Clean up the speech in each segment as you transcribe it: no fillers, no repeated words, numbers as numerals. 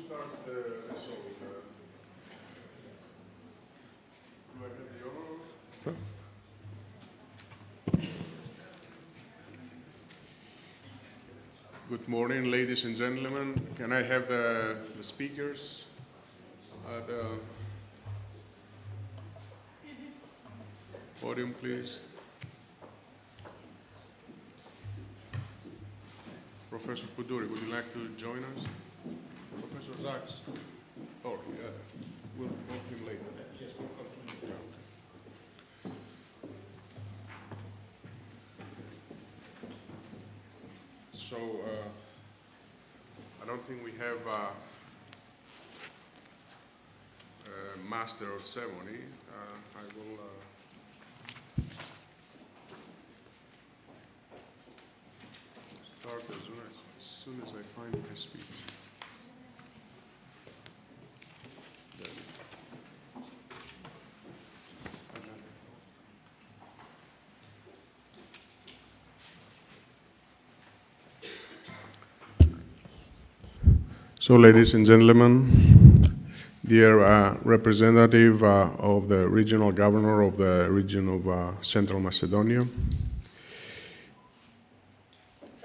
starts the show? Do I have the honor? Good morning, ladies and gentlemen. Can I have the speakers? The podium, please. Professor Papandreou, would you like to join us? Professor Zaks? Oh, yeah. We'll call him later. Yes, we'll call him later. So, I don't think we have a master of ceremony. I will start as soon as I find my speech. So, ladies and gentlemen, dear representative of the regional governor of the region of Central Macedonia,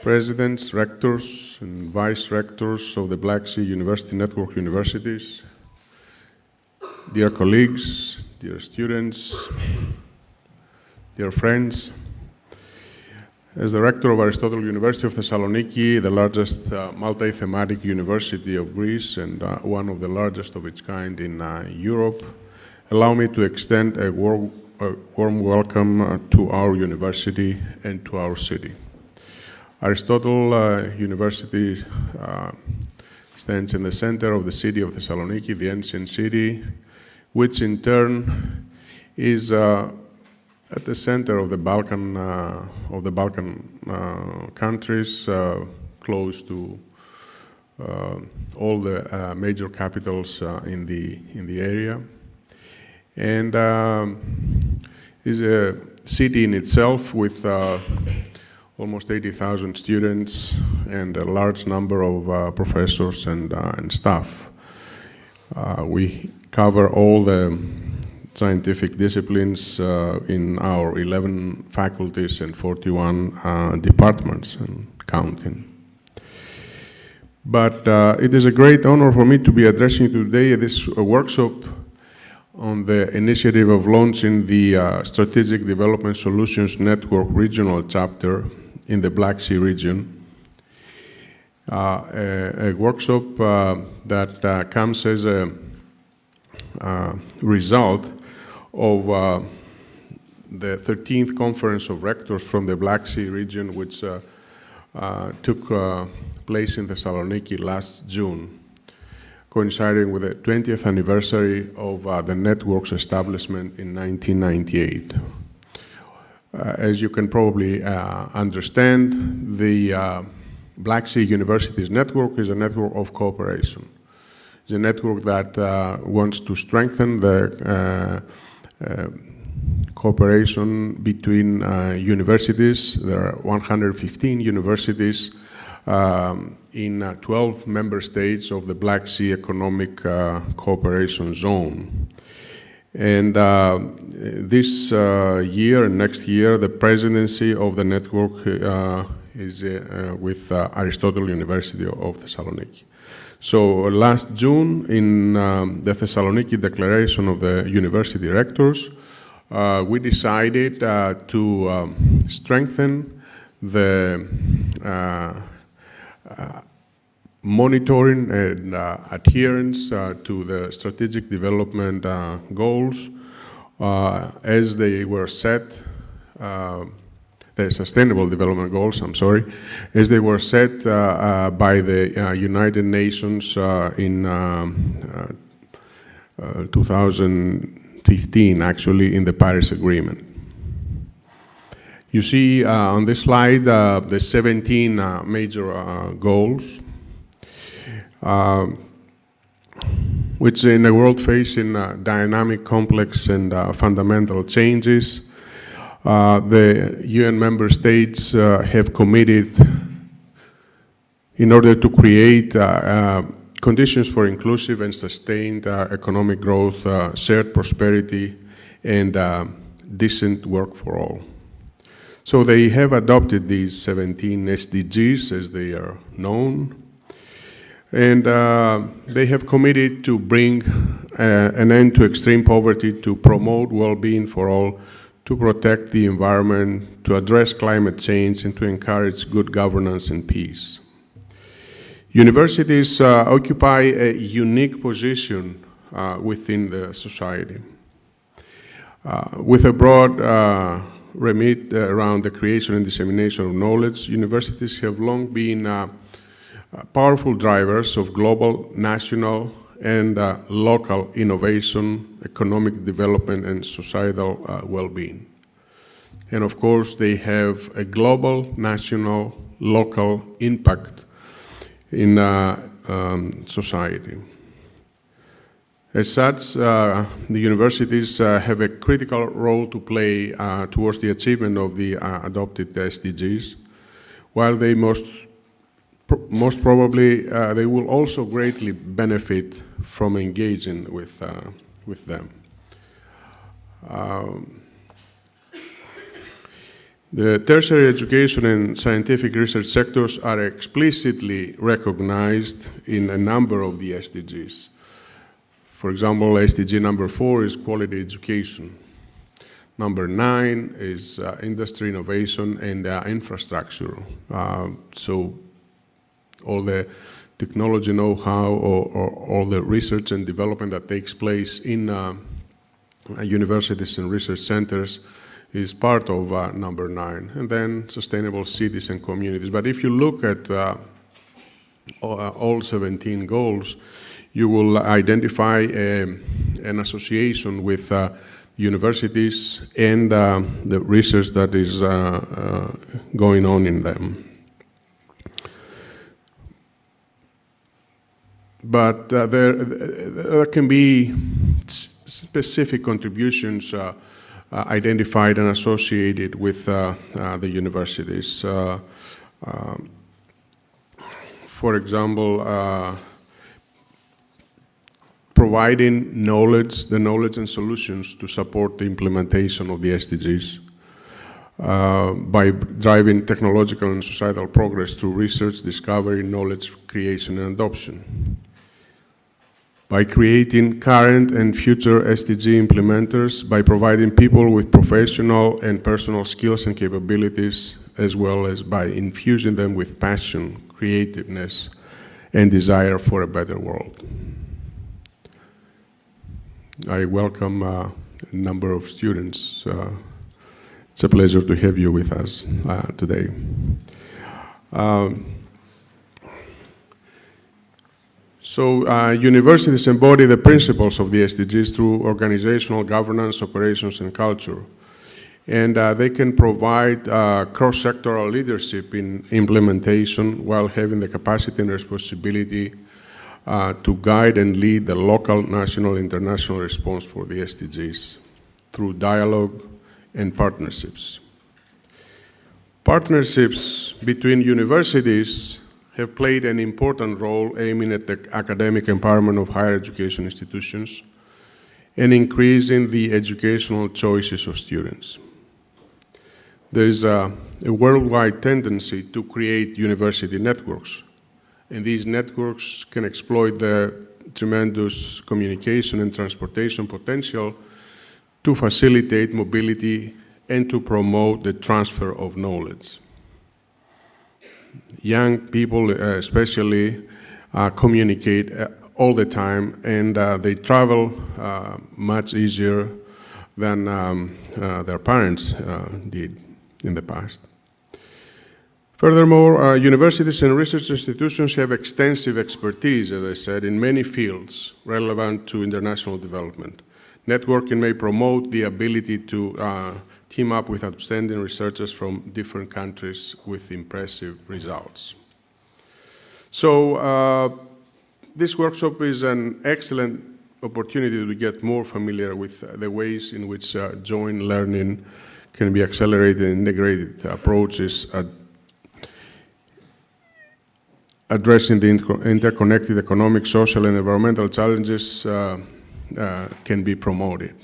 presidents, rectors, and vice rectors of the Black Sea University Network universities, dear colleagues, dear students, dear friends. As the rector of Aristotle University of Thessaloniki, the largest multi-thematic university of Greece and one of the largest of its kind in Europe, allow me to extend a warm welcome to our university and to our city. Aristotle University stands in the center of the city of Thessaloniki, the ancient city, which in turn is at the center of the Balkan countries, close to all the major capitals in the area, and is a city in itself with almost 80,000 students and a large number of professors and staff. We cover all the scientific disciplines in our 11 faculties and 41 departments and counting. But it is a great honor for me to be addressing today this workshop on the initiative of launching the Strategic Development Solutions Network regional chapter in the Black Sea region. A workshop that comes as a result of the 13th Conference of Rectors from the Black Sea region, which took place in Thessaloniki last June, coinciding with the 20th anniversary of the network's establishment in 1998. As you can probably understand, the Black Sea Universities Network is a network of cooperation. It's a network that wants to strengthen the cooperation between universities. There are 115 universities in 12 member states of the Black Sea Economic Cooperation Zone. And this year and next year, the presidency of the network is with Aristotle University of Thessaloniki. So last June, in the Thessaloniki Declaration of the University Rectors, we decided to strengthen the monitoring and adherence to the strategic development goals as they were set, the Sustainable Development Goals, as they were set by the United Nations in 2015, actually, in the Paris Agreement. You see on this slide the 17 major goals, which in a world facing dynamic, complex, and fundamental changes, the UN member states have committed in order to create conditions for inclusive and sustained economic growth, shared prosperity, and decent work for all. So they have adopted these 17 SDGs, as they are known, and they have committed to bring an end to extreme poverty, to promote well-being for all, to protect the environment, to address climate change, and to encourage good governance and peace. Universities occupy a unique position within the society. With a broad remit around the creation and dissemination of knowledge, universities have long been powerful drivers of global, national, and local innovation, economic development, and societal well-being. And of course, they have a global, national, local impact in society. As such, the universities have a critical role to play towards the achievement of the adopted SDGs, while they most probably they will also greatly benefit from engaging with them. The tertiary education and scientific research sectors are explicitly recognized in a number of the SDGs. For example, SDG number 4 is quality education. Number 9 is industry innovation and infrastructure. So all the technology know-how or all the research and development that takes place in universities and research centers is part of number 9. And then sustainable cities and communities. But if you look at all 17 goals, you will identify an association with universities and the research that is going on in them. But there can be specific contributions identified and associated with the universities. For example, providing the knowledge and solutions to support the implementation of the SDGs by driving technological and societal progress through research, discovery, knowledge creation, and adoption. By creating current and future SDG implementers, by providing people with professional and personal skills and capabilities, as well as by infusing them with passion, creativeness, and desire for a better world. I welcome a number of students. It's a pleasure to have you with us today. So universities embody the principles of the SDGs through organizational governance, operations, and culture. And they can provide cross-sectoral leadership in implementation while having the capacity and responsibility to guide and lead the local, national, international response for the SDGs through dialogue and partnerships. Partnerships between universities have played an important role aiming at the academic empowerment of higher education institutions and increasing the educational choices of students. There is a worldwide tendency to create university networks, and these networks can exploit the tremendous communication and transportation potential to facilitate mobility and to promote the transfer of knowledge. Young people especially communicate all the time, and they travel much easier than their parents did in the past. Furthermore, universities and research institutions have extensive expertise, as I said, in many fields relevant to international development. Networking may promote the ability to team up with outstanding researchers from different countries with impressive results. So this workshop is an excellent opportunity to get more familiar with the ways in which joint learning can be accelerated and integrated approaches addressing the interconnected economic, social, and environmental challenges can be promoted.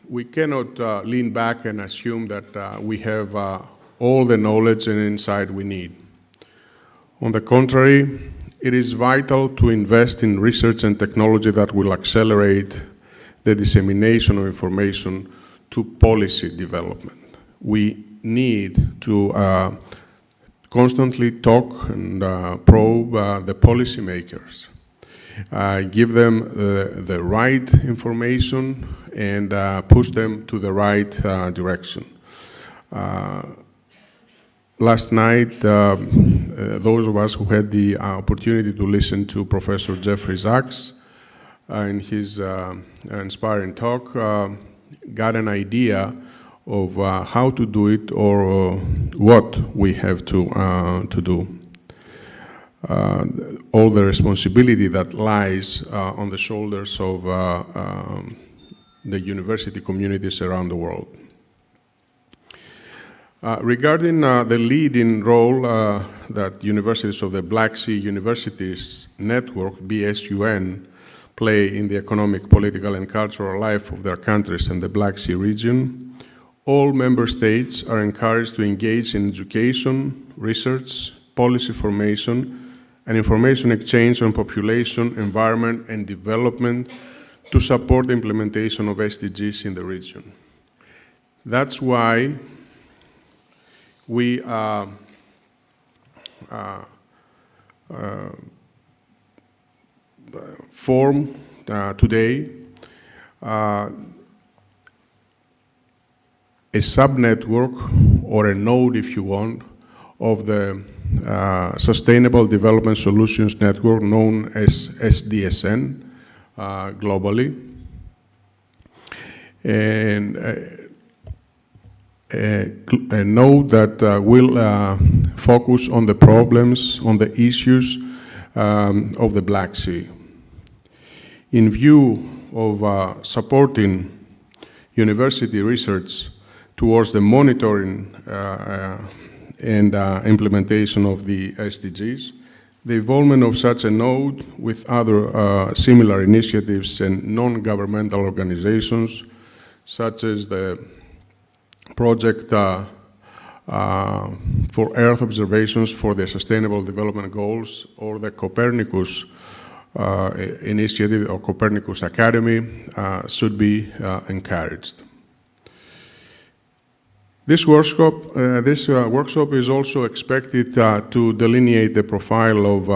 We cannot lean back and assume that we have all the knowledge and insight we need. On the contrary, it is vital to invest in research and technology that will accelerate the dissemination of information to policy development. We need to constantly talk and probe the policymakers, give them the right information and push them to the right direction. Last night, those of us who had the opportunity to listen to Professor Jeffrey Sachs in his inspiring talk got an idea of how to do it or what we have to do. All the responsibility that lies on the shoulders of the university communities around the world. Regarding the leading role that universities of the Black Sea Universities Network, BSUN, play in the economic, political, and cultural life of their countries and the Black Sea region, all member states are encouraged to engage in education, research, policy formation, and information exchange on population, environment, and development to support the implementation of SDGs in the region. That's why we form today a sub-network or a node, if you want, of the Sustainable Development Solutions Network known as SDSN globally. And a node that will focus on the problems, on the issues of the Black Sea. In view of supporting university research towards the monitoring and implementation of the SDGs, the involvement of such a node with other similar initiatives and non-governmental organizations, such as the project for Earth observations for the Sustainable Development Goals, or the Copernicus initiative or Copernicus Academy, should be encouraged. This workshop is also expected to delineate the profile of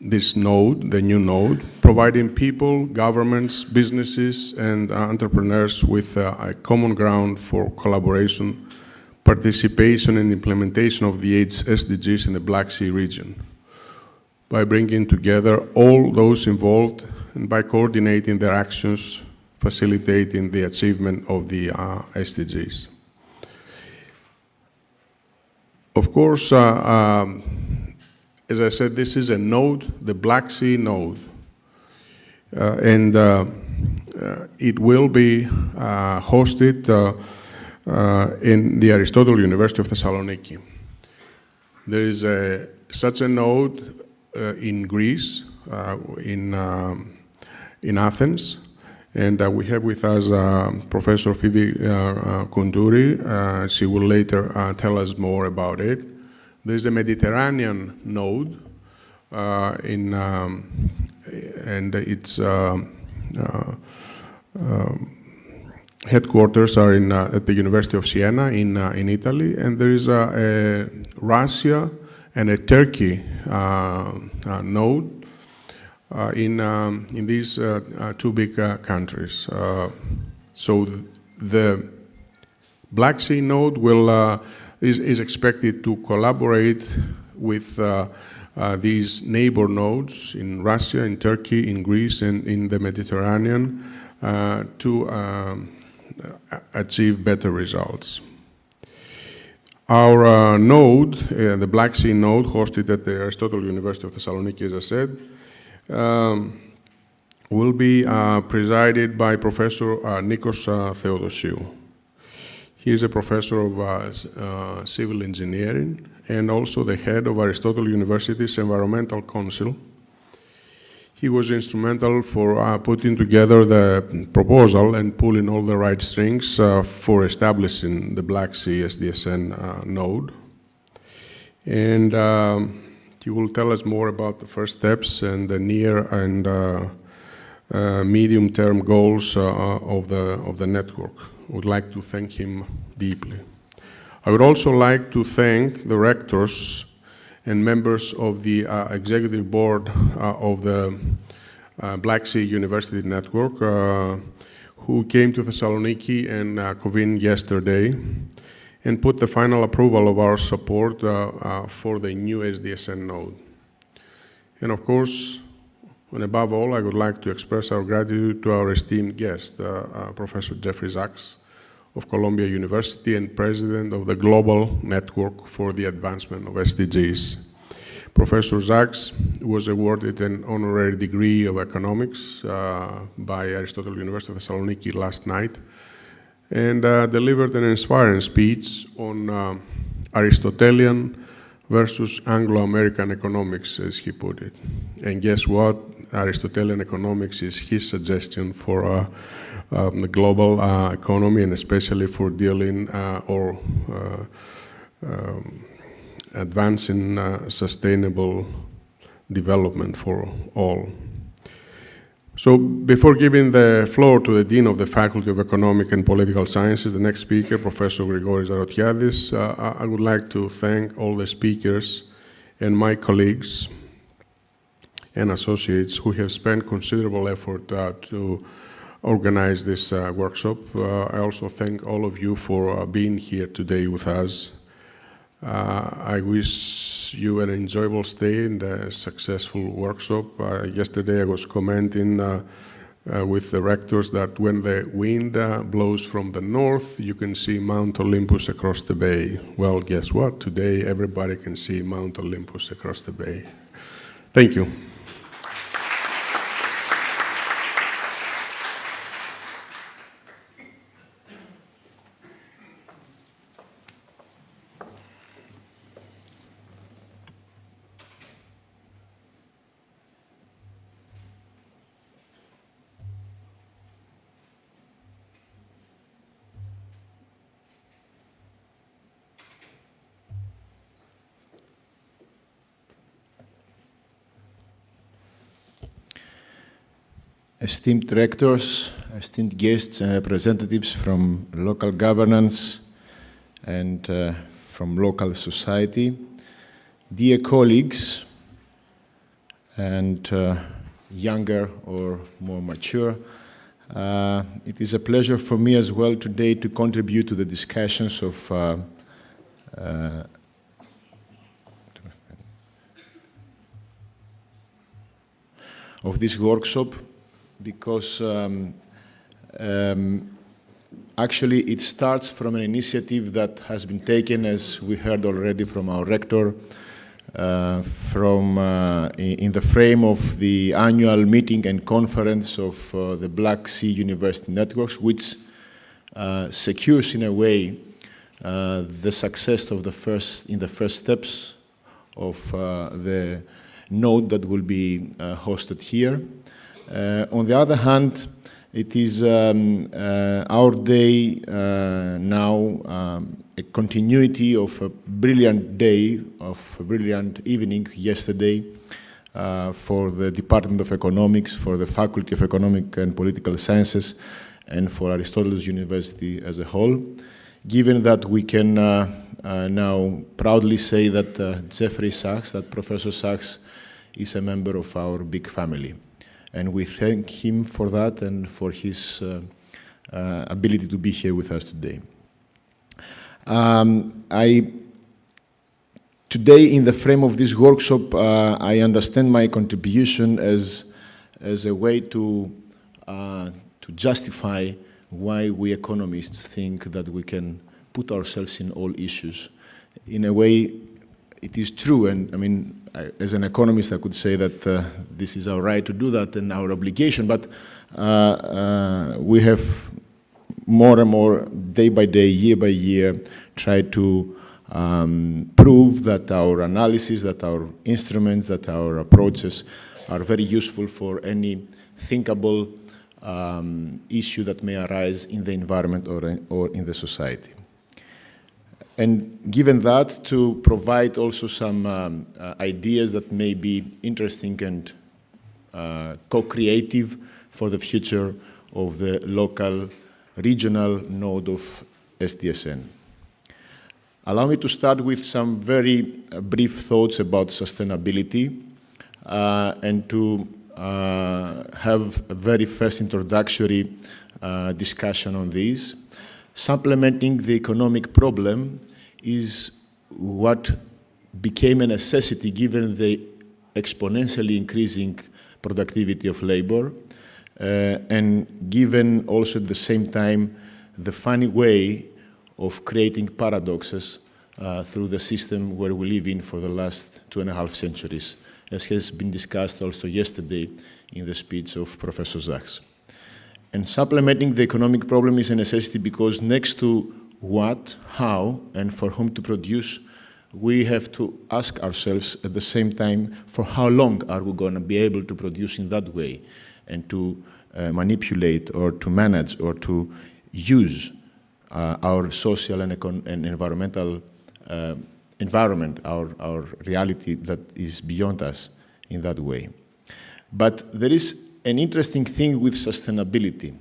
this node, the new node, providing people, governments, businesses, and entrepreneurs with a common ground for collaboration, participation, and implementation of the 8 SDGs in the Black Sea region, by bringing together all those involved and by coordinating their actions, facilitating the achievement of the SDGs. Of course, as I said, this is a node, the Black Sea node, and it will be hosted in the Aristotle University of Thessaloniki. There is such a node in Greece, in Athens, and we have with us Professor Phoebe Koundouri. She will later tell us more about it. There's a Mediterranean node, and its headquarters are at the University of Siena in Italy, and there is a Russia and a Turkey node in these two big countries. So the Black Sea node is expected to collaborate with these neighbor nodes in Russia, in Turkey, in Greece, and in the Mediterranean to achieve better results. Our node, the Black Sea node, hosted at the Aristotle University of Thessaloniki, as I said, will be presided by Professor Nikos Theodossiou. He is a professor of civil engineering and also the head of Aristotle University's Environmental Council. He was instrumental for putting together the proposal and pulling all the right strings for establishing the Black Sea SDSN node. And he will tell us more about the first steps and the near and medium-term goals of the network. I would like to thank him deeply. I would also like to thank the rectors and members of the executive board of the Black Sea University Network who came to Thessaloniki and convened yesterday and put the final approval of our support for the new SDSN node. And of course, and above all, I would like to express our gratitude to our esteemed guest, Professor Jeffrey Sachs of Columbia University and President of the Global Network for the Advancement of SDGs. Professor Sachs was awarded an honorary degree of economics by Aristotle University of Thessaloniki last night and delivered an inspiring speech on Aristotelian versus Anglo-American economics, as he put it. And guess what? Aristotelian economics is his suggestion for the global economy, and especially for dealing or advancing sustainable development for all. So before giving the floor to the Dean of the Faculty of Economic and Political Sciences, the next speaker, Professor Gregorius, I would like to thank all the speakers and my colleagues and associates who have spent considerable effort to organize this workshop. I also thank all of you for being here today with us. I wish you an enjoyable stay and a successful workshop. Yesterday I was commenting with the rectors that when the wind blows from the north, you can see Mount Olympus across the bay. Well, guess what? Today everybody can see Mount Olympus across the bay. Thank you. Esteemed rectors, esteemed guests and representatives from local governance and from local society, dear colleagues and younger or more mature, it is a pleasure for me as well today to contribute to the discussions of this workshop, because actually it starts from an initiative that has been taken, as we heard already from our rector, in the frame of the annual meeting and conference of the Black Sea University Networks, which secures in a way the success of the first steps of the node that will be hosted here. On the other hand, it is our day now, a continuity of a brilliant day, of a brilliant evening yesterday for the Department of Economics, for the Faculty of Economic and Political Sciences, and for Aristotle University as a whole, given that we can now proudly say that Jeffrey Sachs, that Professor Sachs, is a member of our big family. And we thank him for that and for his ability to be here with us today. Today, in the frame of this workshop, I understand my contribution as a way to justify why we economists think that we can put ourselves in all issues. In a way, it is true, and I mean, as an economist, I could say that this is our right to do that and our obligation, but we have more and more, day by day, year by year, try to prove that our analysis, that our instruments, that our approaches are very useful for any thinkable issue that may arise in the environment or in the society. And given that, to provide also some ideas that may be interesting and co-creative for the future of the local regional node of SDSN. Allow me to start with some very brief thoughts about sustainability and to have a very first introductory discussion on this. Supplementing the economic problem is what became a necessity given the exponentially increasing productivity of labor and given also at the same time the funny way of creating paradoxes through the system where we live in for the last 2.5 centuries, as has been discussed also yesterday in the speech of Professor Sachs. And supplementing the economic problem is a necessity because next to what, how, and for whom to produce, we have to ask ourselves at the same time for how long are we going to be able to produce in that way and to manipulate or to manage or to use our social and environmental environment, our reality that is beyond us in that way. But there is an interesting thing with sustainability.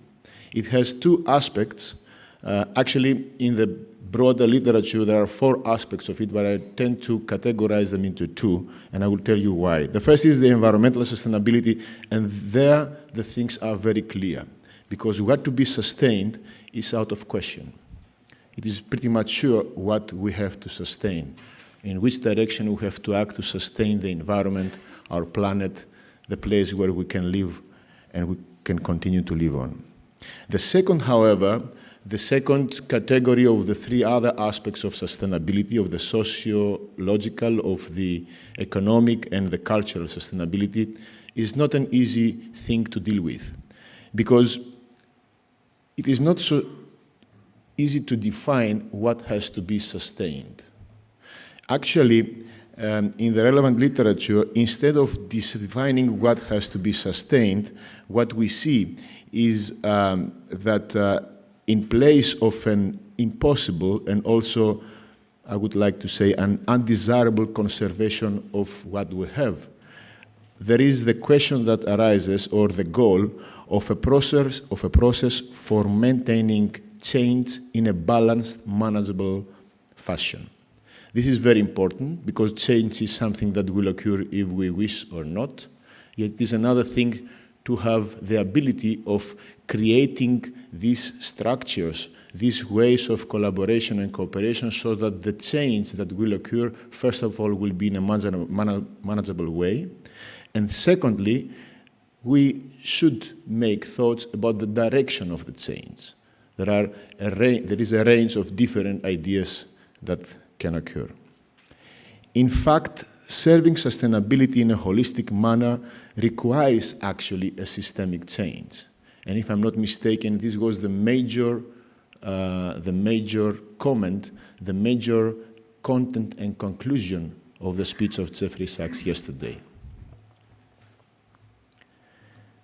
It has two aspects. Actually, in the broader literature, there are 4 aspects of it, but I tend to categorize them into 2, and I will tell you why. The first is the environmental sustainability, and there the things are very clear, because what to be sustained is out of question. It is pretty much sure what we have to sustain, in which direction we have to act to sustain the environment, our planet, the place where we can live and we can continue to live on. The second, however, the second category of the 3 other aspects of sustainability, of the socio-logical, of the economic, and the cultural sustainability, is not an easy thing to deal with, because it is not so easy to define what has to be sustained. Actually, in the relevant literature, instead of defining what has to be sustained, what we see is that in place of an impossible and also, I would like to say, an undesirable conservation of what we have, there is the question that arises, or the goal of a process for maintaining change in a balanced, manageable fashion. This is very important because change is something that will occur if we wish or not. Yet it is another thing to have the ability of creating these structures, these ways of collaboration and cooperation, so that the change that will occur, first of all, will be in a manageable way. And secondly, we should make thoughts about the direction of the change. There is a range of different ideas that can occur. In fact, serving sustainability in a holistic manner requires actually a systemic change. And if I'm not mistaken, this was the major comment, the major content and conclusion of the speech of Jeffrey Sachs yesterday.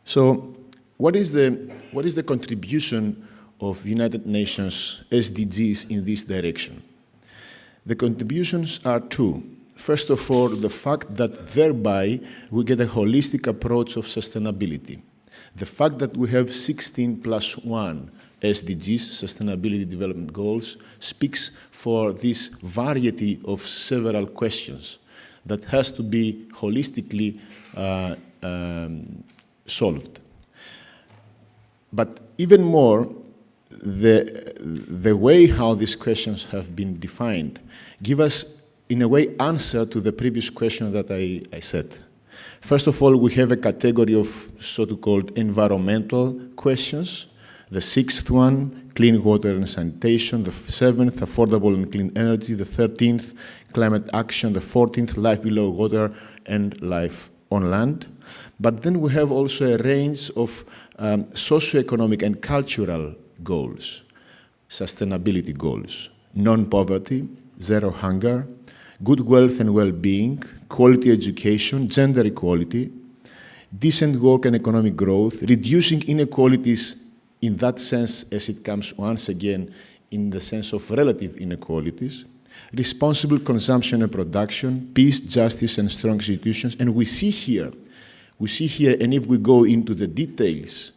So, what is the contribution of United Nations SDGs in this direction? The contributions are 2. First of all, the fact that thereby we get a holistic approach of sustainability. The fact that we have 16+1 SDGs, Sustainability Development Goals, speaks for this variety of several questions that has to be holistically solved. But even more, the way how these questions have been defined give us, in a way, answer to the previous question that I said. First of all, we have a category of so-called environmental questions. The 6th one, clean water and sanitation. The 7th, affordable and clean energy. The 13th, climate action. The 14th, life below water and life on land. But then we have also a range of socioeconomic and cultural goals. sustainability goals: non-poverty, zero hunger, good wealth and well-being, quality education, gender equality, decent work and economic growth, reducing inequalities in that sense as it comes once again in the sense of relative inequalities, responsible consumption and production, peace, justice, and strong institutions. And we see here, and if we go into the details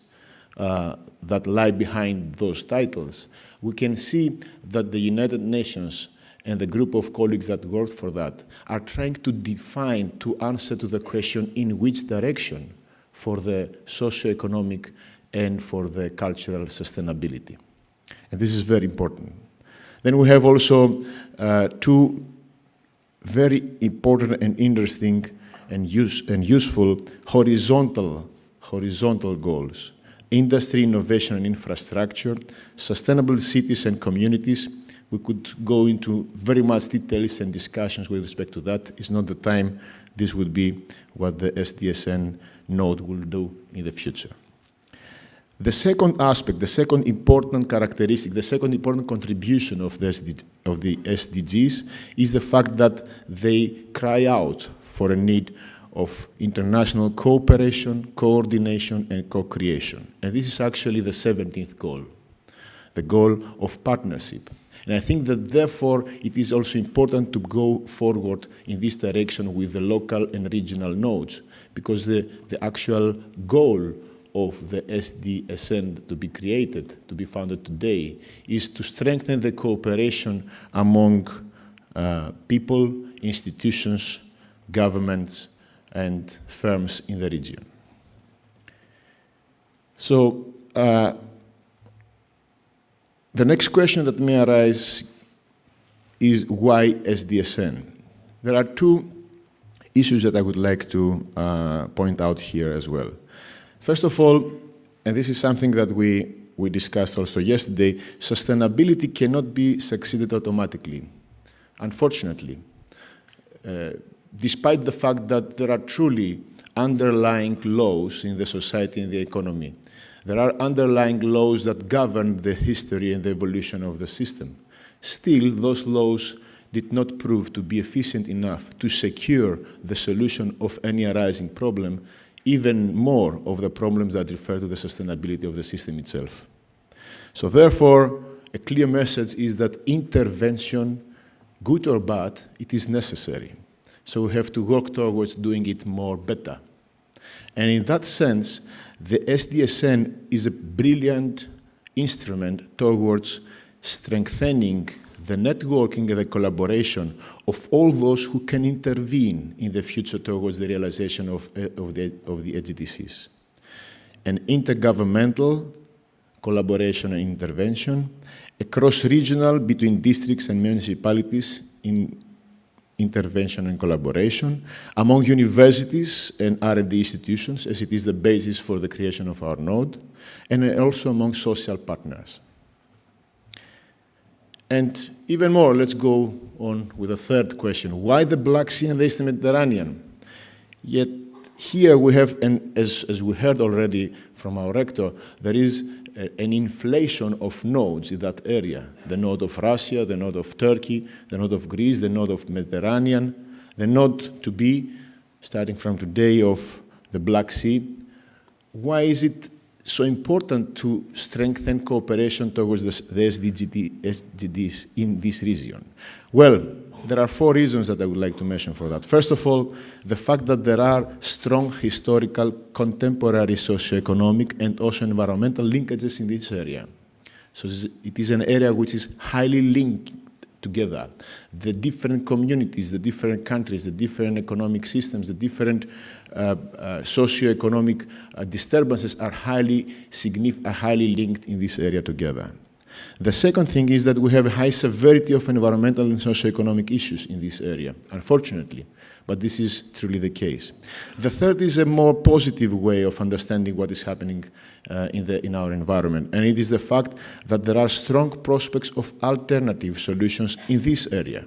that lie behind those titles, we can see that the United Nations and the group of colleagues that worked for that are trying to define, to answer to the question in which direction for the socio-economic and for the cultural sustainability. And this is very important. Then we have also two very important and interesting and useful horizontal goals: industry, innovation, and infrastructure, sustainable cities and communities. We could go into very much details and discussions with respect to that. It's not the time. This would be what the SDSN node will do in the future. The second aspect, the second important characteristic, the second important contribution of the SDGs is the fact that they cry out for a need of international cooperation, coordination, and co-creation. And this is actually the 17th goal, the goal of partnership. And I think that therefore it is also important to go forward in this direction with the local and regional nodes, because the actual goal of the SDSN to be created, to be founded today, is to strengthen the cooperation among people, institutions, governments, and firms in the region. So the next question that may arise is why SDSN? There are two issues that I would like to point out here as well. First of all, and this is something that we discussed also yesterday, sustainability cannot be succeeded automatically, unfortunately. Despite the fact that there are truly underlying laws in the society and the economy. There are underlying laws that govern the history and the evolution of the system. Still, those laws did not prove to be efficient enough to secure the solution of any arising problem, even more of the problems that refer to the sustainability of the system itself. So therefore, a clear message is that intervention, good or bad, it is necessary. So we have to work towards doing it more better. And in that sense, the SDSN is a brilliant instrument towards strengthening the networking and the collaboration of all those who can intervene in the future towards the realization of the SDGs. An intergovernmental collaboration and intervention, a cross-regional between districts and municipalities in intervention and collaboration, among universities and R&D institutions, as it is the basis for the creation of our node, and also among social partners. And even more, let's go on with a third question. Why the Black Sea and the Eastern Mediterranean? Yet here we have, and as we heard already from our rector, there is an inflation of nodes in that area. The node of Russia, the node of Turkey, the node of Greece, the node of Mediterranean, the node to be, starting from today, of the Black Sea. Why is it so important to strengthen cooperation towards the SDGs in this region? Well, there are 4 reasons that I would like to mention for that. First of all, the fact that there are strong historical, contemporary socioeconomic and also environmental linkages in this area. So it is an area which is highly linked together. The different communities, the different countries, the different economic systems, the different socioeconomic disturbances are highly linked in this area together. The second thing is that we have a high severity of environmental and socioeconomic issues in this area, unfortunately, but this is truly the case. The third is a more positive way of understanding what is happening in our environment, and it is the fact that there are strong prospects of alternative solutions in this area,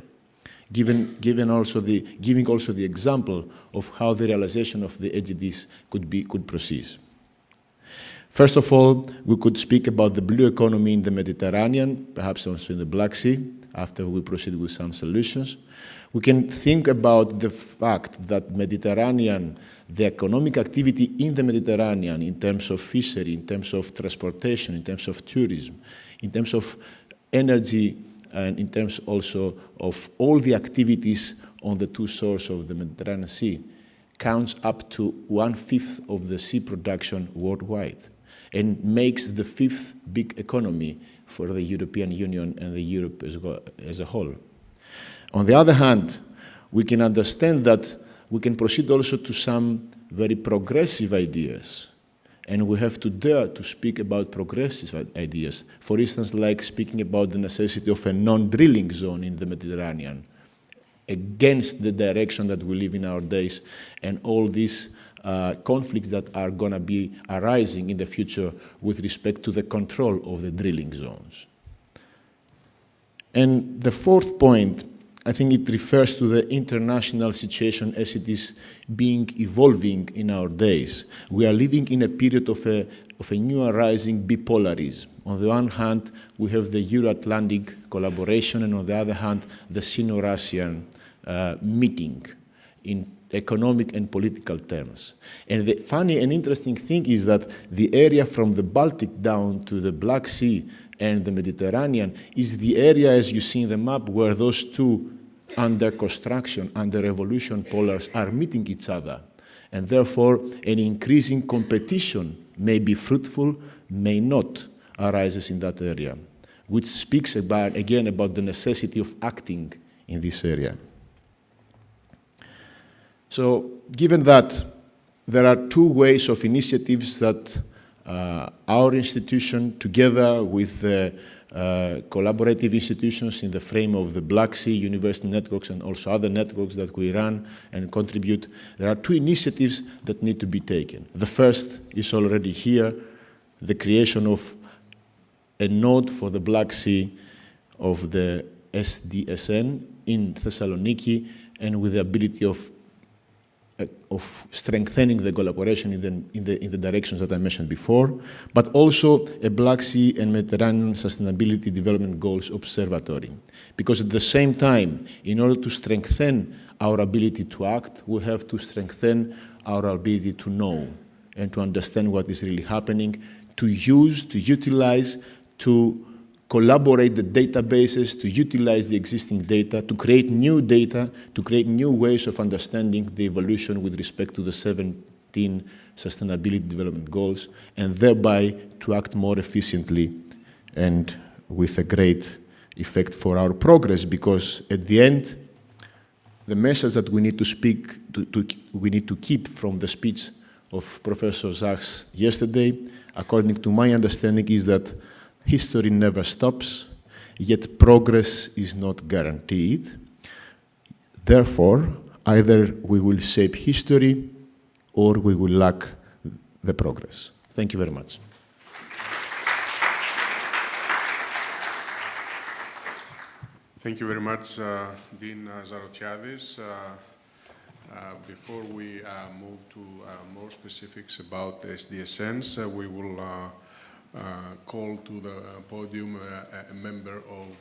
giving also the example of how the realization of the SDGs could proceed. First of all, we could speak about the blue economy in the Mediterranean, perhaps also in the Black Sea, after we proceed with some solutions. We can think about the fact that the economic activity in the Mediterranean, in terms of fishery, in terms of transportation, in terms of tourism, in terms of energy, and in terms also of all the activities on the two shores of the Mediterranean Sea, counts up to 1/5 of the sea production worldwide and makes the 5th big economy for the European Union and the Europe as a whole. On the other hand, we can understand that we can proceed also to some very progressive ideas, and we have to dare to speak about progressive ideas. For instance, like speaking about the necessity of a non-drilling zone in the Mediterranean, against the direction that we live in our days, and all these conflicts that are going to be arising in the future with respect to the control of the drilling zones. And the fourth point, I think it refers to the international situation as it is evolving in our days. We are living in a period of a new arising bipolarism. On the one hand, we have the Euro-Atlantic collaboration, and on the other hand, the Sino-Russian meeting in economic and political terms. And the funny and interesting thing is that the area from the Baltic down to the Black Sea and the Mediterranean is the area, as you see in the map, where those two under construction, under evolution polars are meeting each other. And therefore, an increasing competition may be fruitful, may not, arises in that area, which speaks again about the necessity of acting in this area. So, given that there are two ways of initiatives that our institution, together with collaborative institutions in the frame of the Black Sea University networks and also other networks that we run and contribute, there are two initiatives that need to be taken. The first is already here, the creation of a node for the Black Sea of the SDSN in Thessaloniki, and with the ability of strengthening the collaboration in the directions that I mentioned before, but also a Black Sea and Mediterranean Sustainability Development Goals Observatory. Because at the same time, in order to strengthen our ability to act, we have to strengthen our ability to know and to understand what is really happening, to use, to utilize, to collaborate the databases, to utilize the existing data, to create new data, to create new ways of understanding the evolution with respect to the 17 Sustainability Development Goals, and thereby to act more efficiently and with a great effect for our progress, because at the end, the message that we need to speak, we need to keep from the speech of Professor Zachs yesterday, according to my understanding, is that history never stops, yet progress is not guaranteed. Therefore, either we will shape history or we will lack the progress. Thank you very much. Thank you very much, Dean Zarotiadis. Before we move to more specifics about SDSNs, we will call to the podium a member of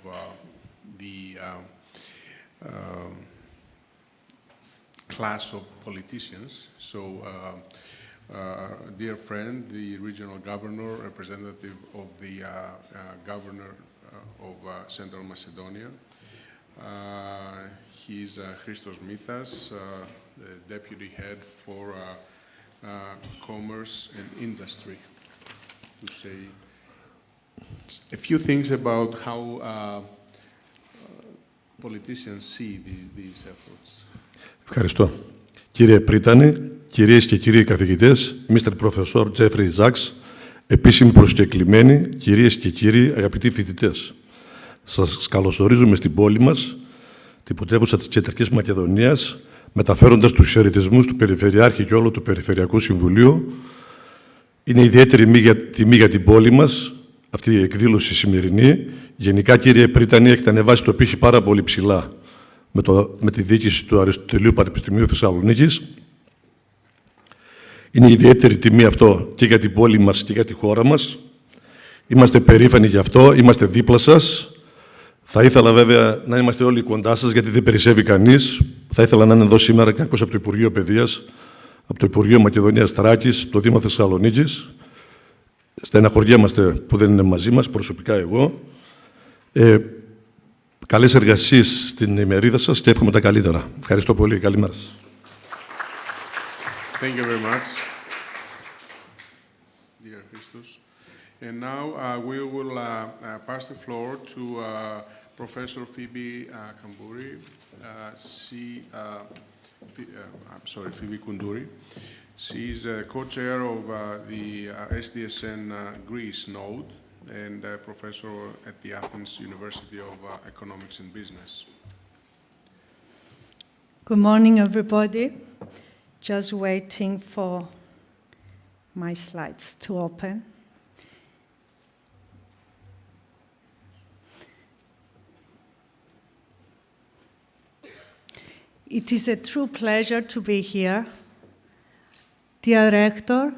the class of politicians. So, dear friend, the regional governor, representative of the governor of Central Macedonia. He's Christos Mitas, the deputy head for commerce and industry. To say a few things about how politicians see these efforts. Ευχαριστώ. Κύριε Πρίτανη, κυρίες και κύριοι καθηγητές, Mr. Professor Jeffrey Zachs, επίσημοι προσκεκλημένοι, κυρίες και κύριοι, αγαπητοί φοιτητές. Σας καλωσορίζουμε στην πόλη μας, την πρωτεύουσα της Κεντρικής Μακεδονίας, μεταφέροντας τους χαιρετισμούς του Περιφερειάρχη και όλου του Περιφερειακού Συμβουλίου. Είναι ιδιαίτερη τιμή για την πόλη μας, αυτή η εκδήλωση σημερινή. Γενικά, κύριε Πρίτανη, έχετε ανεβάσει το πύχη πάρα πολύ ψηλά με τη διοίκηση του Αριστοτελείου Πανεπιστημίου Θεσσαλονίκης. Είναι ιδιαίτερη τιμή αυτό και για την πόλη μας και για τη χώρα μας. Είμαστε περήφανοι γι' αυτό, είμαστε δίπλα σας. Θα ήθελα βέβαια να είμαστε όλοι κοντά σας, γιατί δεν περισσεύει κανείς. Θα ήθελα να είναι εδώ σήμερα κάποιος από το Υπουργείο Παιδείας, από το Υπουργείο Μακεδονίας Θράκης, το Δήμο Θεσσαλονίκης. Στεναχωριέμαστε που δεν είναι μαζί μας, προσωπικά εγώ. Καλές εργασίες στην ημερίδα σας και εύχομαι τα καλύτερα. Ευχαριστώ πολύ. Καλημέρα σας. Thank you very much, dear Christos. And now we will pass the floor to Professor Phoebe Koundouri. She is co-chair of the SDSN Greece node and professor at the Athens University of Economics and Business. Good morning, everybody. Just waiting for my slides to open. It is a true pleasure to be here. Dear Rector,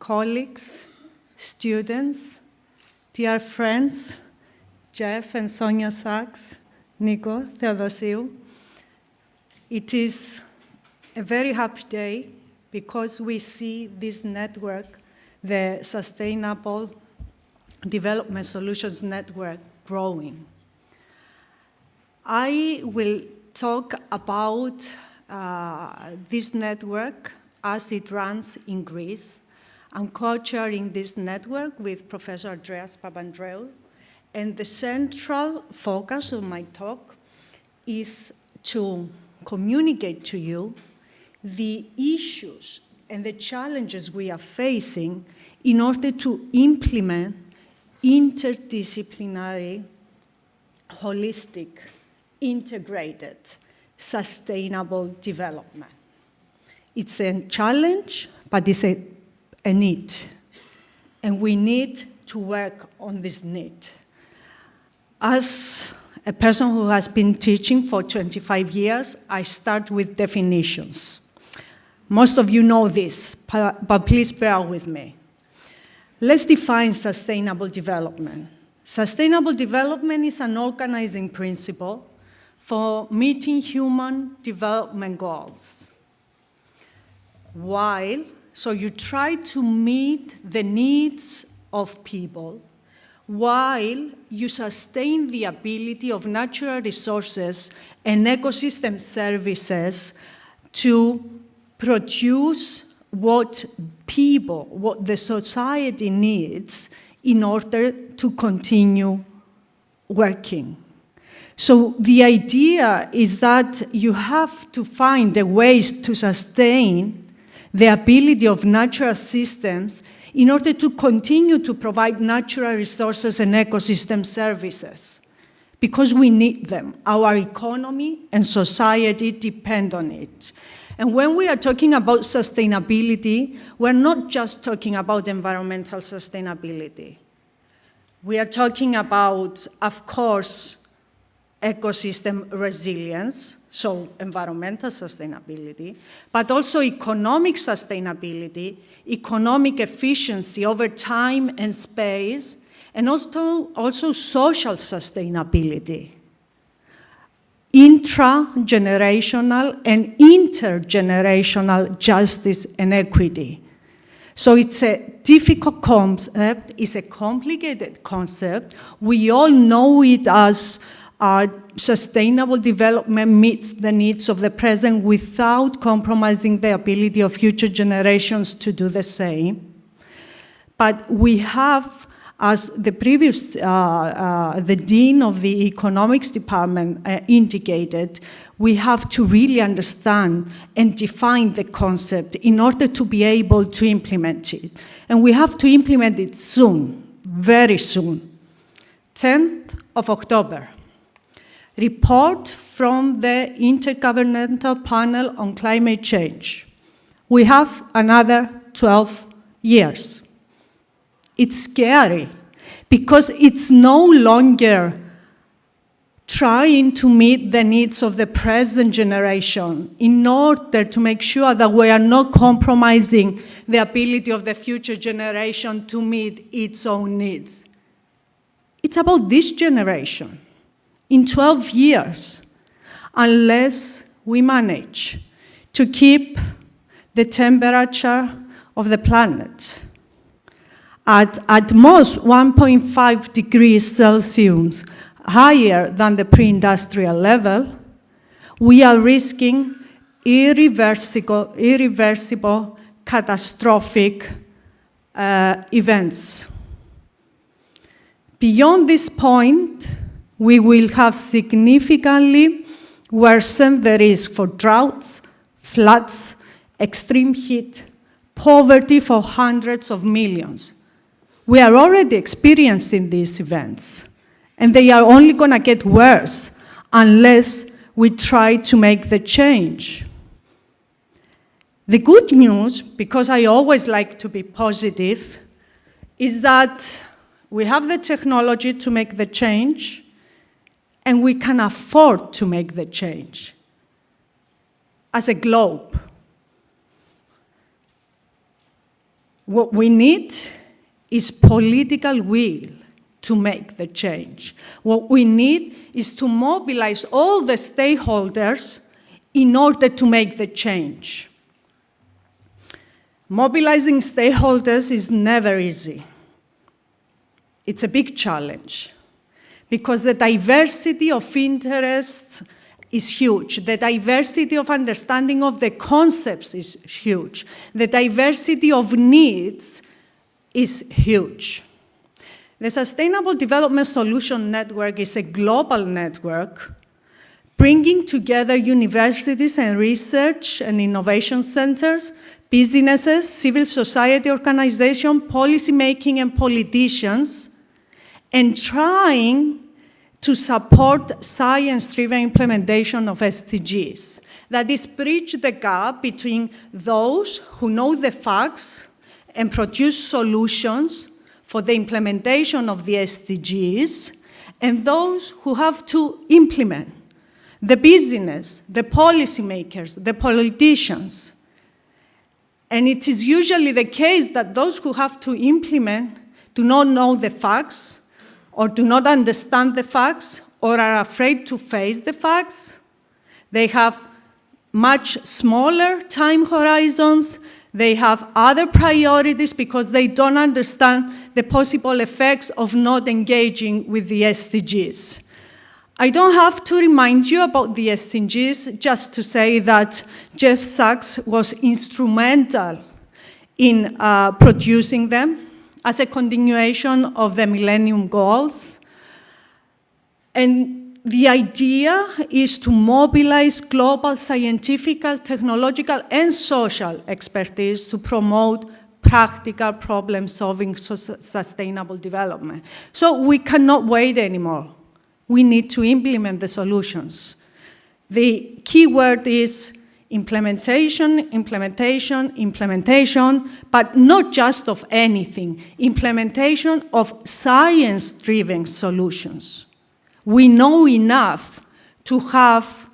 colleagues, students, dear friends, Jeff and Sonia Sachs, Nikos Theodossiou, it is a very happy day because we see this network, the Sustainable Development Solutions Network, growing. I will talk about this network as it runs in Greece. I'm co-chairing this network with Professor Dimitrios Papandreou, and the central focus of my talk is to communicate to you the issues and the challenges we are facing in order to implement interdisciplinary, holistic, integrated, sustainable development. It's a challenge, but it's a need. And we need to work on this need. As a person who has been teaching for 25 years, I start with definitions. Most of you know this, but please bear with me. Let's define sustainable development. Sustainable development is an organizing principle for meeting human development goals. So you try to meet the needs of people while you sustain the ability of natural resources and ecosystem services to produce what the society needs in order to continue working. So the idea is that you have to find the ways to sustain the ability of natural systems in order to continue to provide natural resources and ecosystem services, because we need them. Our economy and society depend on it. And when we are talking about sustainability, we're not just talking about environmental sustainability. We are talking about, of course, ecosystem resilience, so environmental sustainability, but also economic sustainability, economic efficiency over time and space, and also social sustainability, intra-generational and intergenerational justice and equity. So it's a difficult concept, it's a complicated concept. We all know it as sustainable development meets the needs of the present without compromising the ability of future generations to do the same. But we have, as the Dean of the Economics Department indicated, we have to really understand and define the concept in order to be able to implement it. And we have to implement it soon, very soon. 10th of October. Report from the Intergovernmental Panel on Climate Change. We have another 12 years. It's scary because it's no longer trying to meet the needs of the present generation in order to make sure that we are not compromising the ability of the future generation to meet its own needs. It's about this generation. In 12 years, unless we manage to keep the temperature of the planet at most 1.5 degrees Celsius higher than the pre-industrial level, we are risking irreversible catastrophic events. Beyond this point, we will have significantly worsened the risk for droughts, floods, extreme heat, poverty for hundreds of millions. We are already experiencing these events, and they are only going to get worse unless we try to make the change. The good news, because I always like to be positive, is that we have the technology to make the change, and we can afford to make the change as a globe. What we need is political will to make the change. What we need is to mobilize all the stakeholders in order to make the change. Mobilizing stakeholders is never easy. It's a big challenge because the diversity of interests is huge. The diversity of understanding of the concepts is huge. The diversity of needs is huge. The Sustainable Development Solution Network is a global network bringing together universities and research and innovation centers, businesses, civil society organizations, policymaking and politicians, and trying to support science-driven implementation of SDGs. That is, bridge the gap between those who know the facts and produce solutions for the implementation of the SDGs and those who have to implement, the business, the policymakers, the politicians. And it is usually the case that those who have to implement do not know the facts, or do not understand the facts, or are afraid to face the facts. They have much smaller time horizons. They have other priorities because they don't understand the possible effects of not engaging with the SDGs. I don't have to remind you about the SDGs, just to say that Jeff Sachs was instrumental in producing them as a continuation of the Millennium Goals. And the idea is to mobilize global scientific, technological, and social expertise to promote practical problem-solving sustainable development. So we cannot wait anymore. We need to implement the solutions. The key word is implementation, implementation, implementation, but not just of anything, implementation of science-driven solutions. We know enough to have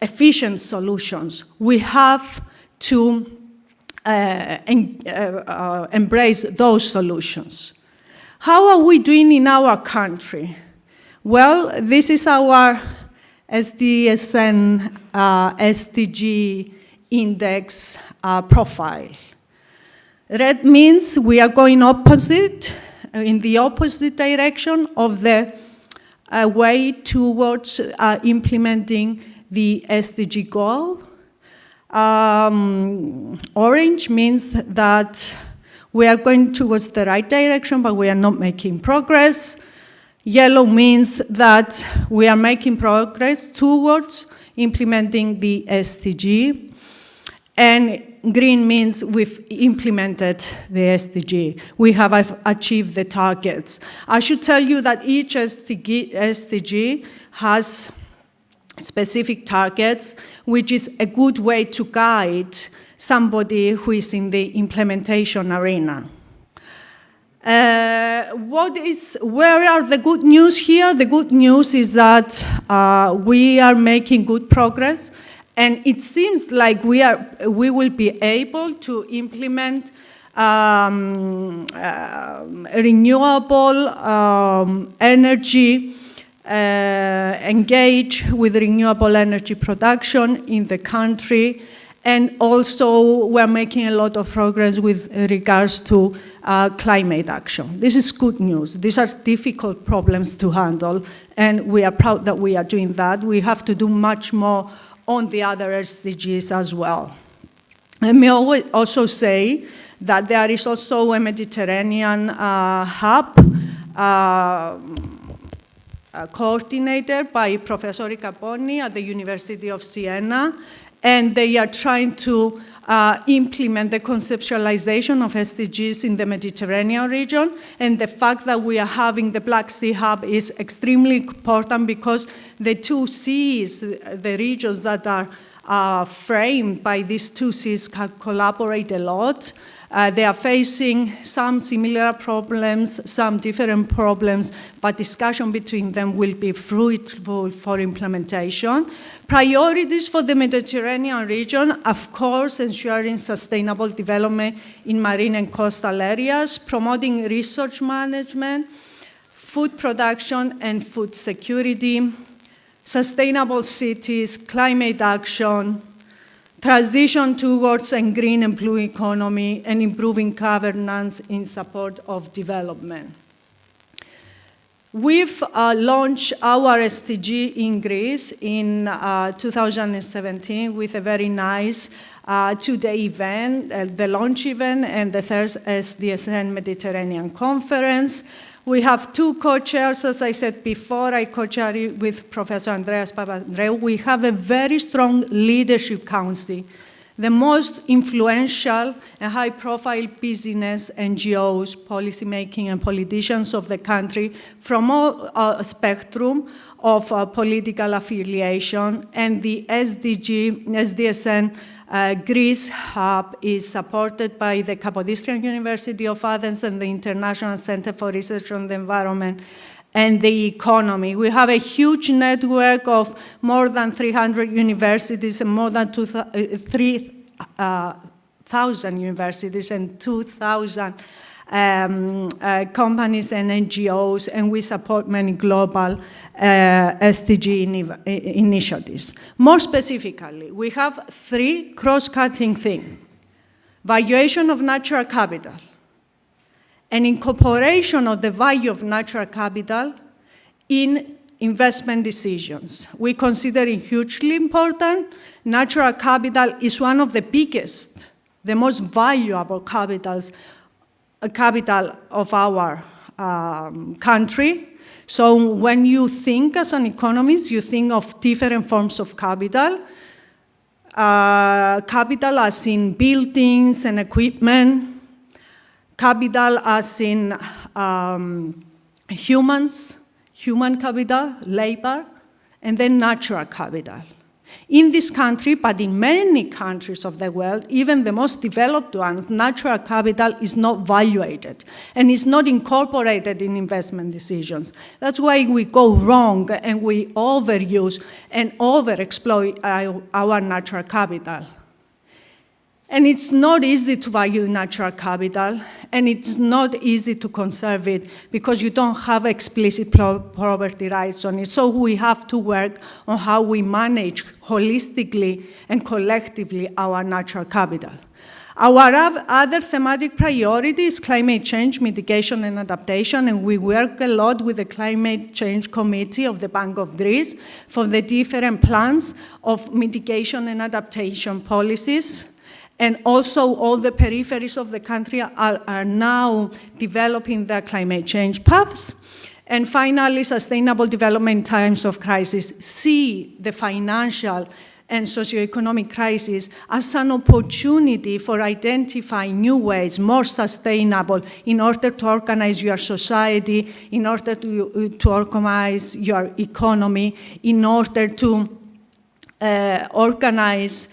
efficient solutions. We have to embrace those solutions. How are we doing in our country? Well, this is our SDSN SDG index profile. Red means we are going in the opposite direction of the way towards implementing the SDG goal. Orange means that we are going towards the right direction, but we are not making progress. Yellow means that we are making progress towards implementing the SDG. And green means we've implemented the SDG. We have achieved the targets. I should tell you that each SDG has specific targets, which is a good way to guide somebody who is in the implementation arena. Where are the good news here? The good news is that we are making good progress, and it seems like we will be able to implement renewable energy, engage with renewable energy production in the country, and also we're making a lot of progress with regards to climate action. This is good news. These are difficult problems to handle, and we are proud that we are doing that. We have to do much more on the other SDGs as well. Let me also say that there is also a Mediterranean hub coordinated by Professor Caponi at the University of Siena, and they are trying to implement the conceptualization of SDGs in the Mediterranean region. And the fact that we are having the Black Sea hub is extremely important because the two seas, the regions that are framed by these two seas, can collaborate a lot. They are facing some similar problems, some different problems, but discussion between them will be fruitful for implementation. Priorities for the Mediterranean region, of course, ensuring sustainable development in marine and coastal areas, promoting resource management, food production and food security, sustainable cities, climate action, transition towards a green and blue economy, and improving governance in support of development. We've launched our SDG in Greece in 2017 with a very nice two-day event, the launch event and the third SDSN Mediterranean Conference. We have two co-chairs, as I said before. I co-chair with Professor Nikos Papandreou. We have a very strong leadership council, the most influential and high-profile business, NGOs, policymaking, and politicians of the country from all spectrum of political affiliation. And the SDSN Greece Hub is supported by the Kapodistrian University of Athens and the International Center for Research on the Environment and the Economy. We have a huge network of more than 300 universities and more than 3,000 universities and 2,000 companies and NGOs, and we support many global SDG initiatives. More specifically, we have three cross-cutting things: valuation of natural capital, and incorporation of the value of natural capital in investment decisions. We consider it hugely important. Natural capital is one of the biggest, the most valuable capital of our country. So when you think as an economist, you think of different forms of capital. Capital as in buildings and equipment, capital as in humans, human capital, labor, and then natural capital. In this country, but in many countries of the world, even the most developed ones, natural capital is not valuated and is not incorporated in investment decisions. That's why we go wrong and we overuse and overexploit our natural capital. And it's not easy to value natural capital, and it's not easy to conserve it because you don't have explicit property rights on it. So we have to work on how we manage holistically and collectively our natural capital. Our other thematic priority is climate change, mitigation, and adaptation, and we work a lot with the Climate Change Committee of the Bank of Greece for the different plans of mitigation and adaptation policies. And also all the peripheries of the country are now developing their climate change paths. And finally, sustainable development in times of crisis. See the financial and socioeconomic crisis as an opportunity for identifying new ways, more sustainable, in order to organize your society, in order to organize your economy, in order to organize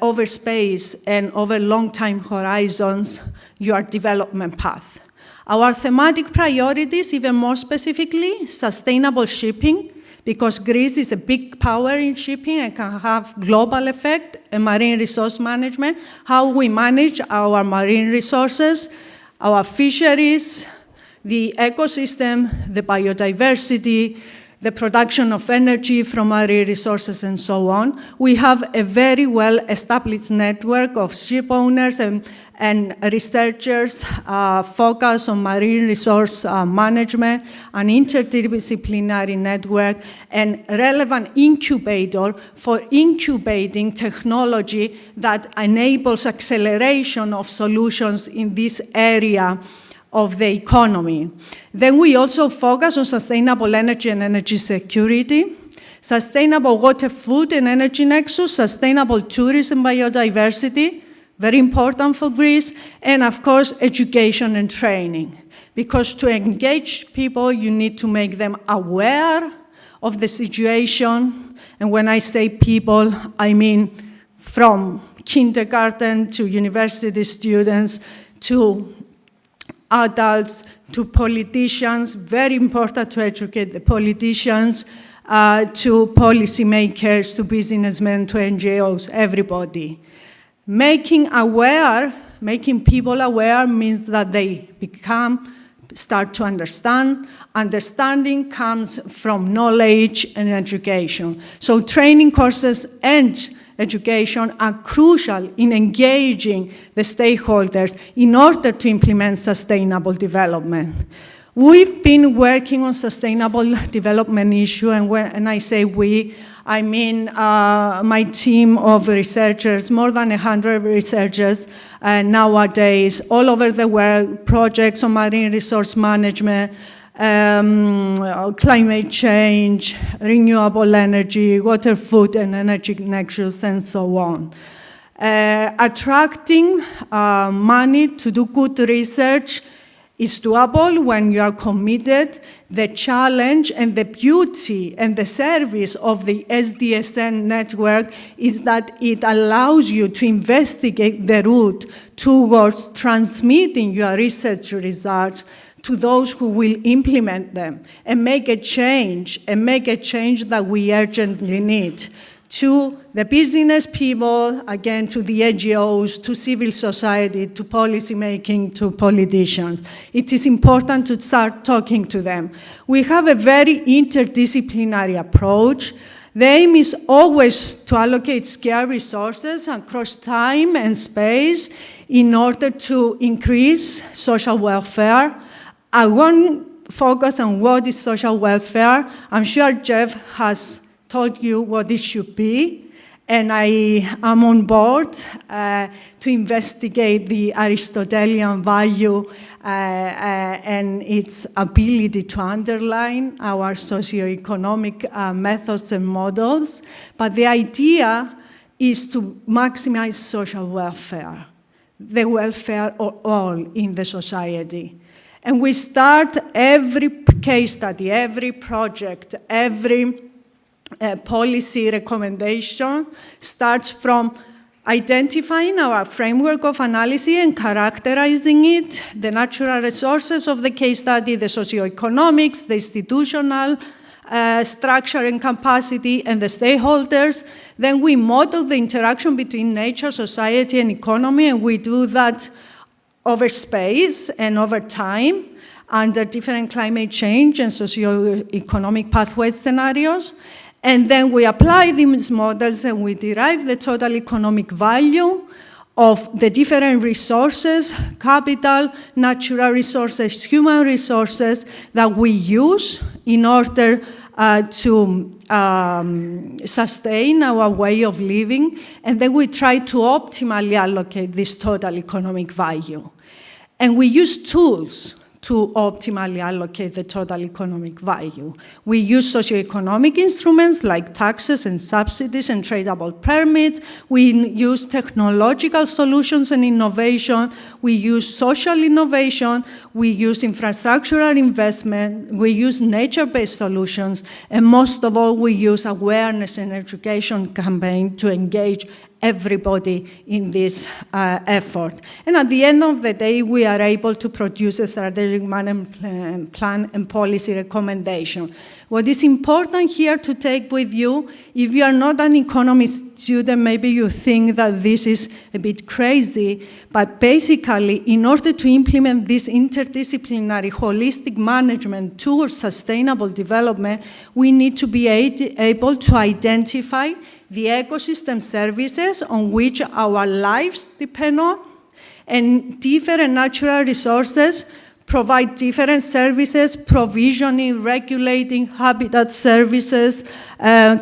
over space and over long time horizons, your development path. Our thematic priorities, even more specifically, sustainable shipping, because Greece is a big power in shipping and can have global effect, and marine resource management, how we manage our marine resources, our fisheries, the ecosystem, the biodiversity, the production of energy from marine resources, and so on. We have a very well-established network of ship owners and researchers focused on marine resource management, an interdisciplinary network, and relevant incubator for incubating technology that enables acceleration of solutions in this area of the economy. Then we also focus on sustainable energy and energy security, sustainable water, food, and energy nexus, sustainable tourism, biodiversity, very important for Greece, and of course, education and training. Because to engage people, you need to make them aware of the situation. And when I say people, I mean from kindergarten to university students to adults, to politicians, very important to educate the politicians, to policymakers, to businessmen, to NGOs, everybody. Making people aware means that they start to understand. Understanding comes from knowledge and education. So training courses and education are crucial in engaging the stakeholders in order to implement sustainable development. We've been working on sustainable development issue, and when I say we, I mean my team of researchers, more than 100 researchers nowadays, all over the world, projects on marine resource management, climate change, renewable energy, water, food, and energy nexus, and so on. Attracting money to do good research is doable when you are committed. The challenge and the beauty and the service of the SDSN network is that it allows you to investigate the route towards transmitting your research results to those who will implement them and make a change that we urgently need. To the business people, again, to the NGOs, to civil society, to policymaking, to politicians. It is important to start talking to them. We have a very interdisciplinary approach. The aim is always to allocate scarce resources across time and space in order to increase social welfare. I won't focus on what is social welfare. I'm sure Jeff has told you what it should be, and I am on board to investigate the Aristotelian value and its ability to underline our socioeconomic methods and models. But the idea is to maximize social welfare, the welfare of all in the society. And we start every case study, every project, every policy recommendation starts from identifying our framework of analysis and characterizing it, the natural resources of the case study, the socioeconomics, the institutional structure and capacity, and the stakeholders. Then we model the interaction between nature, society, and economy, and we do that over space and over time under different climate change and socioeconomic pathway scenarios. And then we apply these models and we derive the total economic value of the different resources, capital, natural resources, human resources that we use in order to sustain our way of living. And then we try to optimally allocate this total economic value. And we use tools to optimally allocate the total economic value. We use socioeconomic instruments like taxes and subsidies and tradable permits. We use technological solutions and innovation. We use social innovation. We use infrastructural investment. We use nature-based solutions. And most of all, we use awareness and education campaigns to engage everybody in this effort. And at the end of the day, we are able to produce a strategic management plan and policy recommendation. What is important here to take with you, if you are not an economy student, maybe you think that this is a bit crazy, but basically, in order to implement this interdisciplinary holistic management towards sustainable development, we need to be able to identify the ecosystem services on which our lives depend on, and different natural resources provide different services, provisioning, regulating, habitat services,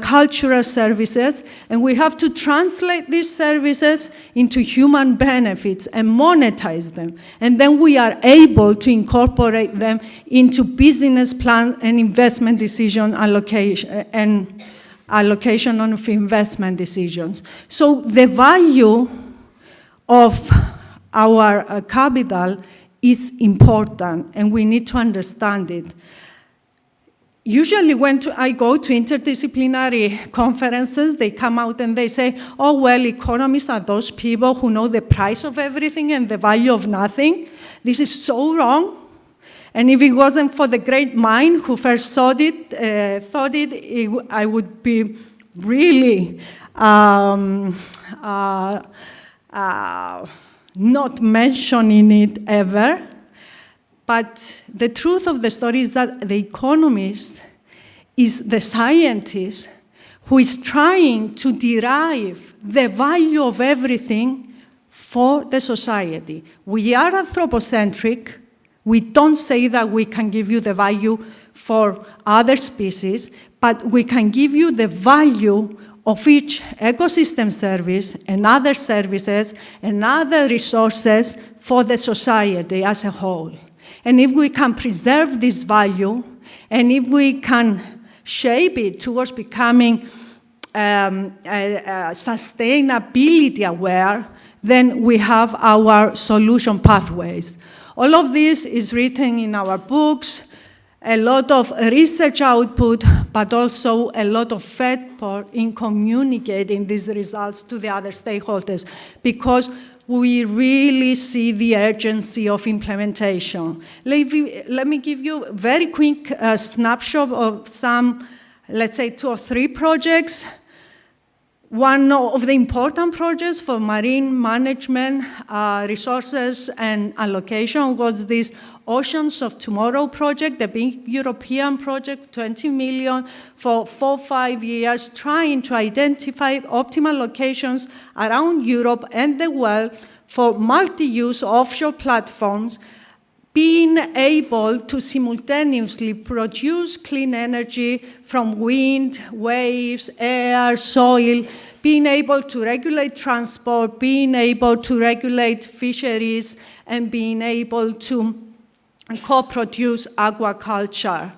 cultural services, and we have to translate these services into human benefits and monetize them. And then we are able to incorporate them into business plan and investment decision allocation and allocation of investment decisions. So the value of our capital is important, and we need to understand it. Usually when I go to interdisciplinary conferences, they come out and they say, oh, well, economists are those people who know the price of everything and the value of nothing. This is so wrong. And if it wasn't for the great mind who first thought it, I would be really not mentioning it ever. But the truth of the story is that the economist is the scientist who is trying to derive the value of everything for the society. We are anthropocentric. We don't say that we can give you the value for other species, but we can give you the value of each ecosystem service and other services and other resources for the society as a whole. And if we can preserve this value, and if we can shape it towards becoming sustainability aware, then we have our solution pathways. All of this is written in our books, a lot of research output, but also a lot of effort in communicating these results to the other stakeholders, because we really see the urgency of implementation. Let me give you a very quick snapshot of some, let's say, 2 or 3 projects. One of the important projects for marine management, resources and allocation was this Oceans of Tomorrow project, the big European project, 20 million for 4-5 years, trying to identify optimal locations around Europe and the world for multi-use offshore platforms, being able to simultaneously produce clean energy from wind, waves, air, soil, being able to regulate transport, being able to regulate fisheries, and being able to co-produce aquaculture.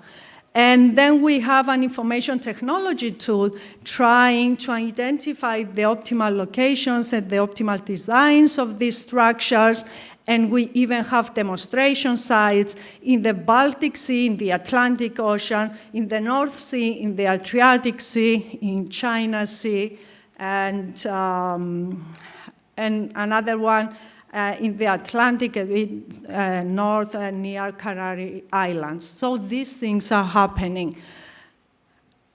And then we have an information technology tool trying to identify the optimal locations and the optimal designs of these structures. And we even have demonstration sites in the Baltic Sea, in the Atlantic Ocean, in the North Sea, in the Adriatic Sea, in China Sea, and another one in the Atlantic, a bit north near Canary Islands. So these things are happening.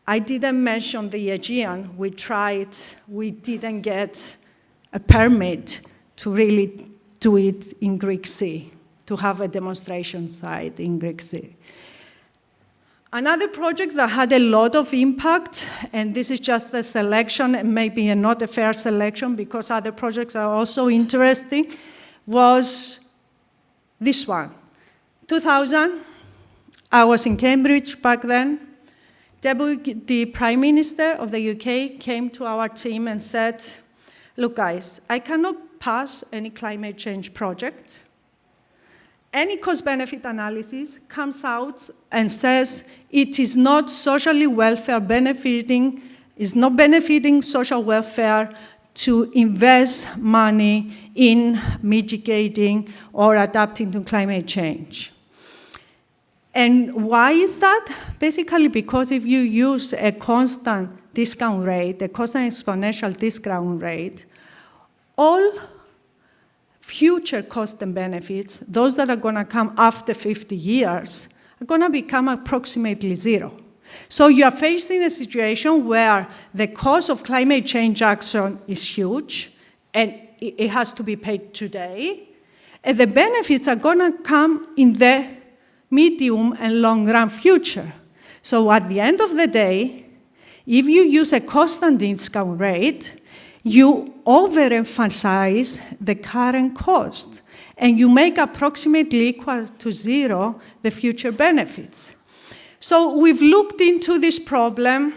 I didn't mention the Aegean. We tried, we didn't get a permit to really do it in Greek Sea, to have a demonstration site in Greek Sea. Another project that had a lot of impact, and this is just a selection, and maybe not a fair selection because other projects are also interesting, was this one. 2000, I was in Cambridge back then. The Prime Minister of the UK came to our team and said, look guys, I cannot pass any climate change project. Any cost-benefit analysis comes out and says it is not socially welfare benefiting, is not benefiting social welfare to invest money in mitigating or adapting to climate change. And why is that? Basically because if you use a constant discount rate, a constant exponential discount rate, all future costs and benefits, those that are going to come after 50 years, are going to become approximately zero. So you are facing a situation where the cost of climate change action is huge, and it has to be paid today, and the benefits are going to come in the medium and long-run future. So at the end of the day, if you use a constant discount rate, you overemphasize the current cost, and you make approximately equal to zero the future benefits. So we've looked into this problem.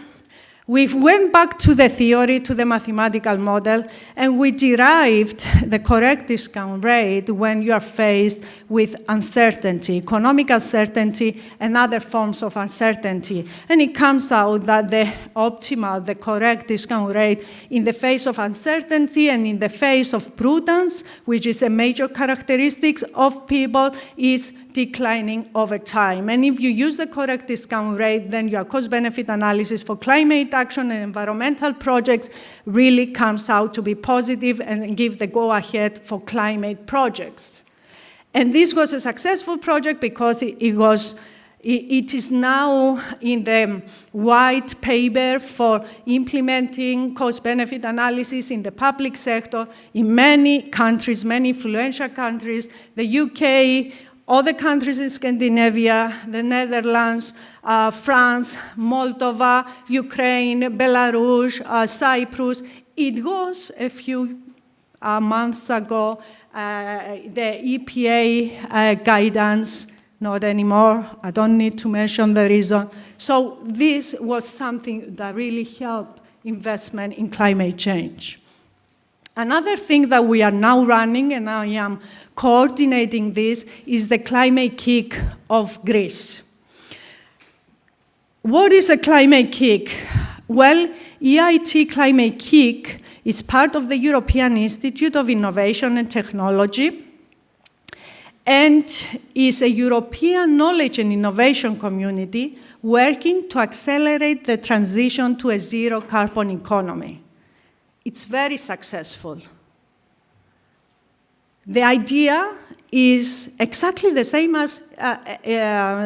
We went back to the theory, to the mathematical model, and we derived the correct discount rate when you are faced with uncertainty, economic uncertainty, and other forms of uncertainty. And it comes out that the optimal, the correct discount rate in the face of uncertainty and in the face of prudence, which is a major characteristic of people, is declining over time. And if you use the correct discount rate, then your cost-benefit analysis for climate action and environmental projects really comes out to be positive and give the go-ahead for climate projects. And this was a successful project because it is now in the white paper for implementing cost-benefit analysis in the public sector in many countries, many influential countries, the UK, other countries in Scandinavia, the Netherlands, France, Moldova, Ukraine, Belarus, Cyprus. It was a few months ago, the EPA guidance, not anymore. I don't need to mention the reason. So this was something that really helped investment in climate change. Another thing that we are now running, and I am coordinating this, is the climate kick of Greece. What is a climate kick? Well, EIT Climate Kick is part of the European Institute of Innovation and Technology, and is a European knowledge and innovation community working to accelerate the transition to a zero carbon economy. It's very successful. The idea is exactly the same as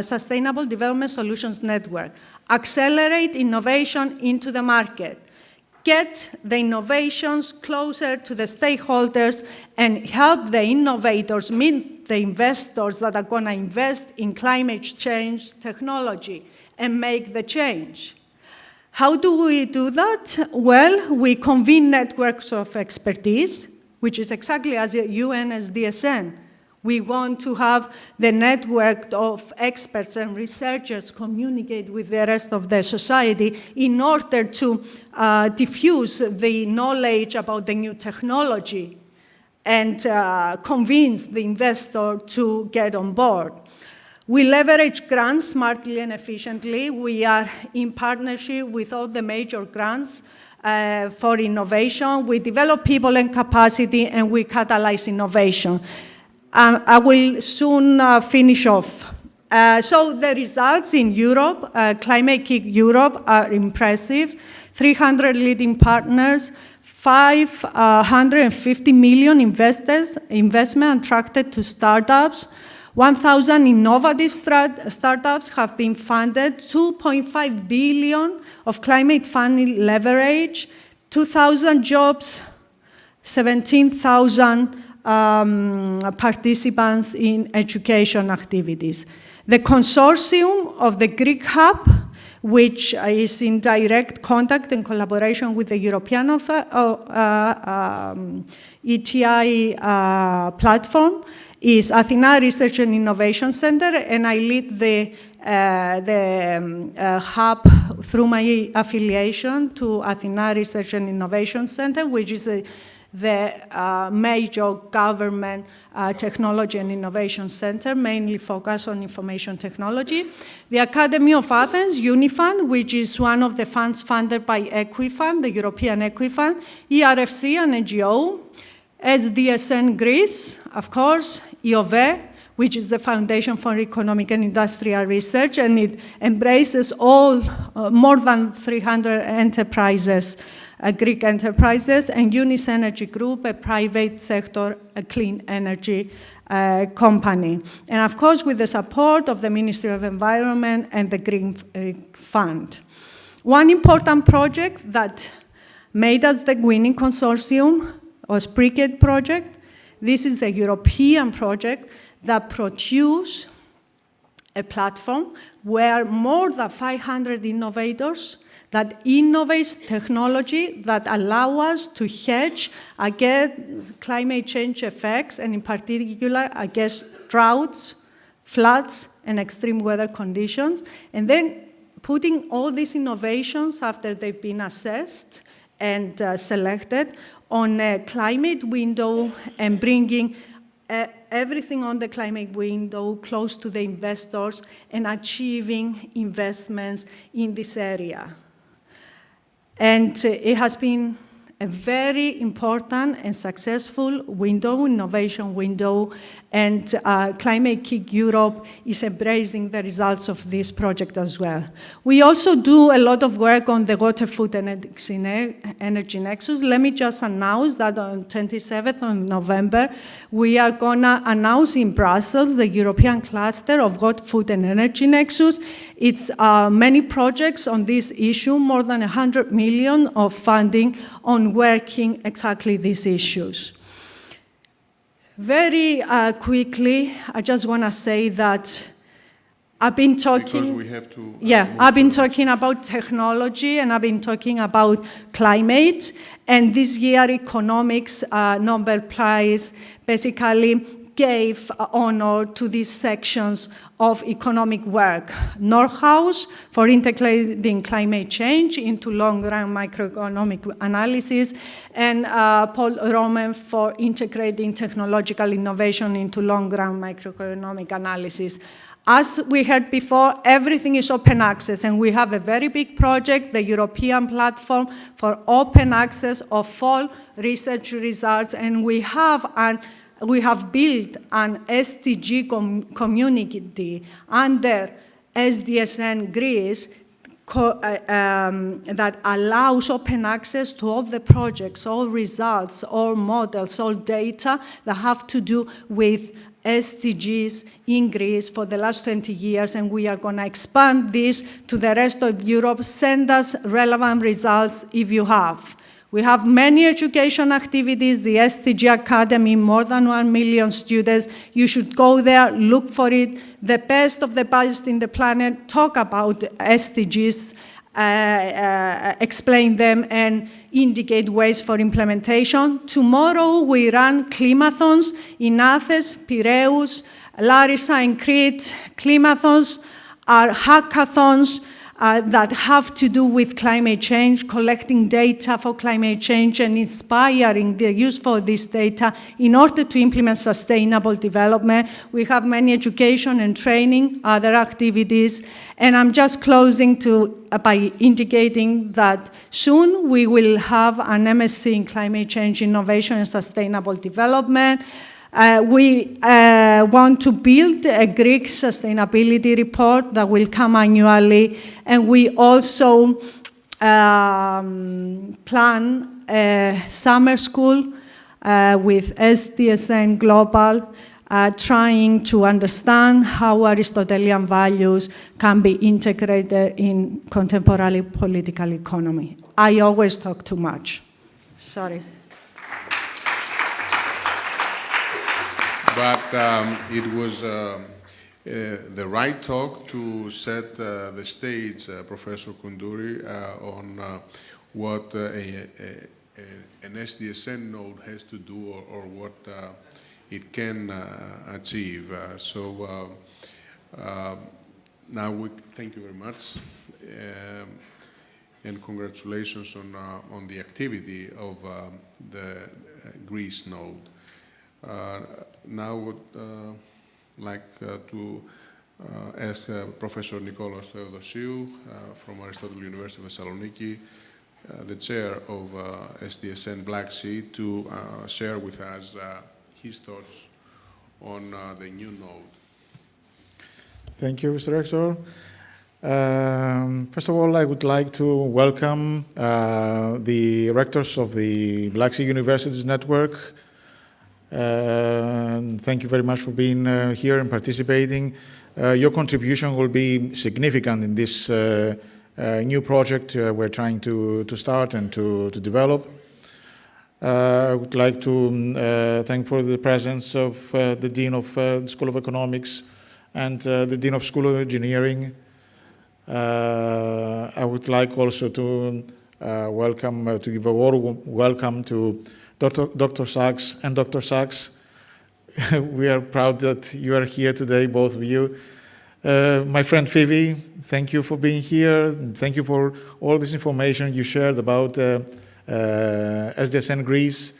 Sustainable Development Solutions Network. Accelerate innovation into the market. Get the innovations closer to the stakeholders and help the innovators meet the investors that are going to invest in climate change technology and make the change. How do we do that? Well, we convene networks of expertise, which is exactly as UN SDSN. We want to have the network of experts and researchers communicate with the rest of the society in order to diffuse the knowledge about the new technology and convince the investor to get on board. We leverage grants smartly and efficiently. We are in partnership with all the major grants for innovation. We develop people and capacity, and we catalyze innovation. I will soon finish off. So the results in Europe, Climate Kick Europe, are impressive. 300 leading partners, 550 million investment attracted to startups. 1,000 innovative startups have been funded, 2.5 billion of climate funding leverage, 2,000 jobs, 17,000 participants in education activities. The consortium of the Greek Hub, which is in direct contact and collaboration with the European ETI platform, is Athena Research and Innovation Center, and I lead the hub through my affiliation to Athena Research and Innovation Center, which is the major government technology and innovation center, mainly focused on information technology. The Academy of Athens, Unifund, which is one of the funds funded by Equifund, the European Equifund, ERFC, an NGO, SDSN Greece, of course, IOVE, which is the Foundation for Economic and Industrial Research, and it embraces all more than 300 enterprises Greek enterprises, and Unis Energy Group, a private sector, a clean energy company. And of course, with the support of the Ministry of Environment and the Green Fund. One important project that made us the winning consortium was BRICADE project. This is a European project that produced a platform where more than 500 innovators that innovates technology that allow us to hedge against climate change effects, and in particular against droughts, floods, and extreme weather conditions. And then putting all these innovations after they've been assessed and selected on a climate window and bringing everything on the climate window close to the investors and achieving investments in this area. And it has been a very important and successful window, innovation window, and Climate Kick Europe is embracing the results of this project as well. We also do a lot of work on the water, food, and energy nexus. Let me just announce that on 27th of November, we are gonna announce in Brussels the European cluster of water, food, and energy nexus. It's many projects on this issue, more than 100 million of funding on working exactly these issues. Very quickly, I just want to say that I've been talking. Because we have to. I've been talking about technology and I've been talking about climate. And this year, economics Nobel Prize basically gave honor to these sections of economic work. Nordhaus for integrating climate change into long-run microeconomic analysis, and Paul Roman for integrating technological innovation into long-run microeconomic analysis. As we heard before, everything is open access, and we have a very big project, the European Platform for Open Access of all research results, and we have built an SDG community under SDSN Greece that allows open access to all the projects, all results, all models, all data that have to do with SDGs in Greece for the last 20 years, and we are going to expand this to the rest of Europe. Send us relevant results if you have. We have many education activities, the SDG Academy, more than 1 million students. You should go there, look for it. The best of the best in the planet talk about SDGs, explain them, and indicate ways for implementation. Tomorrow we run climathons in Athens, Piraeus, Larissa, and Crete. Climathons are hackathons that have to do with climate change, collecting data for climate change and inspiring the use for this data in order to implement sustainable development. We have many education and training, other activities, and I'm just closing by indicating that soon we will have an MSc in climate change, innovation, and sustainable development. We want to build a Greek sustainability report that will come annually, and we also plan a summer school with SDSN Global, trying to understand how Aristotelian values can be integrated in contemporary political economy. I always talk too much. Sorry. But it was the right talk to set the stage, Professor Koundouri, on what an SDSN node has to do or what it can achieve. Now we thank you very much, and congratulations on the activity of the Greece node. Now I would like to ask Professor Nicolaos Theodossiou from Aristotle University of Thessaloniki, the chair of SDSN Black Sea, to share with us his thoughts on the new node. Thank you, Mr. Rector. First of all, I would like to welcome the rectors of the Black Sea Universities Network. Thank you very much for being here and participating. Your contribution will be significant in this new project we're trying to start and to develop. I would like to thank for the presence of the Dean of the School of Economics and the Dean of School of Engineering. I would like also to welcome, to give a warm welcome to Dr. Sachs and Dr. Sachs. We are proud that you are here today, both of you. My friend Phoebe, thank you for being here. Thank you for all this information you shared about SDSN Greece.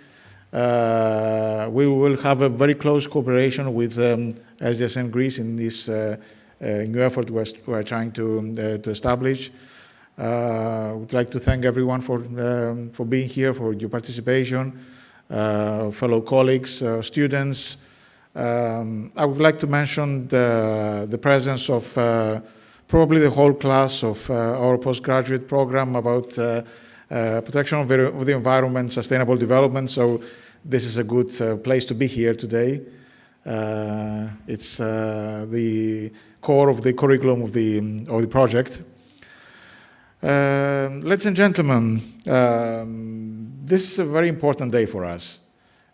We will have a very close cooperation with SDSN Greece in this new effort we're trying to establish. I would like to thank everyone for being here, for your participation, fellow colleagues, students. I would like to mention the presence of probably the whole class of our postgraduate program about protection of the environment, sustainable development. So this is a good place to be here today. It's the core of the curriculum of the project. Ladies and gentlemen, this is a very important day for us.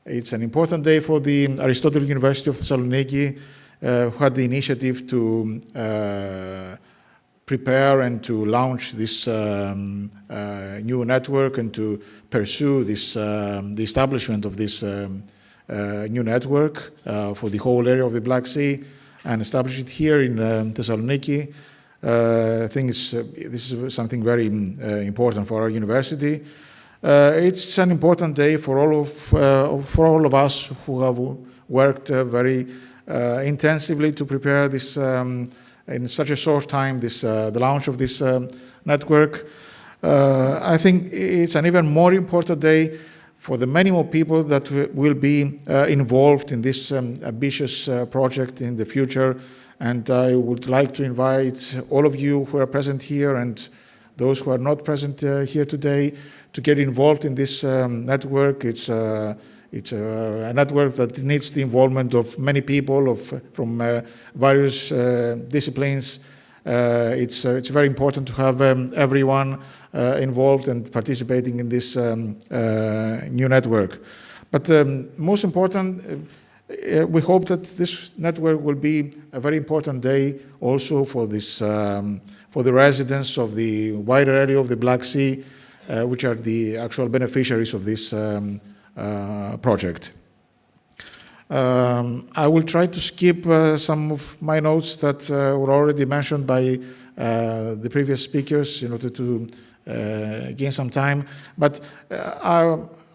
It's an important day for the Aristotle University of Thessaloniki, who had the initiative to prepare and to launch this new network and to pursue this, the establishment of this new network for the whole area of the Black Sea and establish it here in Thessaloniki. I think this is something very important for our university. It's an important day for all of us who have worked very intensively to prepare this in such a short time, the launch of this network. I think it's an even more important day for the many more people that will be involved in this ambitious project in the future. And I would like to invite all of you who are present here and those who are not present here today to get involved in this network. It's a network that needs the involvement of many people from various disciplines. It's very important to have everyone involved and participating in this new network. But most important, we hope that this network will be a very important day also for this, for the residents of the wider area of the Black Sea, which are the actual beneficiaries of this project. I will try to skip some of my notes that were already mentioned by the previous speakers in order to gain some time, but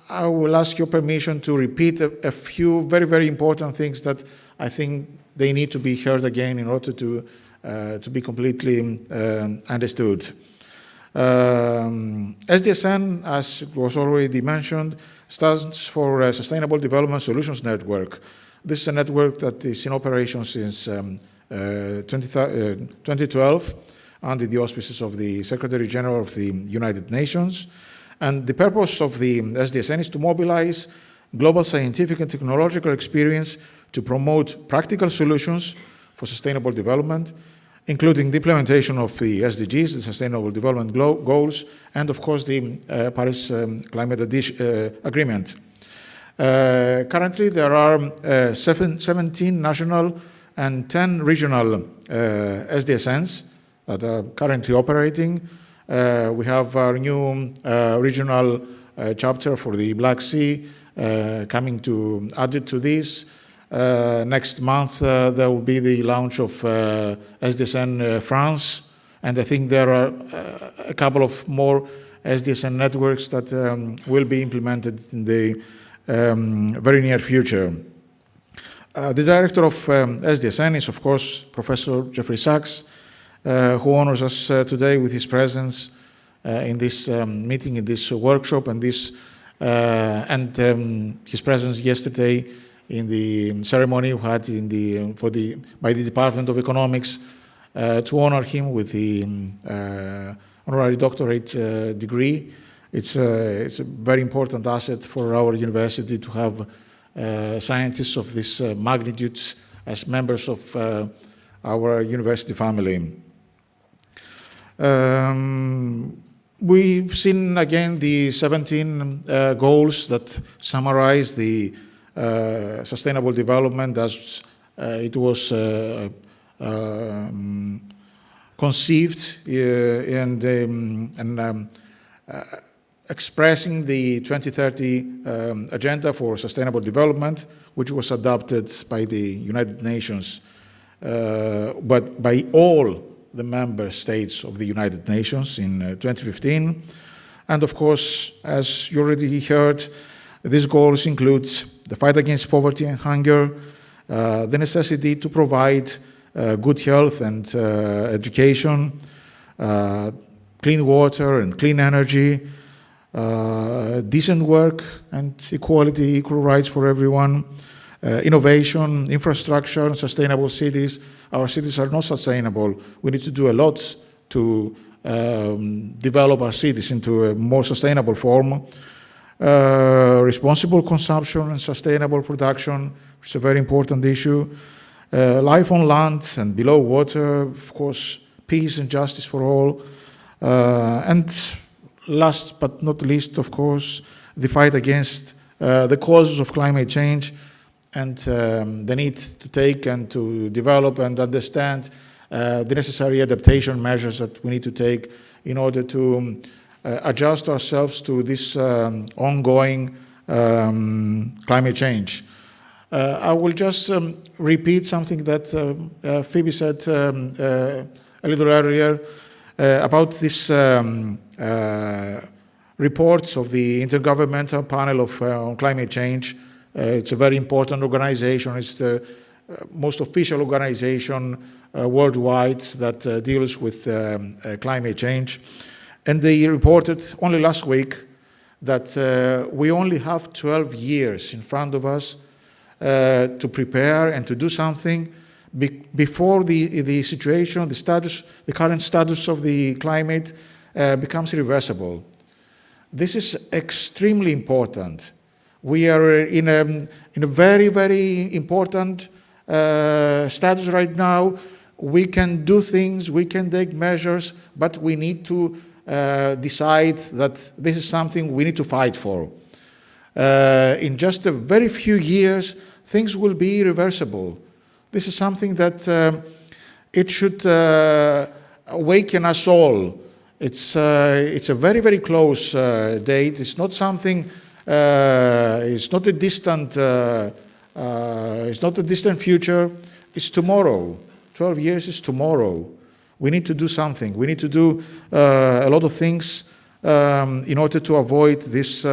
I will ask your permission to repeat a few very, very important things that I think they need to be heard again in order to be completely understood. SDSN, as it was already mentioned, stands for Sustainable Development Solutions Network. This is a network that is in operation since 2012 under the auspices of the Secretary General of the United Nations. And the purpose of the SDSN is to mobilize global scientific and technological experience to promote practical solutions for sustainable development, including the implementation of the SDGs, the Sustainable Development Goals, and of course the Paris Climate Agreement. Currently, there are 17 national and 10 regional SDSNs that are currently operating. We have our new regional chapter for the Black Sea coming to added to this. Next month, there will be the launch of SDSN France, and I think there are a couple of more SDSN networks that will be implemented in the very near future. The director of SDSN is, of course, Professor Jeffrey Sachs, who honors us today with his presence in this meeting, in this workshop, and his presence yesterday in the ceremony we had by the Department of Economics to honor him with the honorary doctorate degree. It's a very important asset for our university to have scientists of this magnitude as members of our university family. We've seen again the 17 goals that summarize the sustainable development as it was conceived and expressing the 2030 agenda for sustainable development, which was adopted by the United Nations, but by all the member states of the United Nations in 2015. And of course, as you already heard, these goals include the fight against poverty and hunger, the necessity to provide good health and education, clean water and clean energy, decent work and equality, equal rights for everyone, innovation, infrastructure, sustainable cities. Our cities are not sustainable. We need to do a lot to develop our cities into a more sustainable form. Responsible consumption and sustainable production, which is a very important issue. Life on land and below water, of course, peace and justice for all. And last but not least, of course, the fight against the causes of climate change and the need to take and to develop and understand the necessary adaptation measures that we need to take in order to adjust ourselves to this ongoing climate change. I will just repeat something that Phoebe said a little earlier about this reports of the Intergovernmental Panel on Climate Change. It's a very important organization. It's the most official organization worldwide that deals with climate change. And they reported only last week that we only have 12 years in front of us to prepare and to do something before the situation, the current status of the climate becomes irreversible. This is extremely important. We are in a very, very important status right now. We can do things, we can take measures, but we need to decide that this is something we need to fight for. In just a very few years, things will be irreversible. This is something that it should awaken us all. It's a very, very close date. It's not something. It's not a distant. It's not a distant future. It's tomorrow. 12 years is tomorrow. We need to do something. We need to do a lot of things in order to avoid this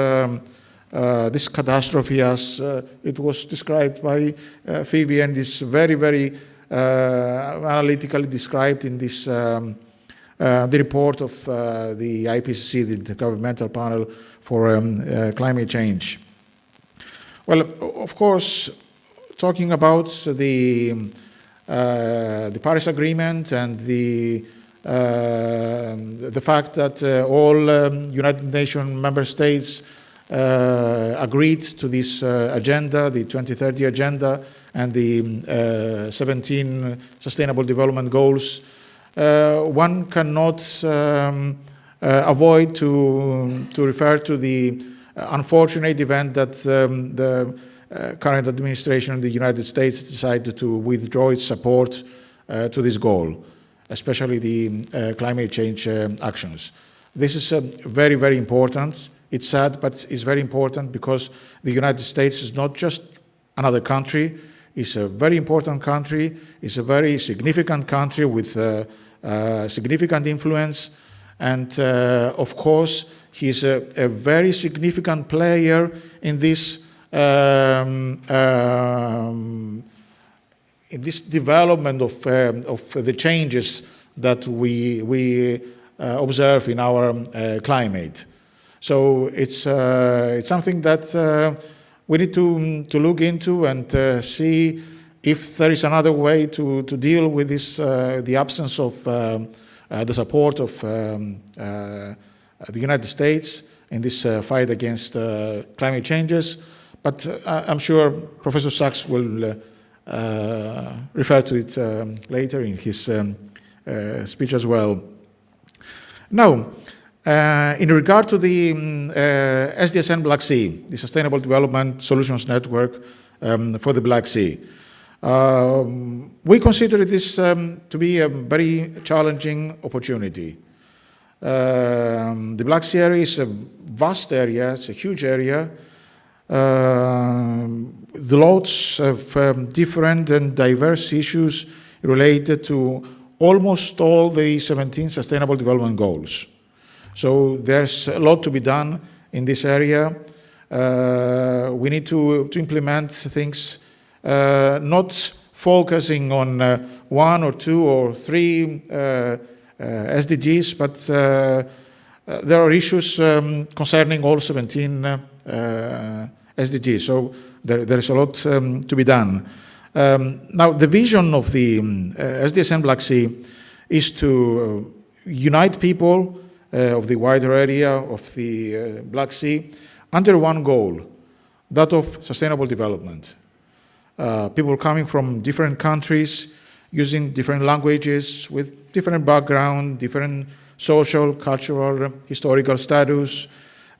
this catastrophe, as it was described by Phoebe, and is very, very analytically described in this the report of the IPCC, the Intergovernmental Panel for Climate Change. Well, of course, talking about the Paris Agreement and the fact that all United Nations member states agreed to this agenda, the 2030 agenda, and the 17 Sustainable Development Goals, one cannot avoid to refer to the unfortunate event that the current administration in the United States decided to withdraw its support to this goal, especially the climate change actions. This is very, very important. It's sad, but it's very important because the United States is not just another country. It's a very important country. It's a very significant country with significant influence. And of course, he's a very significant player in this development of the changes that we observe in our climate. So it's something that we need to look into and see if there is another way to deal with this, the absence of the support of the United States in this fight against climate changes. But I'm sure Professor Sachs will refer to it later in his speech as well. Now, in regard to the SDSN Black Sea, the Sustainable Development Solutions Network for the Black Sea, we consider this to be a very challenging opportunity. The Black Sea area is a vast area, it's a huge area, with lots of different and diverse issues related to almost all the 17 Sustainable Development Goals. So there's a lot to be done in this area. We need to implement things not focusing on 1 or 2 or 3 SDGs, but there are issues concerning all 17 SDGs. So there is a lot to be done. Now, the vision of the SDSN Black Sea is to unite people of the wider area of the Black Sea under one goal, that of sustainable development. People coming from different countries, using different languages, with different background, different social, cultural, historical status,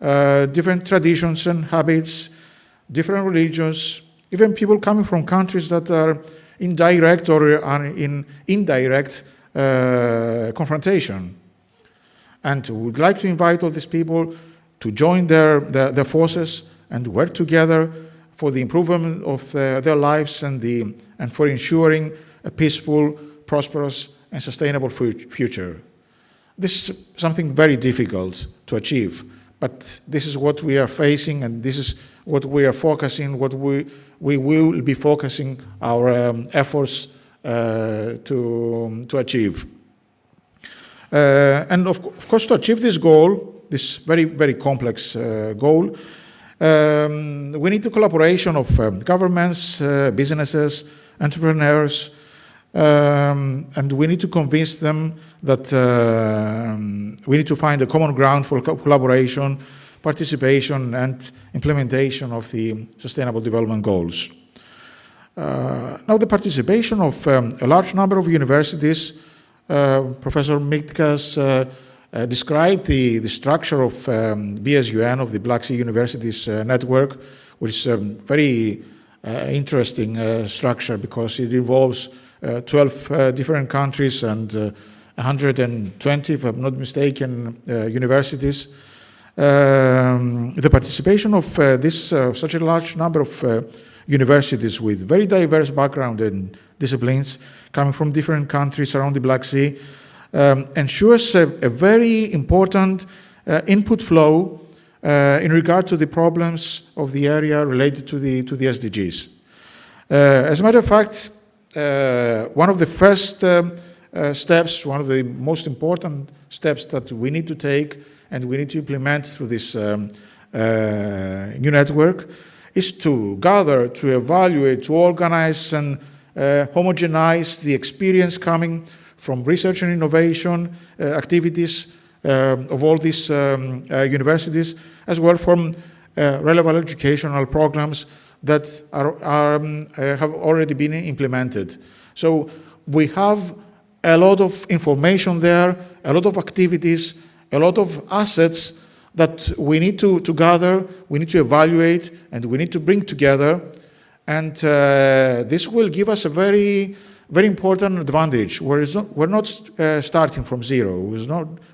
different traditions and habits, different religions, even people coming from countries that are in direct or are in indirect confrontation. And we would like to invite all these people to join their forces and work together for the improvement of their lives and for ensuring a peaceful, prosperous, and sustainable future. This is something very difficult to achieve, but this is what we are facing, and this is what we are focusing, what we will be focusing our efforts to achieve. And of course, to achieve this goal, this very, very complex goal, we need the collaboration of governments, businesses, entrepreneurs, and we need to convince them that we need to find a common ground for collaboration, participation, and implementation of the Sustainable Development Goals. Now, the participation of a large number of universities, Professor Miktas described the structure of BSUN, of the Black Sea Universities Network, which is a very interesting structure because it involves 12 different countries and 120, if I'm not mistaken, universities. The participation of such a large number of universities with very diverse background and disciplines coming from different countries around the Black Sea ensures a very important input flow in regard to the problems of the area related to the SDGs. As a matter of fact, one of the first steps, one of the most important steps that we need to take and we need to implement through this new network is to gather, to evaluate, to organize and homogenize the experience coming from research and innovation activities of all these universities, as well from relevant educational programs that have already been implemented. So we have a lot of information there, a lot of activities, a lot of assets that we need to gather, we need to evaluate, and we need to bring together. And this will give us a very, very important advantage. We're not starting from zero.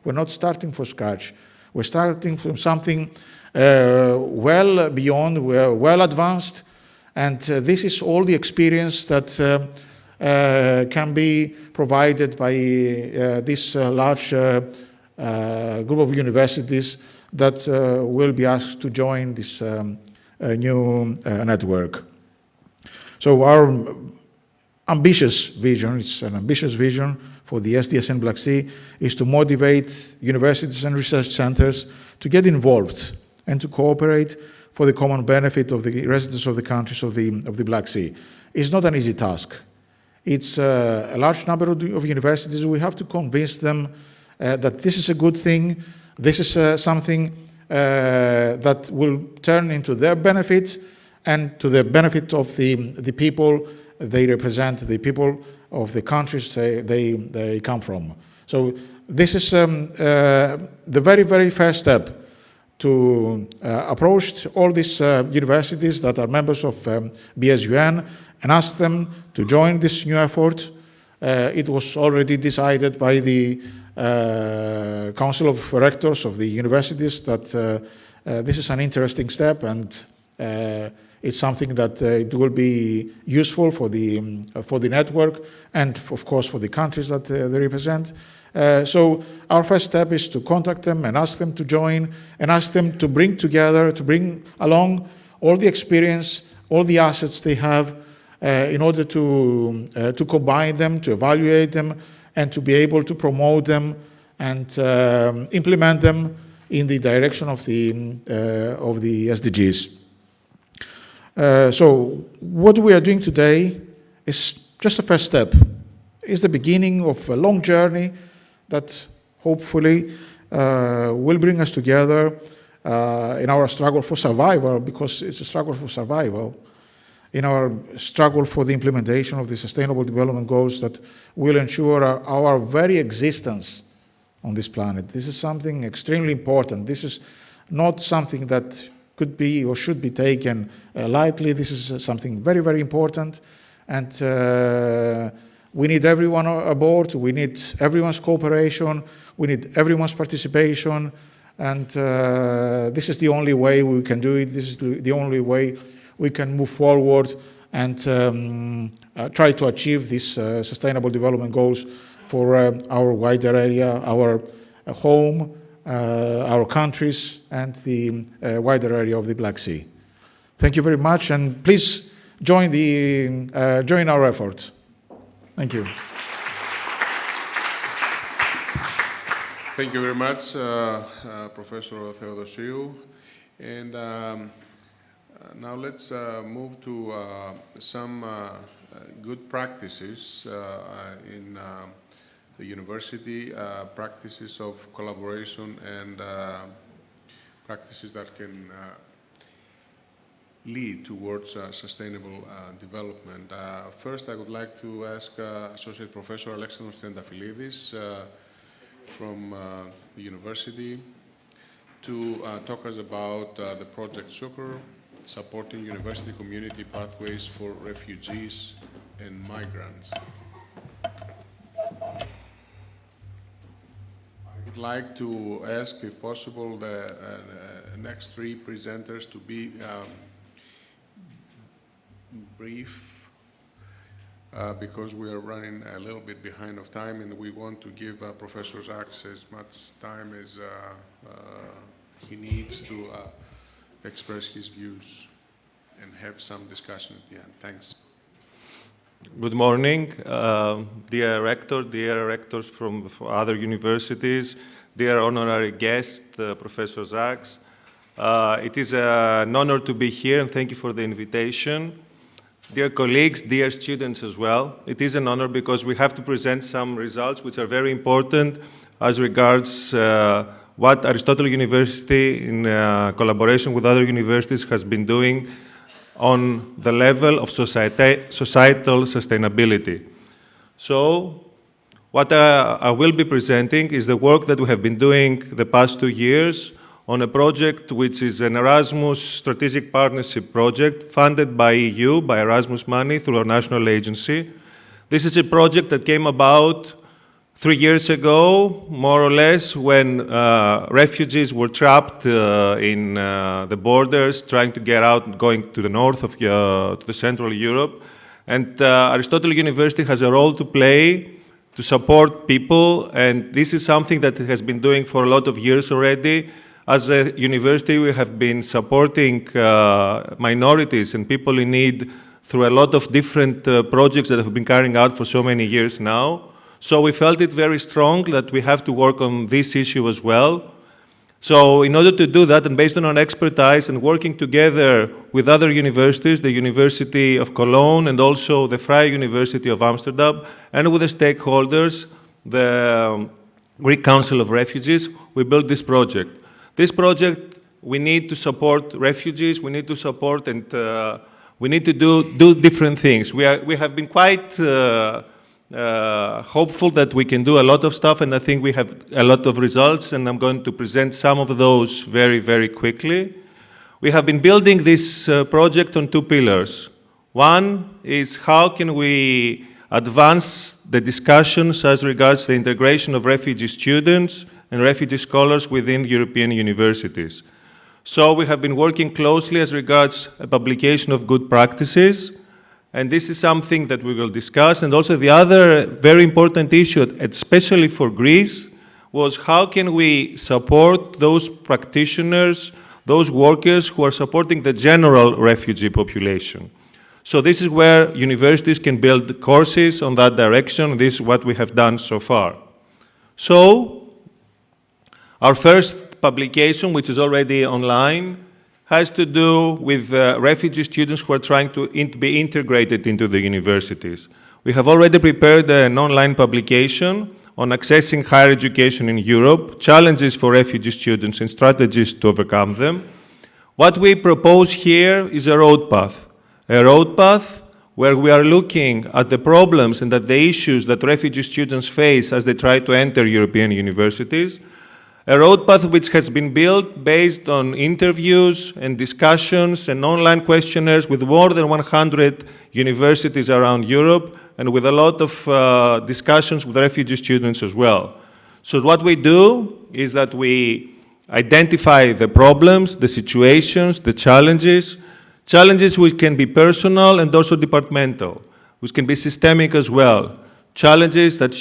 We're not starting from scratch. We're starting from something well beyond, well advanced. And this is all the experience that can be provided by this large group of universities that will be asked to join this new network. So our ambitious vision, it's an ambitious vision for the SDSN Black Sea, is to motivate universities and research centers to get involved and to cooperate for the common benefit of the residents of the countries of the Black Sea. is not an easy task. It's a large number of universities. We have to convince them that this is a good thing, this is something that will turn into their benefit and to the benefit of the people they represent, the people of the countries they come from. So this is the very, very first step to approach all these universities that are members of BSUN and ask them to join this new effort. It was already decided by the Council of Rectors of the universities that this is an interesting step, and it's something that it will be useful for the network and, of course, for the countries that they represent. So our first step is to contact them and ask them to join and ask them to bring together, to bring along all the experience, all the assets they have in order to combine them, to evaluate them, and to be able to promote them and implement them in the direction of the SDGs. So what we are doing today is just a first step. It's the beginning of a long journey that hopefully will bring us together in our struggle for survival, because it's a struggle for survival, in our struggle for the implementation of the Sustainable Development Goals that will ensure our very existence on this planet. This is something extremely important. This is not something that could be or should be taken lightly. This is something very, very important, and we need everyone aboard. We need everyone's cooperation. We need everyone's participation, and this is the only way we can do it. This is the only way we can move forward and try to achieve these Sustainable Development Goals for our wider area, our home, our countries, and the wider area of the Black Sea. Thank you very much, and please join our efforts. Thank you. Thank you very much, Professor Theodossiou. And now let's move to some good practices in the university, practices of collaboration and practices that can lead towards sustainable development. First, I would like to ask Associate Professor Alexandros Triantafyllidis from the university to talk us about the project SUCCOR, supporting university community pathways for refugees and migrants. I would like to ask, if possible, the next three presenters to be brief, because we are running a little bit behind of time, and we want to give Professor Zaks as much time as he needs to express his views and have some discussion at the end. Thanks. Good morning, dear rector, dear rectors from other universities, dear honorary guest, Professor Zaks. It is an honor to be here, and thank you for the invitation. Dear colleagues, dear students as well, it is an honor because we have to present some results which are very important as regards what Aristotle University, in collaboration with other universities, has been doing on the level of societal sustainability. So, what I will be presenting is the work that we have been doing the past 2 years on a project which is an Erasmus Strategic Partnership project funded by EU, by Erasmus money, through our national agency. This is a project that came about 3 years ago, more or less, when refugees were trapped in the borders, trying to get out, going to the north of to the Central Europe. And Aristotle University has a role to play to support people, and this is something that it has been doing for a lot of years already. As a university, we have been supporting minorities and people in need through a lot of different projects that have been carrying out for so many years now. So we felt it very strong that we have to work on this issue as well. So in order to do that, and based on our expertise and working together with other universities, the University of Cologne and also the Vrije University of Amsterdam, and with the stakeholders, the Greek Council of Refugees, we built this project. This project, we need to support refugees, we need to support and we need to do different things. We have been quite hopeful that we can do a lot of stuff, and I think we have a lot of results, and I'm going to present some of those very, very quickly. We have been building this project on two pillars. One is how can we advance the discussions as regards the integration of refugee students and refugee scholars within European universities. So we have been working closely as regards a publication of good practices, and this is something that we will discuss. And also the other very important issue, especially for Greece, was how can we support those practitioners, those workers who are supporting the general refugee population. So this is where universities can build courses on that direction. This is what we have done so far. So our first publication, which is already online, has to do with refugee students who are trying to be integrated into the universities. We have already prepared an online publication on accessing higher education in Europe, challenges for refugee students and strategies to overcome them. What we propose here is a road path where we are looking at the problems and at the issues that refugee students face as they try to enter European universities. A road path which has been built based on interviews and discussions and online questionnaires with more than 100 universities around Europe, and with a lot of discussions with refugee students as well. So what we do is that we identify the problems, the situations, the challenges which can be personal and also departmental, which can be systemic as well. Challenges that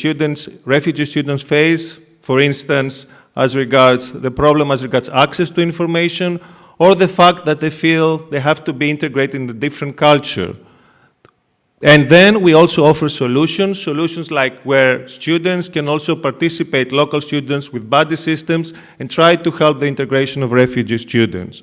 refugee students face, for instance, as regards the problem as regards access to information, or the fact that they feel they have to be integrated in a different culture. And then we also offer solutions like where students can also participate, local students with buddy systems, and try to help the integration of refugee students.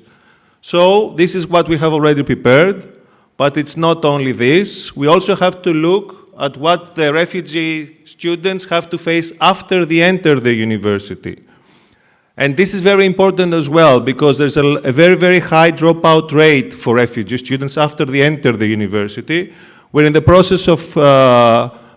So this is what we have already prepared, but it's not only this. We also have to look at what the refugee students have to face after they enter the university. And this is very important as well, because there's a very, very high dropout rate for refugee students after they enter the university. We're in the process of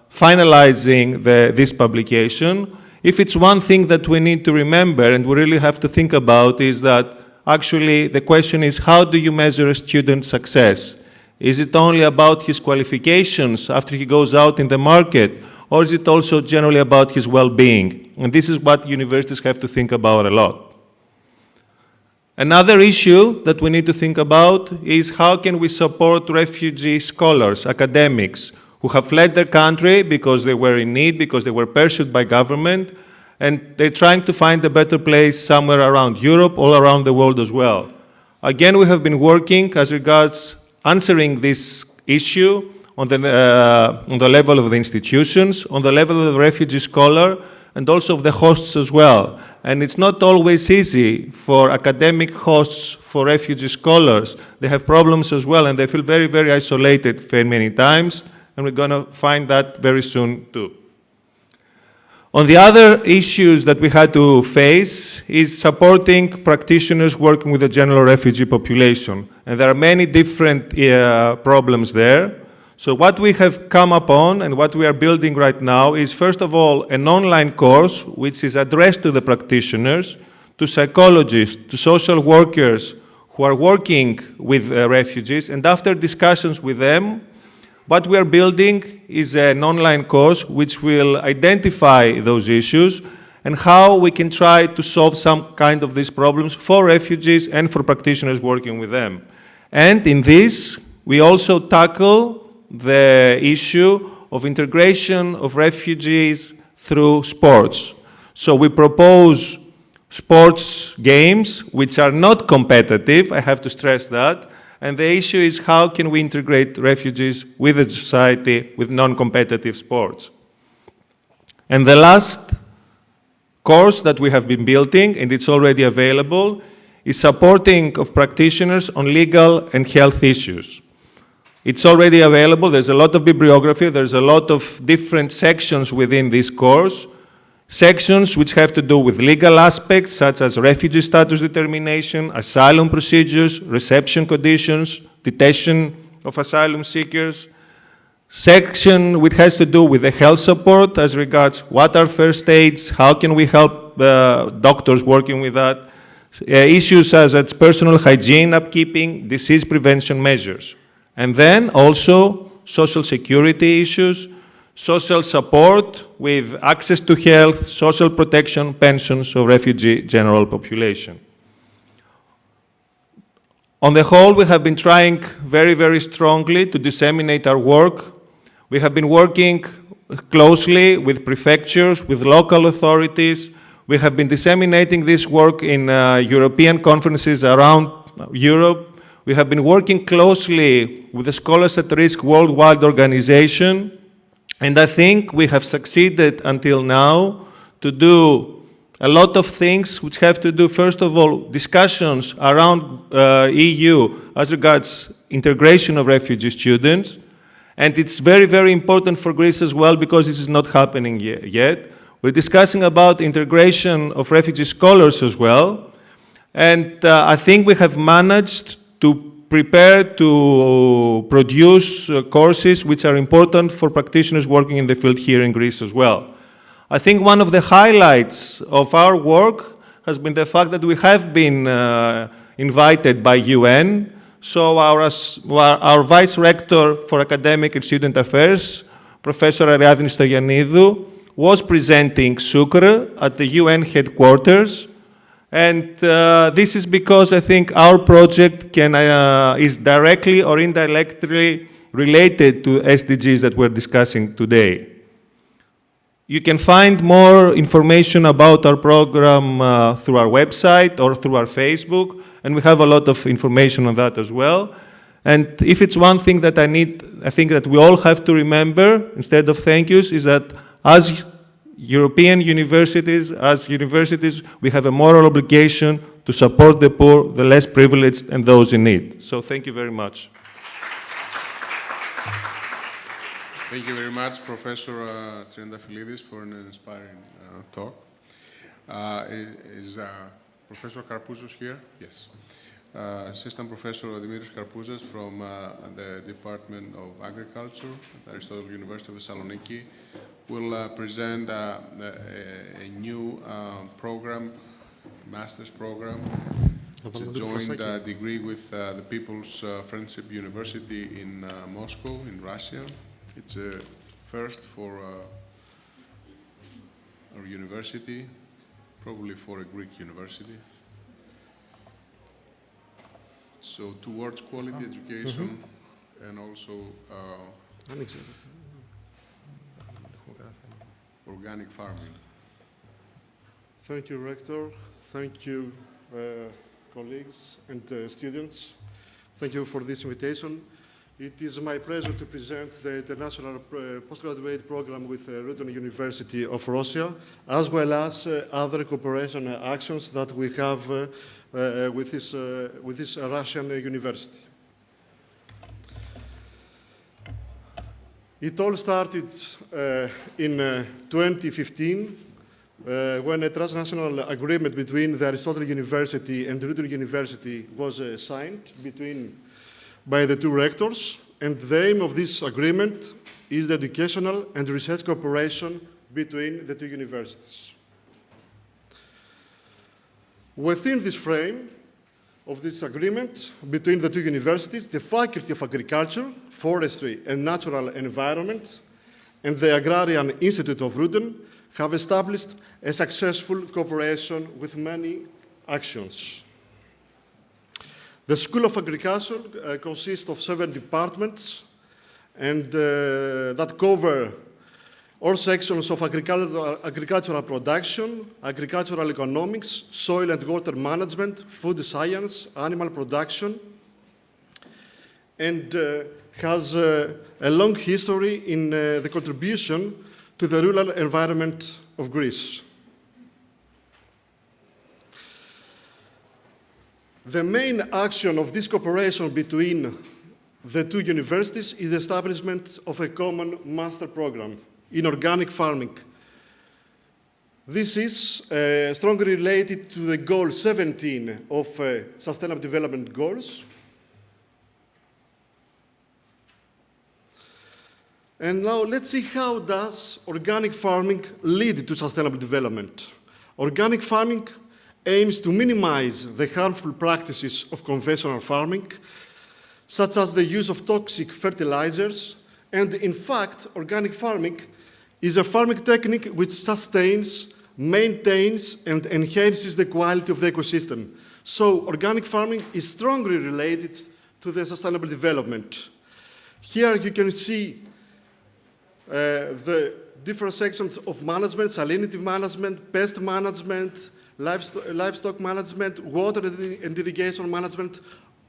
finalizing this publication. If it's one thing that we need to remember and we really have to think about is that actually the question is, how do you measure a student's success? Is it only about his qualifications after he goes out in the market? Or is it also generally about his well-being? And this is what universities have to think about a lot. Another issue that we need to think about is how can we support refugee scholars, academics, who have fled their country because they were in need, because they were pursued by government, and they're trying to find a better place somewhere around Europe, all around the world as well. Again, we have been working as regards answering this issue on the level of the institutions, on the level of the refugee scholar, and also of the hosts as well. And it's not always easy for academic hosts, for refugee scholars. They have problems as well, and they feel very, very isolated very many times, and we're going to find that very soon too. On the other issues that we had to face is supporting practitioners working with the general refugee population. And there are many different problems there. So what we have come upon and what we are building right now is, first of all, an online course which is addressed to the practitioners, to psychologists, to social workers who are working with refugees, and after discussions with them, what we are building is an online course which will identify those issues and how we can try to solve some kind of these problems for refugees and for practitioners working with them. And in this, we also tackle the issue of integration of refugees through sports. So we propose sports games which are not competitive, I have to stress that, and the issue is how can we integrate refugees with the society with non-competitive sports. And the last course that we have been building, and it's already available, is supporting of practitioners on legal and health issues. It's already available. There's a lot of bibliography. There's a lot of different sections within this course. Sections which have to do with legal aspects, such as refugee status determination, asylum procedures, reception conditions, detention of asylum seekers. Section which has to do with the health support as regards what are first aids, how can we help doctors working with that. Issues such as personal hygiene upkeeping, disease prevention measures. And then also social security issues, social support with access to health, social protection, pensions of refugee general population. On the whole, we have been trying very, very strongly to disseminate our work. We have been working closely with prefectures, with local authorities. We have been disseminating this work in European conferences around Europe. We have been working closely with the Scholars at Risk Worldwide Organization. And I think we have succeeded until now to do a lot of things which have to do, first of all, discussions around EU as regards integration of refugee students. And it's very, very important for Greece as well because this is not happening yet. We're discussing about integration of refugee scholars as well. And I think we have managed to prepare to produce courses which are important for practitioners working in the field here in Greece as well. I think one of the highlights of our work has been the fact that we have been invited by UN. So our Vice Rector for Academic and Student Affairs, Professor Aristotle Theodossiou, was presenting Sucre at the UN headquarters. And this is because I think our project is directly or indirectly related to SDGs that we're discussing today. You can find more information about our program through our website or through our Facebook, and we have a lot of information on that as well. And if it's one thing that I think that we all have to remember, instead of thank yous, is that as European universities, we have a moral obligation to support the poor, the less privileged, and those in need. So thank you very much. Thank you very much, Professor Triantafylidis, for an inspiring talk. Is Professor Karpouzos here? Yes. Assistant Professor Dimitrios Karpouzos from the Department of Agriculture at Aristotle University of Thessaloniki will present a new program, master's program. It's a joint degree with the People's Friendship University in Moscow, in Russia. It's a first for our university, probably for a Greek university. So towards quality education and also organic farming. Thank you, Rector. Thank you, colleagues and students. Thank you for this invitation. It is my pleasure to present the International Postgraduate Program with Aristotle University of Russia, as well as other cooperation actions that we have with this Russian university. It all started in 2015 when a transnational agreement between the Aristotle University and the Aristotle University was signed by the two rectors, and the aim of this agreement is the educational and research cooperation between the two universities. Within this frame of this agreement between the two universities, the Faculty of Agriculture, Forestry and Natural Environment and the Agrarian Institute of Rudin have established a successful cooperation with many actions. The School of Agriculture consists of 7 departments and that cover all sections of agricultural production, agricultural economics, soil and water management, food science, animal production, and has a long history in the contribution to the rural environment of Greece. The main action of this cooperation between the two universities is the establishment of a common master program in organic farming. This is strongly related to the goal 17 of Sustainable Development Goals. And now let's see how does organic farming lead to sustainable development. Organic farming aims to minimize the harmful practices of conventional farming, such as the use of toxic fertilizers. And in fact, organic farming is a farming technique which sustains, maintains, and enhances the quality of the ecosystem. So organic farming is strongly related to the sustainable development. Here you can see the different sections of management: salinity management, pest management, livestock management, water and irrigation management.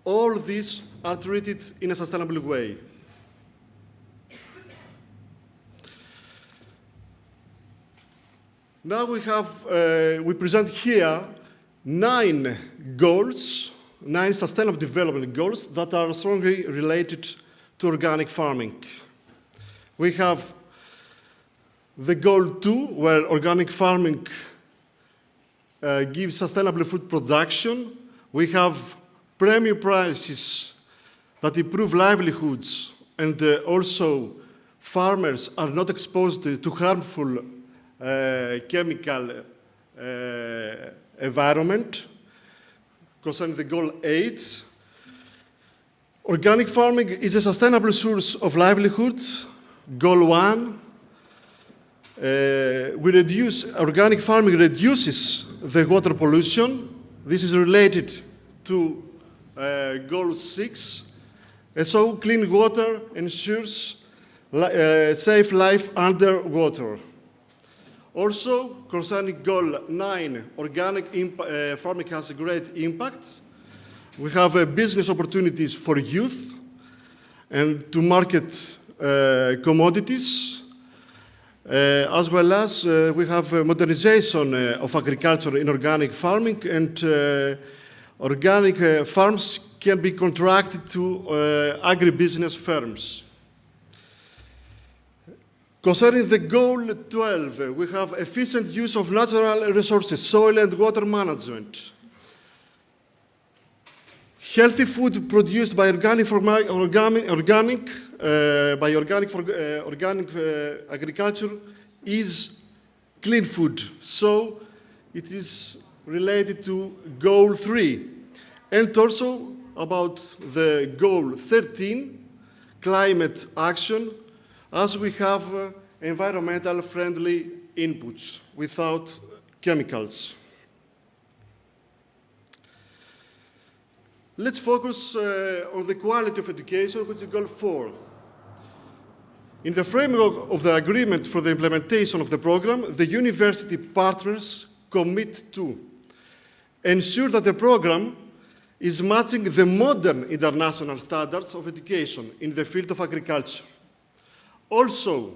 All these are treated in a sustainable way. Now we present here 9 goals, 9 sustainable development goals that are strongly related to organic farming. We have the goal 2, where organic farming gives sustainable food production. We have premium prices that improve livelihoods, and also farmers are not exposed to harmful chemical environment. Concerning the goal 8, organic farming is a sustainable source of livelihood. Goal 1, organic farming reduces the water pollution. This is related to goal 6. And so clean water ensures safe life underwater. Also, concerning goal 9, organic farming has a great impact. We have business opportunities for youth and to market commodities, as well as we have modernization of agriculture in organic farming, and organic farms can be contracted to agribusiness firms. Concerning the goal 12, we have efficient use of natural resources, soil and water management. Healthy food produced by organic agriculture is clean food. So it is related to goal 3. And also about the goal 13, climate action, as we have environmental friendly inputs without chemicals. Let's focus on the quality of education, which is goal 4. In the framework of the agreement for the implementation of the program, the university partners commit to ensure that the program is matching the modern international standards of education in the field of agriculture. Also,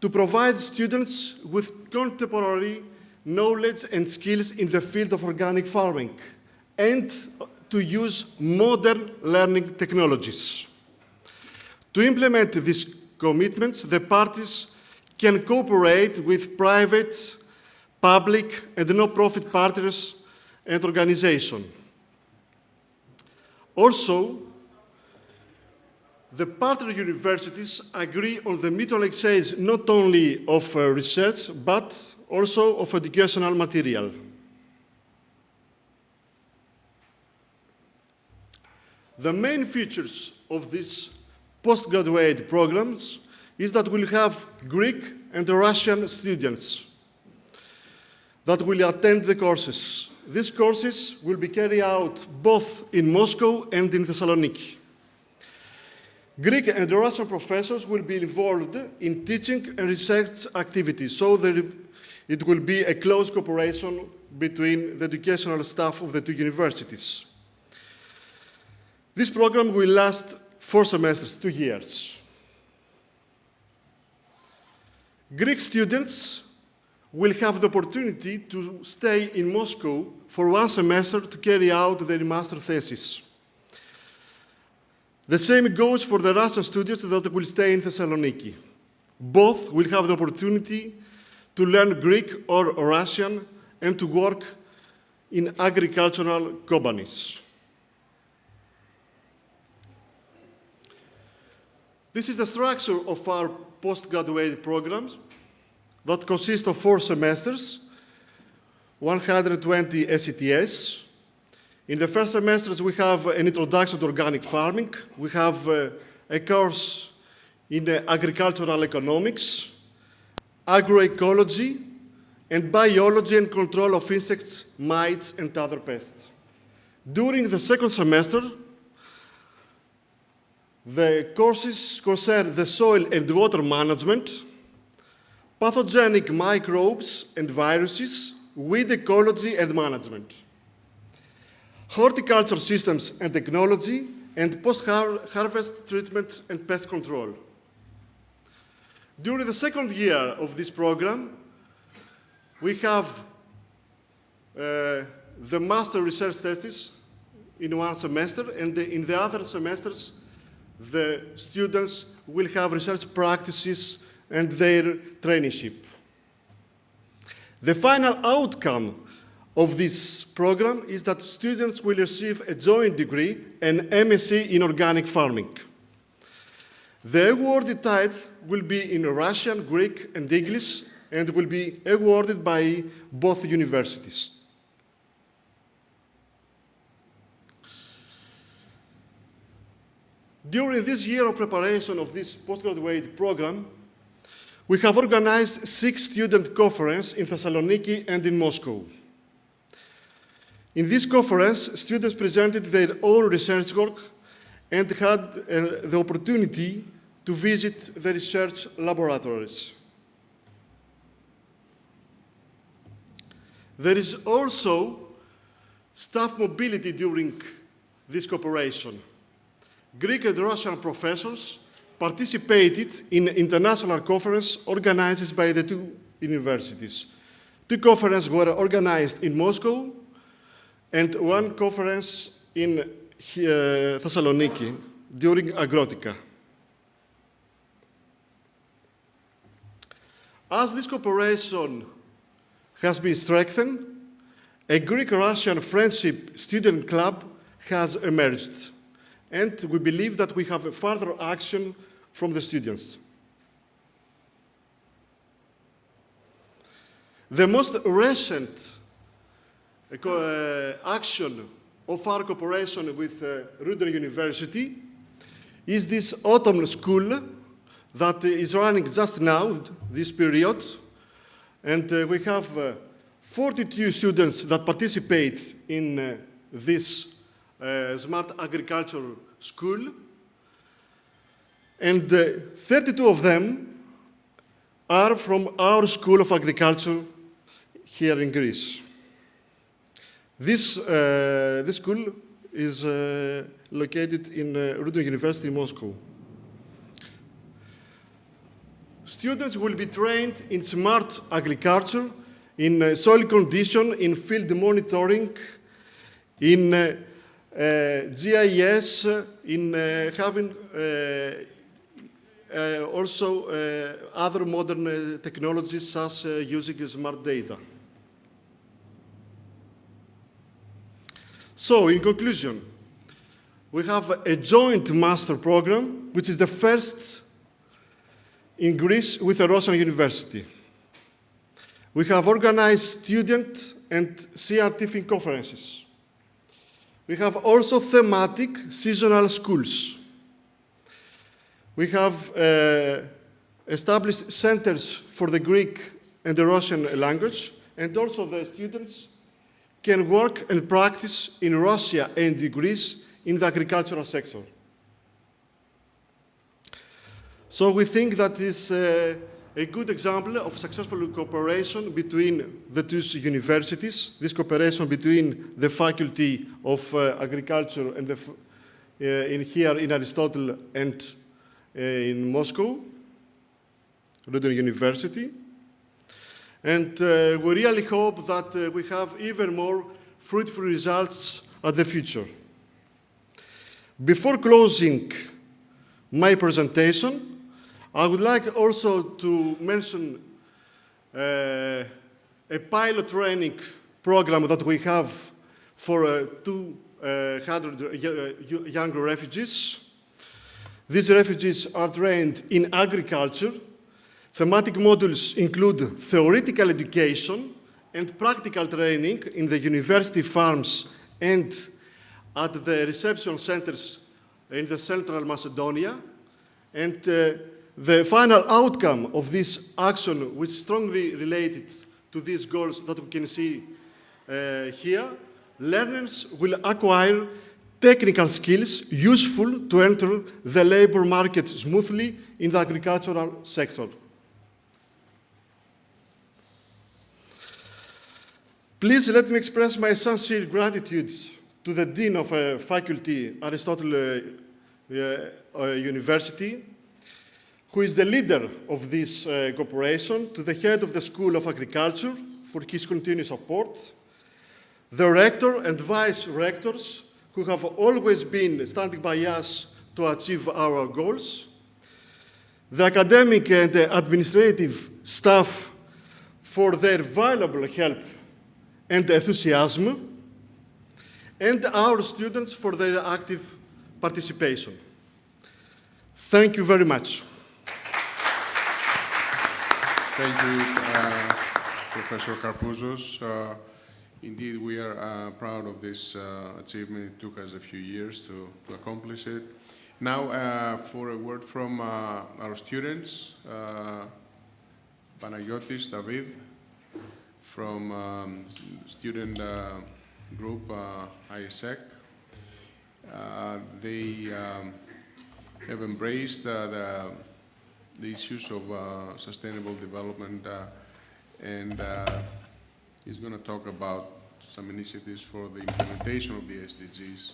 to provide students with contemporary knowledge and skills in the field of organic farming, and to use modern learning technologies. To implement these commitments, the parties can cooperate with private, public, and non-profit partners and organizations. Also, the partner universities agree on the mutual exchange not only of research, but also of educational material. The main features of these postgraduate programs is that we'll have Greek and Russian students that will attend the courses. These courses will be carried out both in Moscow and in Thessaloniki. Greek and Russian professors will be involved in teaching and research activities, so it will be a close cooperation between the educational staff of the two universities. This program will last 4 semesters, 2 years. Greek students will have the opportunity to stay in Moscow for 1 semester to carry out their master thesis. The same goes for the Russian students that will stay in Thessaloniki. Both will have the opportunity to learn Greek or Russian and to work in agricultural companies. This is the structure of our postgraduate programs that consists of 4 semesters, 120 SETS. In the first semesters, we have an introduction to organic farming. We have a course in agricultural economics, agroecology, and biology and control of insects, mites, and other pests. During the second semester, the courses concern the soil and water management, pathogenic microbes and viruses, weed ecology and management, horticulture systems and technology, and post-harvest treatment and pest control. During the second year of this program, we have the master research thesis in 1 semester, and in the other semesters, the students will have research practices and their traineeship. The final outcome of this program is that students will receive a joint degree, an MSc in organic farming. The awarded title will be in Russian, Greek, and English, and will be awarded by both universities. During this year of preparation of this postgraduate program, we have organized 6 student conferences in Thessaloniki and in Moscow. In this conference, students presented their own research work and had the opportunity to visit the research laboratories. There is also staff mobility during this cooperation. Greek and Russian professors participated in international conference organized by the 2 universities. 2 conferences were organized in Moscow and 1 conference in Thessaloniki during Agrotica. As this cooperation has been strengthened, a Greek-Russian friendship student club has emerged, and we believe that we have a further action from the students. The most recent action of our cooperation with Aristotle University is this autumn school that is running just now, this period, and we have 42 students that participate in this smart agriculture school, and 32 of them are from our School of Agriculture here in Greece. This school is located in Aristotle University in Moscow. Students will be trained in smart agriculture, in soil condition, in field monitoring, in GIS, in having also other modern technologies such as using smart data. So, in conclusion, we have a joint master program, which is the first in Greece with a Russian university. We have organized student and scientific conferences. We have also thematic seasonal schools. We have established centers for the Greek and the Russian language, and also the students can work and practice in Russia and Greece in the agricultural sector. So we think that is a good example of successful cooperation between the 2 universities, this cooperation between the Faculty of Agriculture and here in Aristotle and in Moscow, Aristotle University. And we really hope that we have even more fruitful results at the future. Before closing my presentation, I would like also to mention a pilot training program that we have for 200 young refugees. These refugees are trained in agriculture. Thematic modules include theoretical education and practical training in the university farms and at the reception centers in the Central Macedonia. And the final outcome of this action, which is strongly related to these goals that we can see here, learners will acquire technical skills useful to enter the labor market smoothly in the agricultural sector. Please let me express my sincere gratitude to the Dean of Faculty, Aristotle University, who is the leader of this cooperation, to the head of the School of Agriculture for his continued support, the rector and vice rectors who have always been standing by us to achieve our goals, the academic and administrative staff for their valuable help and enthusiasm, and our students for their active participation. Thank you very much. Thank you, Professor Karpouzos. Indeed, we are proud of this achievement. It took us a few years to accomplish it. Now, for a word from our students, Panagiotis David, from student group ISEC. They have embraced the issues of sustainable development and he's going to talk about some initiatives for the implementation of the SDGs.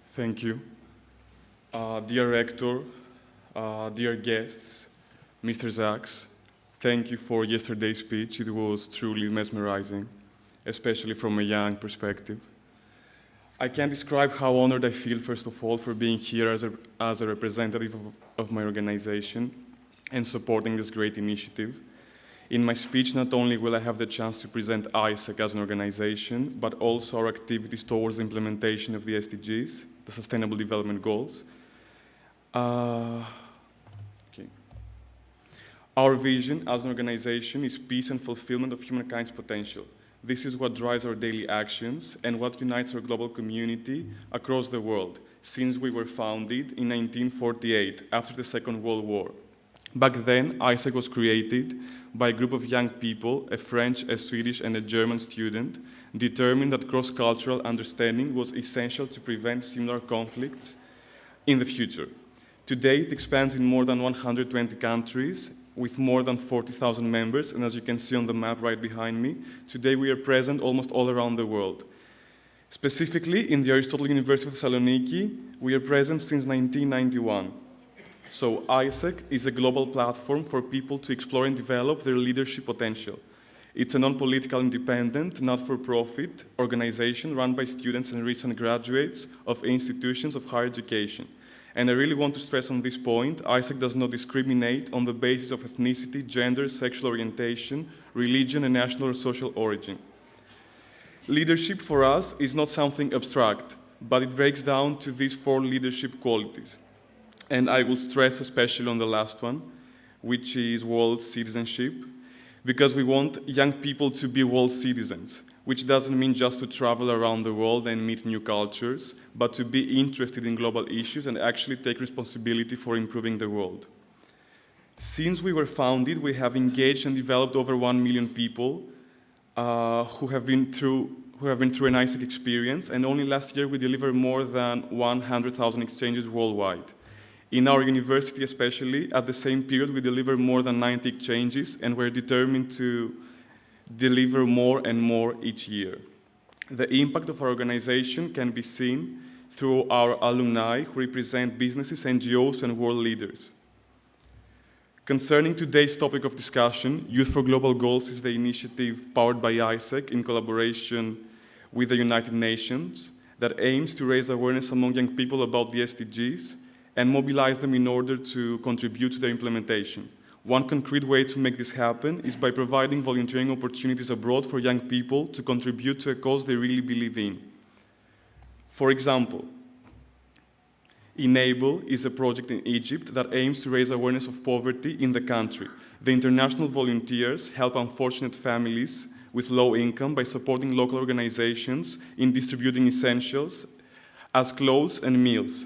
Thank you. Dear Rector, dear guests, Mr. Zaks, thank you for yesterday's speech. It was truly mesmerizing, especially from a young perspective. I can't describe how honored I feel, first of all, for being here as a representative of my organization and supporting this great initiative. In my speech, not only will I have the chance to present ISEC as an organization, but also our activities towards the implementation of the SDGs, the Sustainable Development Goals. Our vision as an organization is peace and fulfillment of humankind's potential. This is what drives our daily actions and what unites our global community across the world since we were founded in 1948 after the Second World War. Back then, ISEC was created by a group of young people, a French, a Swedish, and a German student, determined that cross-cultural understanding was essential to prevent similar conflicts in the future. Today, it expands in more than 120 countries with more than 40,000 members, and as you can see on the map right behind me, today we are present almost all around the world. Specifically, in the Aristotle University of Thessaloniki, we are present since 1991. So ISEC is a global platform for people to explore and develop their leadership potential. It's a non-political, independent, not-for-profit organization run by students and recent graduates of institutions of higher education. And I really want to stress on this point, ISEC does not discriminate on the basis of ethnicity, gender, sexual orientation, religion, and national or social origin. Leadership for us is not something abstract, but it breaks down to these 4 leadership qualities. And I will stress especially on the last one, which is world citizenship, because we want young people to be world citizens, which doesn't mean just to travel around the world and meet new cultures, but to be interested in global issues and actually take responsibility for improving the world. Since we were founded, we have engaged and developed over 1 million people who have been through an ISEC experience, and only last year we delivered more than 100,000 exchanges worldwide. In our university especially, at the same period, we delivered more than 90 exchanges, and we're determined to deliver more and more each year. The impact of our organization can be seen through our alumni who represent businesses, NGOs, and world leaders. Concerning today's topic of discussion, Youth for Global Goals is the initiative powered by ISEC in collaboration with the United Nations that aims to raise awareness among young people about the SDGs and mobilize them in order to contribute to their implementation. One concrete way to make this happen is by providing volunteering opportunities abroad for young people to contribute to a cause they really believe in. For example, Enable is a project in Egypt that aims to raise awareness of poverty in the country. The international volunteers help unfortunate families with low income by supporting local organizations in distributing essentials as clothes and meals.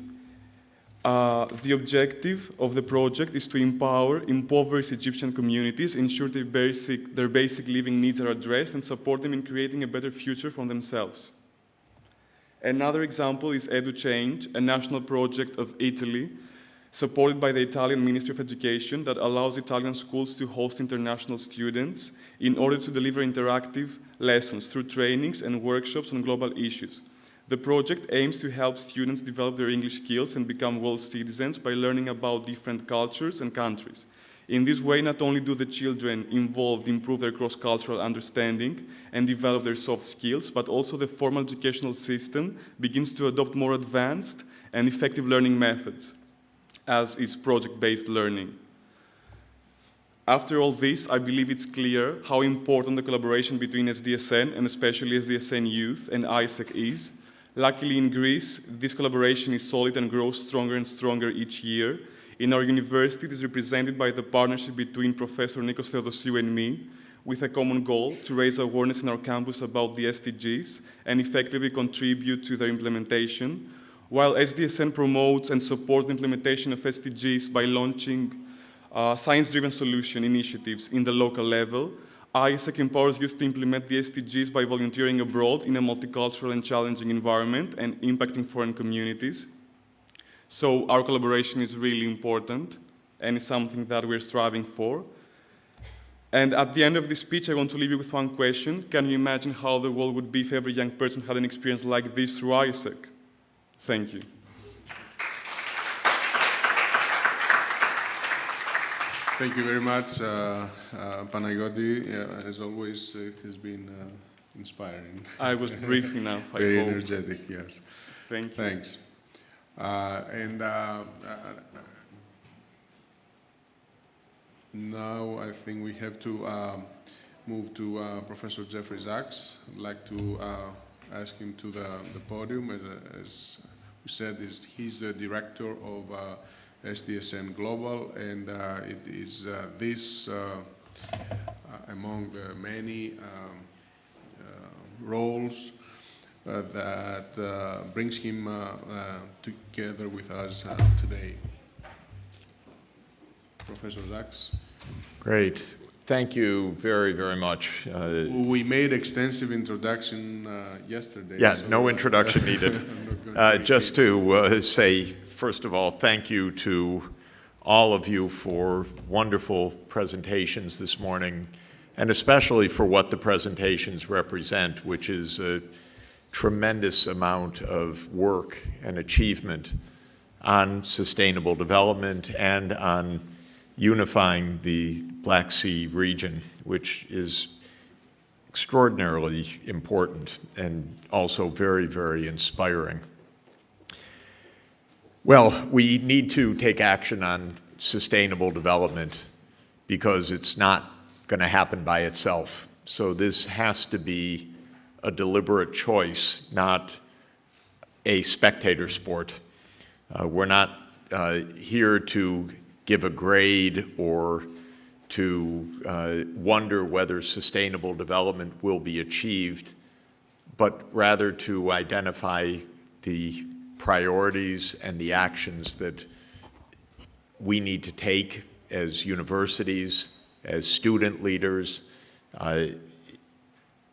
The objective of the project is to empower impoverished Egyptian communities, ensure their basic living needs are addressed, and support them in creating a better future for themselves. Another example is EduChange, a national project of Italy, supported by the Italian Ministry of Education that allows Italian schools to host international students in order to deliver interactive lessons through trainings and workshops on global issues. The project aims to help students develop their English skills and become world citizens by learning about different cultures and countries. In this way, not only do the children involved improve their cross-cultural understanding and develop their soft skills, but also the formal educational system begins to adopt more advanced and effective learning methods, as is project-based learning. After all this, I believe it's clear how important the collaboration between SDSN and especially SDSN Youth and ISEC is. Luckily in Greece, this collaboration is solid and grows stronger and stronger each year. In our university, it is represented by the partnership between Professor Nicos Theodossiou and me, with a common goal to raise awareness in our campus about the SDGs and effectively contribute to their implementation, while SDSN promotes and supports the implementation of SDGs by launching science-driven solution initiatives in the local level. ISEC empowers youth to implement the SDGs by volunteering abroad in a multicultural and challenging environment and impacting foreign communities. So our collaboration is really important and is something that we're striving for. And at the end of this speech, I want to leave you with one question. Can you imagine how the world would be if every young person had an experience like this through ISEC? Thank you. Thank you very much, Panagiotis. As always, it has been inspiring. I was brief enough, I hope. Very energetic, yes. Thank you. Thanks. Now I think we have to move to Professor Jeffrey Sachs. I'd like to ask him to the podium. As we said, he's the director of SDSN Global, and it is this, among the many roles that brings him together with us today. Professor Sachs. Great. Thank you very, very much. We made extensive introduction yesterday. Yeah, so no introduction needed. Just to say, first of all, thank you to all of you for wonderful presentations this morning, and especially for what the presentations represent, which is a tremendous amount of work and achievement on sustainable development and on unifying the Black Sea region, which is extraordinarily important and also very, very inspiring. Well, we need to take action on sustainable development because it's not going to happen by itself. So this has to be a deliberate choice, not a spectator sport. We're not here to give a grade or to wonder whether sustainable development will be achieved, but rather to identify the priorities and the actions that we need to take as universities, as student leaders,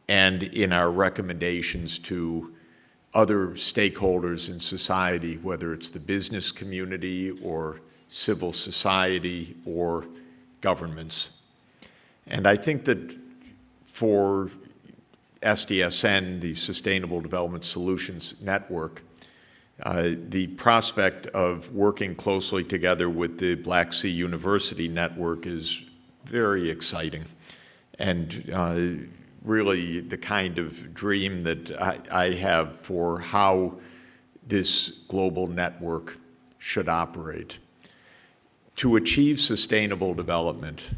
and in our recommendations to other stakeholders in society, whether it's the business community or civil society or governments. And I think that for SDSN, the Sustainable Development Solutions Network, The prospect of working closely together with the Black Sea University Network is very exciting, and really the kind of dream that I have for how this global network should operate. To achieve sustainable development,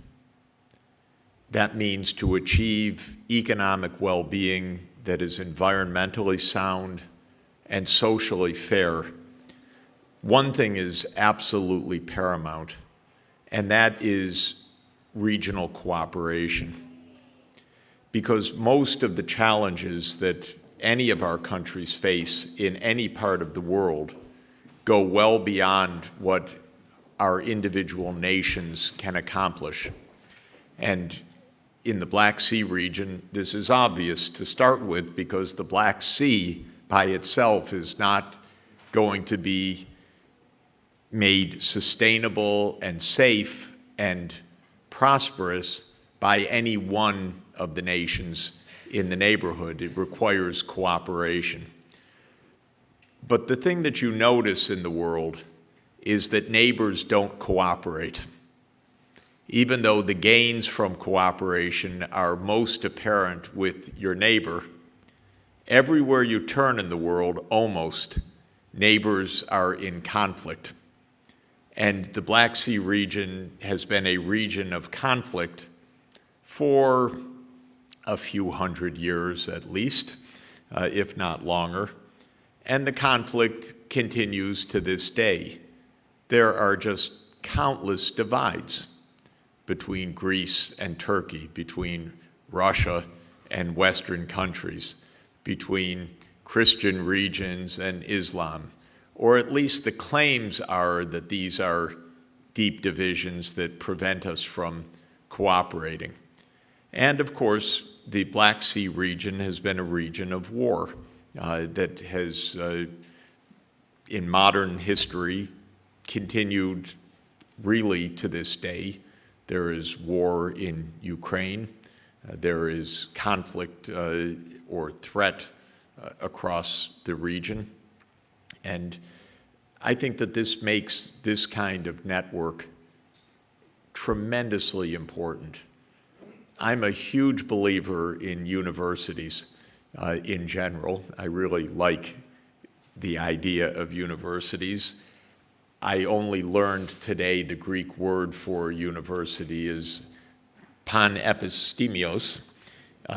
that means to achieve economic well-being that is environmentally sound and socially fair. One thing is absolutely paramount, and that is regional cooperation. Because most of the challenges that any of our countries face in any part of the world go well beyond what our individual nations can accomplish. And in the Black Sea region, this is obvious to start with, because the Black Sea by itself is not going to be made sustainable and safe and prosperous by any one of the nations in the neighborhood. It requires cooperation. But the thing that you notice in the world is that neighbors don't cooperate. Even though the gains from cooperation are most apparent with your neighbor, everywhere you turn in the world, almost, neighbors are in conflict. And the Black Sea region has been a region of conflict for a few hundred years at least, if not longer. And the conflict continues to this day. There are just countless divides between Greece and Turkey, between Russia and Western countries, between Christian regions and Islam, or at least the claims are that these are deep divisions that prevent us from cooperating. And of course, the Black Sea region has been a region of war that has, in modern history, continued really to this day. There is war in Ukraine. There is conflict or threat across the region. And I think that this makes this kind of network tremendously important. I'm a huge believer in universities in general. I really like the idea of universities. I only learned today the Greek word for university is panepistimios.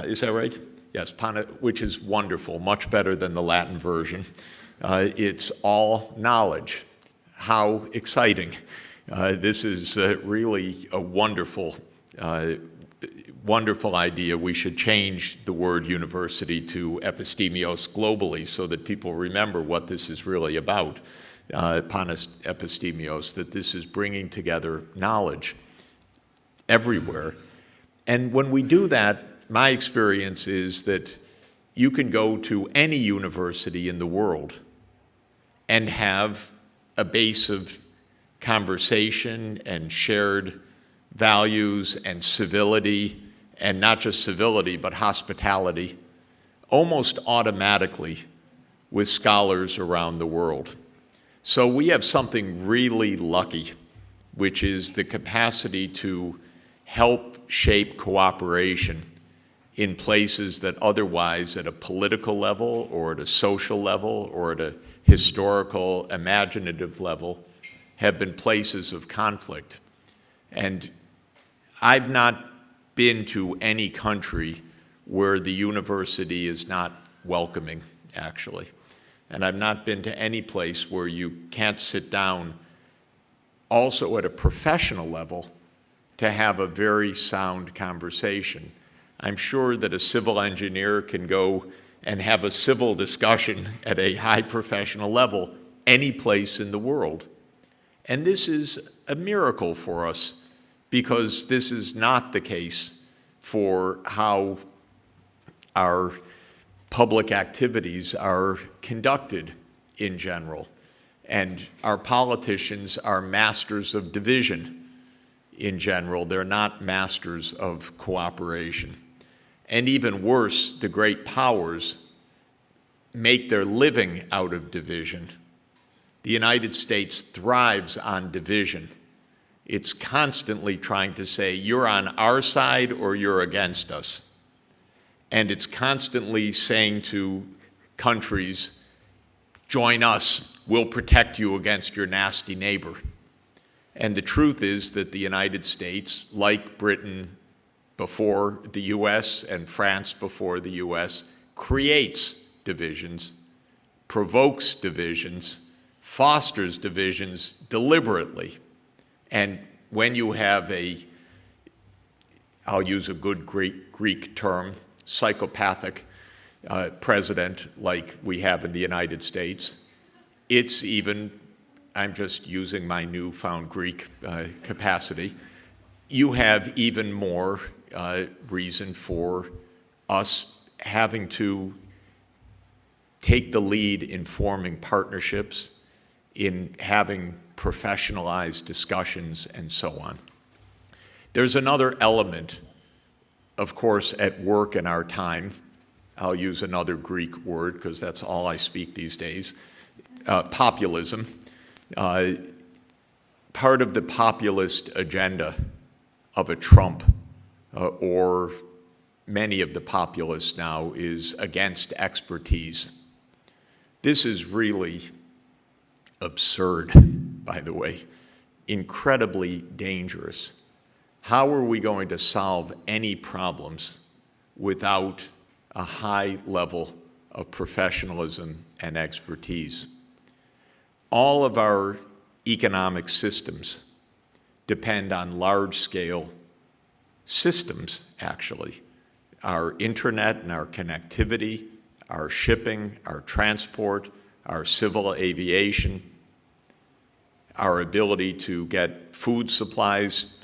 Is that right? Yes, which is wonderful, much better than the Latin version. It's all knowledge. How exciting. This is really a wonderful, wonderful idea. We should change the word university to epistemios globally so that people remember what this is really about. Panis epistemios, that this is bringing together knowledge everywhere. And when we do that, my experience is that you can go to any university in the world and have a base of conversation and shared values and civility, and not just civility, but hospitality, almost automatically with scholars around the world. So we have something really lucky, which is the capacity to help shape cooperation in places that otherwise at a political level or at a social level or at a historical, imaginative level have been places of conflict. And I've not been to any country where the university is not welcoming, actually. And I've not been to any place where you can't sit down also at a professional level to have a very sound conversation. I'm sure that a civil engineer can go and have a civil discussion at a high professional level any place in the world. And this is a miracle for us, because this is not the case for how our public activities are conducted in general. And our politicians are masters of division in general. They're not masters of cooperation. And even worse, the great powers make their living out of division The United States thrives on division. It's constantly trying to say, you're on our side or you're against us. And it's constantly saying to countries, join us, we'll protect you against your nasty neighbor. And the truth is that the United States, like Britain before the US and France before the US, creates divisions, provokes divisions, fosters divisions deliberately. And when you have I'll use a good Greek term, psychopathic president like we have in the United States, it's even, I'm just using my newfound Greek capacity, you have even more reason for us having to take the lead in forming partnerships, in having professionalized discussions, and so on. There's another element, of course, at work in our time. I'll use another Greek word because that's all I speak these days. Populism. Part of the populist agenda of a Trump or many of the populists now is against expertise. This is really absurd, by the way, incredibly dangerous. How are we going to solve any problems without a high level of professionalism and expertise? All of our economic systems depend on large-scale systems, actually. Our internet and our connectivity, our shipping, our transport, our civil aviation, our ability to get food supplies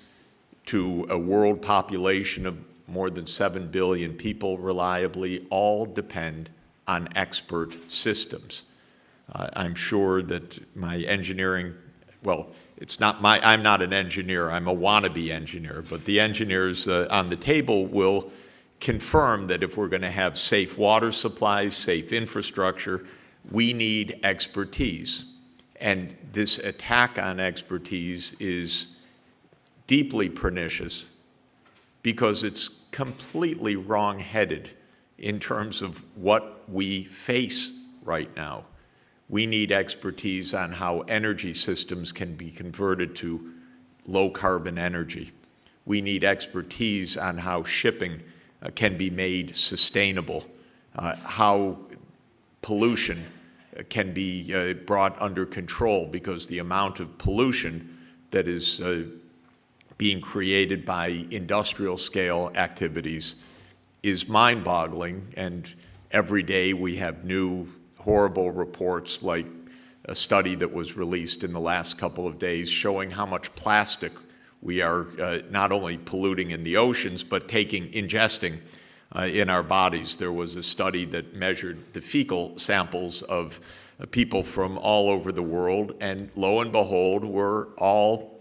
to a world population of more than 7 billion people reliably, all depend on expert systems. I'm sure that my engineering, well, I'm not an engineer, I'm a wannabe engineer, but the engineers on the table will confirm that if we're going to have safe water supplies, safe infrastructure, we need expertise. And this attack on expertise is deeply pernicious because it's completely wrong-headed in terms of what we face right now. We need expertise on how energy systems can be converted to low-carbon energy. We need expertise on how shipping can be made sustainable, how pollution can be brought under control, because the amount of pollution that is being created by industrial-scale activities is mind-boggling, and every day we have new horrible reports, like a study that was released in the last couple of days showing how much plastic we are not only polluting in the oceans, but ingesting in our bodies. There was a study that measured the fecal samples of people from all over the world, and lo and behold, we're all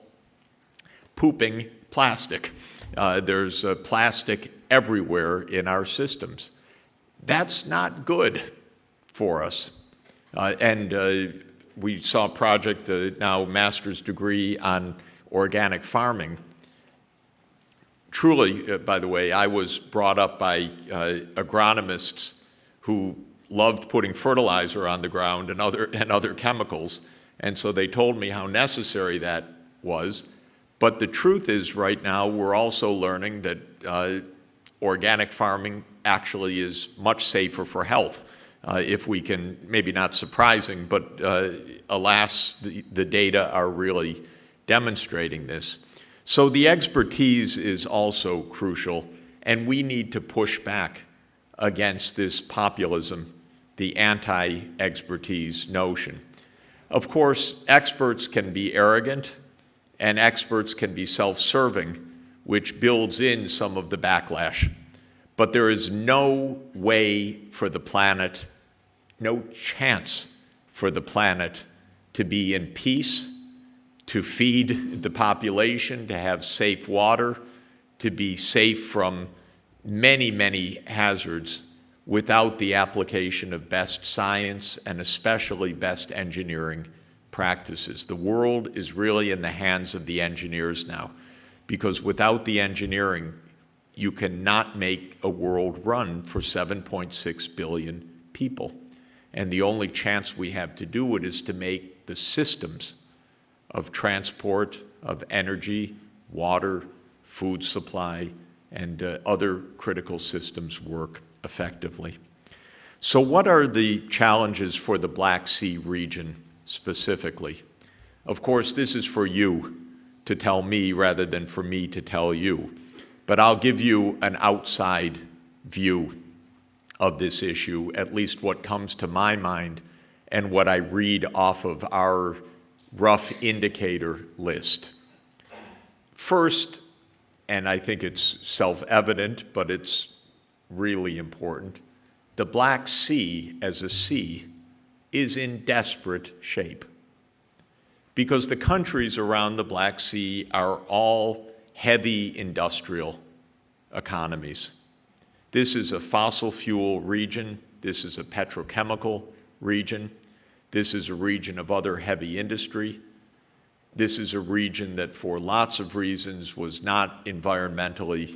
pooping plastic. There's plastic everywhere in our systems. That's not good for us. We saw a project, now master's degree on organic farming. Truly, by the way, I was brought up by agronomists who loved putting fertilizer on the ground and other chemicals, and so they told me how necessary that was. But the truth is, right now, we're also learning that organic farming actually is much safer for health. If we can, maybe not surprising, but alas, the data are really demonstrating this. So the expertise is also crucial, and we need to push back against this populism, the anti-expertise notion. Of course, experts can be arrogant, and experts can be self-serving, which builds in some of the backlash. But there is no way for the planet, no chance for the planet to be in peace, to feed the population, to have safe water, to be safe from many, many hazards without the application of best science and especially best engineering practices. The world is really in the hands of the engineers now, because without the engineering, you cannot make a world run for 7.6 billion people. And the only chance we have to do it is to make the systems of transport, of energy, water, food supply, and other critical systems work effectively. So what are the challenges for the Black Sea region specifically? Of course, this is for you to tell me rather than for me to tell you, but I'll give you an outside view of this issue, at least what comes to my mind and what I read off of our rough indicator list. First, and I think it's self-evident, but it's really important, the Black Sea as a sea is in desperate shape because the countries around the Black Sea are all heavy industrial economies. This is a fossil fuel region. This is a petrochemical region. This is a region of other heavy industry. This is a region that for lots of reasons was not environmentally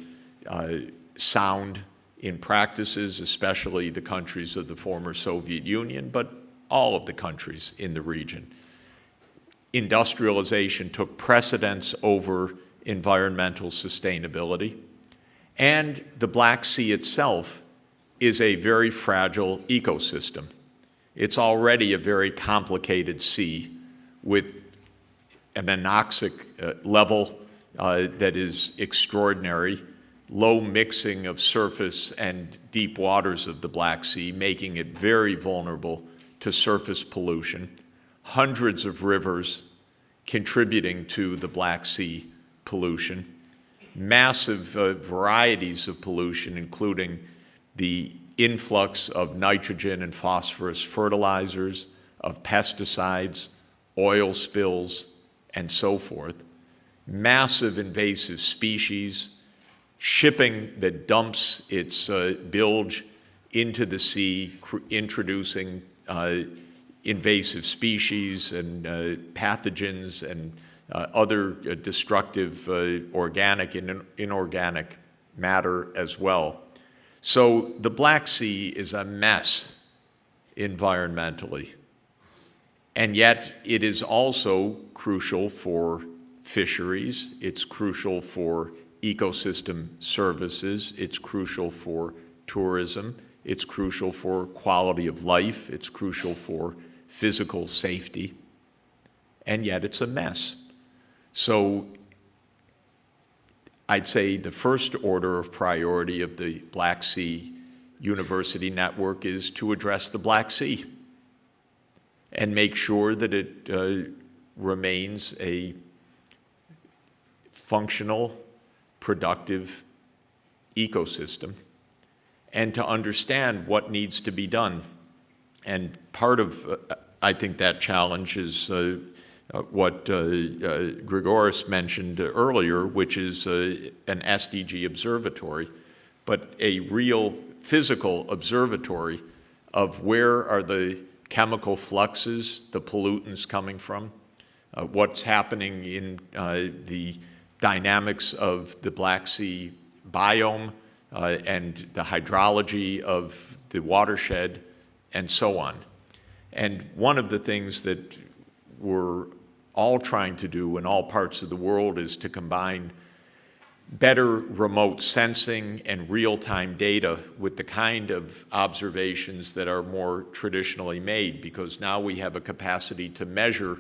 sound in practices, especially the countries of the former Soviet Union, but all of the countries in the region. Industrialization took precedence over environmental sustainability, and the Black Sea itself is a very fragile ecosystem. It's already a very complicated sea with an anoxic level that is extraordinary, low mixing of surface and deep waters of the Black Sea, making it very vulnerable to surface pollution, hundreds of rivers contributing to the Black Sea pollution, massive varieties of pollution, including the influx of nitrogen and phosphorus fertilizers, of pesticides, oil spills, and so forth, massive invasive species, shipping that dumps its bilge into the sea, introducing invasive species and pathogens and other destructive organic and inorganic matter as well. So the Black Sea is a mess environmentally, and yet it is also crucial for fisheries, it's crucial for ecosystem services, it's crucial for tourism, it's crucial for quality of life, it's crucial for physical safety, and yet it's a mess. So I'd say the first order of priority of the Black Sea University Network is to address the Black Sea and make sure that it remains a functional, productive ecosystem, and to understand what needs to be done. And part of, I think, that challenge is what Gregorius mentioned earlier, which is an SDG observatory, but a real physical observatory of where are the chemical fluxes, the pollutants coming from, what's happening in the dynamics of the Black Sea biome and the hydrology of the watershed, and so on. And one of the things that we're all trying to do in all parts of the world is to combine better remote sensing and real-time data with the kind of observations that are more traditionally made, because now we have a capacity to measure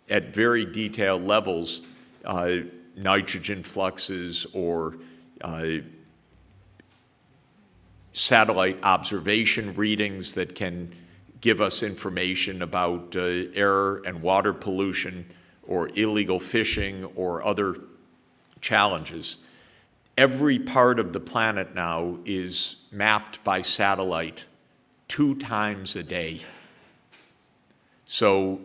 at very detailed levels nitrogen fluxes or satellite observation readings that can give us information about air and water pollution or illegal fishing or other challenges. Every part of the planet now is mapped by satellite 2 times a day. So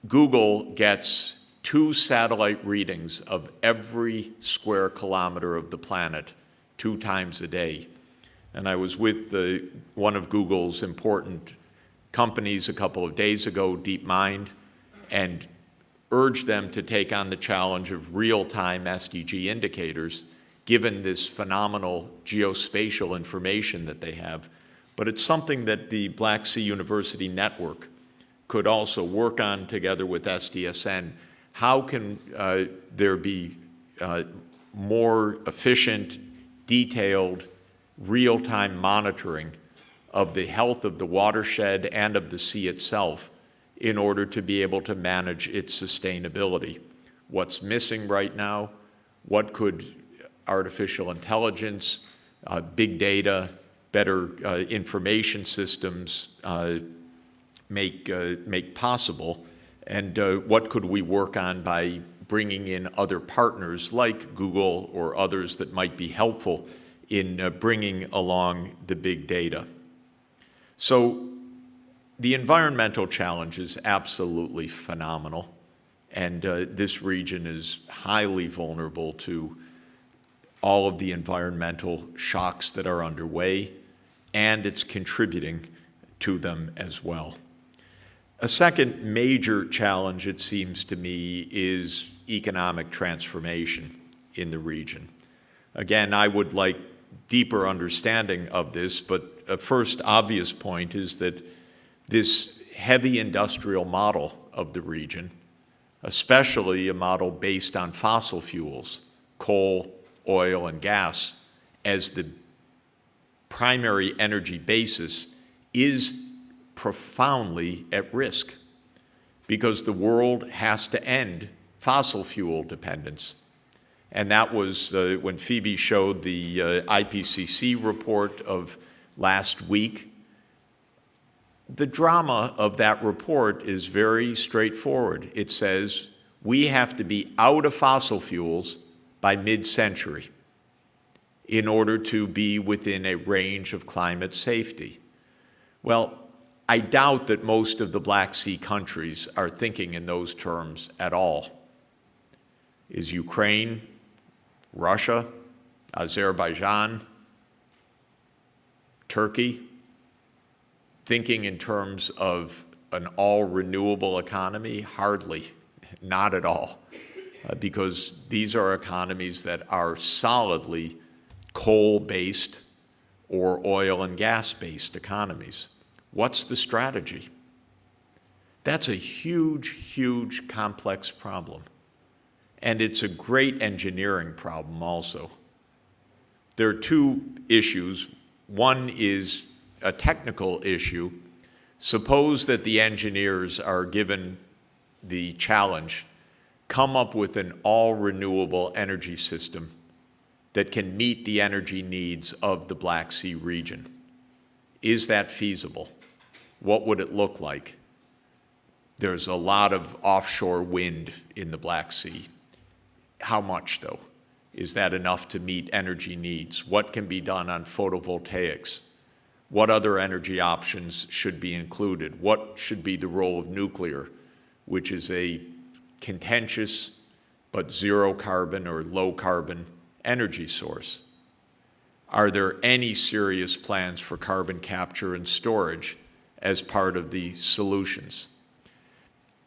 Google gets 2 satellite readings of every square kilometer of the planet 2 times a day. And I was with one of Google's important companies a couple of days ago, DeepMind, and urge them to take on the challenge of real-time SDG indicators, given this phenomenal geospatial information that they have. But it's something that the Black Sea University Network could also work on together with SDSN. How can there be more efficient, detailed, real-time monitoring of the health of the watershed and of the sea itself in order to be able to manage its sustainability? What's missing right now? What could artificial intelligence, big data, better information systems make possible? And what could we work on by bringing in other partners like Google or others that might be helpful in bringing along the big data? So the environmental challenge is absolutely phenomenal, and this region is highly vulnerable to all of the environmental shocks that are underway, and it's contributing to them as well. A second major challenge, it seems to me, is economic transformation in the region. Again, I would like deeper understanding of this, but a first obvious point is that this heavy industrial model of the region, especially a model based on fossil fuels, coal, oil, and gas, as the primary energy basis, is profoundly at risk because the world has to end fossil fuel dependence. And that was when Phoebe showed the IPCC report of last week. The drama of that report is very straightforward. It says we have to be out of fossil fuels by mid-century in order to be within a range of climate safety. Well, I doubt that most of the Black Sea countries are thinking in those terms at all. Is Ukraine, Russia, Azerbaijan, Turkey thinking in terms of an all-renewable economy? Hardly, not at all, because these are economies that are solidly coal-based or oil and gas-based economies. What's the strategy? That's a huge, huge, complex problem. And it's a great engineering problem also. There are two issues. One is a technical issue. Suppose that the engineers are given the challenge, come up with an all-renewable energy system that can meet the energy needs of the Black Sea region. Is that feasible? What would it look like? There's a lot of offshore wind in the Black Sea. How much, though? Is that enough to meet energy needs? What can be done on photovoltaics? What other energy options should be included? What should be the role of nuclear, which is a contentious but zero carbon or low carbon energy source? Are there any serious plans for carbon capture and storage as part of the solutions?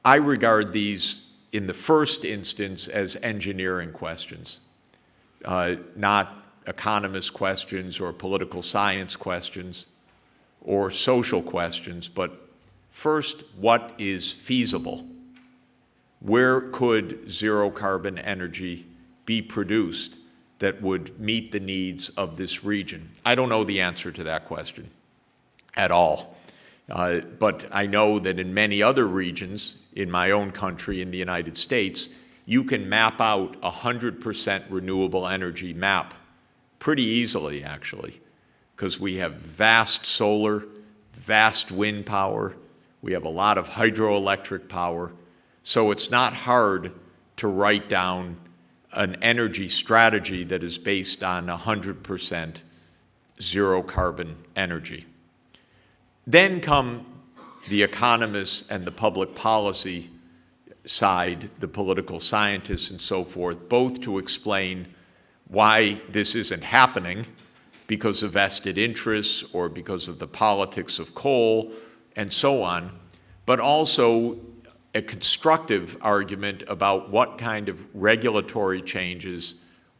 I regard these in the first instance as engineering questions, not economist questions or political science questions or social questions, but first, what is feasible? Where could zero carbon energy be produced that would meet the needs of this region? I don't know the answer to that question at all. But I know that in many other regions, in my own country, in the United States, you can map out 100% renewable energy map pretty easily, actually, because we have vast solar, vast wind power, we have a lot of hydroelectric power, so it's not hard to write down an energy strategy that is based on 100% zero carbon energy. Then come the economists and the public policy side, the political scientists and so forth, both to explain why this isn't happening because of vested interests or because of the politics of coal and so on, but also a constructive argument about what kind of regulatory changes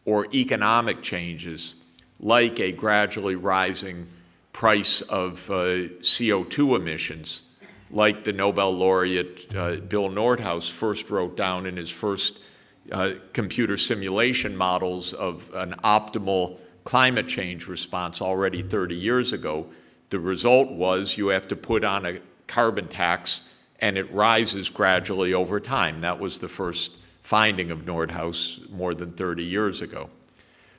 or economic changes, like a gradually rising price of CO2 emissions, like the Nobel laureate Bill Nordhaus first wrote down in his first computer simulation models of an optimal climate change response already 30 years ago. The result was you have to put on a carbon tax and it rises gradually over time. That was the first finding of Nordhaus more than 30 years ago.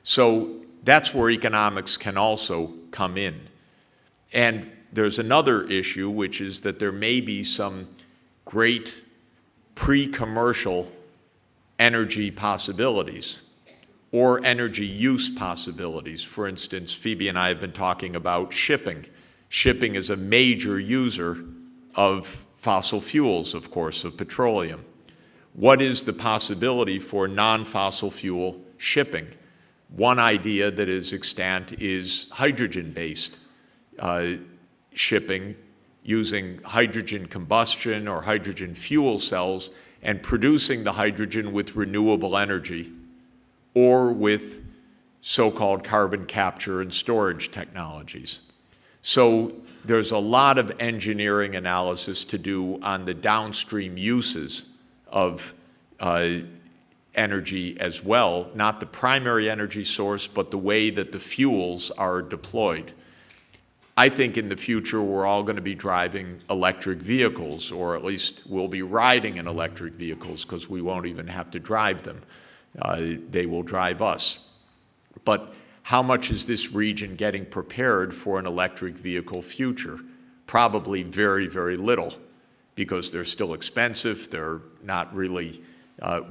So that's where economics can also come in. And there's another issue, which is that there may be some great pre-commercial energy possibilities or energy use possibilities. For instance, Phoebe and I have been talking about shipping. Shipping is a major user of fossil fuels, of course, of petroleum. What is the possibility for non-fossil fuel shipping? One idea that is extant is hydrogen-based shipping, using hydrogen combustion or hydrogen fuel cells and producing the hydrogen with renewable energy or with so-called carbon capture and storage technologies. So there's a lot of engineering analysis to do on the downstream uses of energy as well, not the primary energy source, but the way that the fuels are deployed. I think in the future we're all going to be driving electric vehicles, or at least we'll be riding in electric vehicles because we won't even have to drive them. They will drive us. But how much is this region getting prepared for an electric vehicle future? Probably very, very little, because they're still expensive, they're not really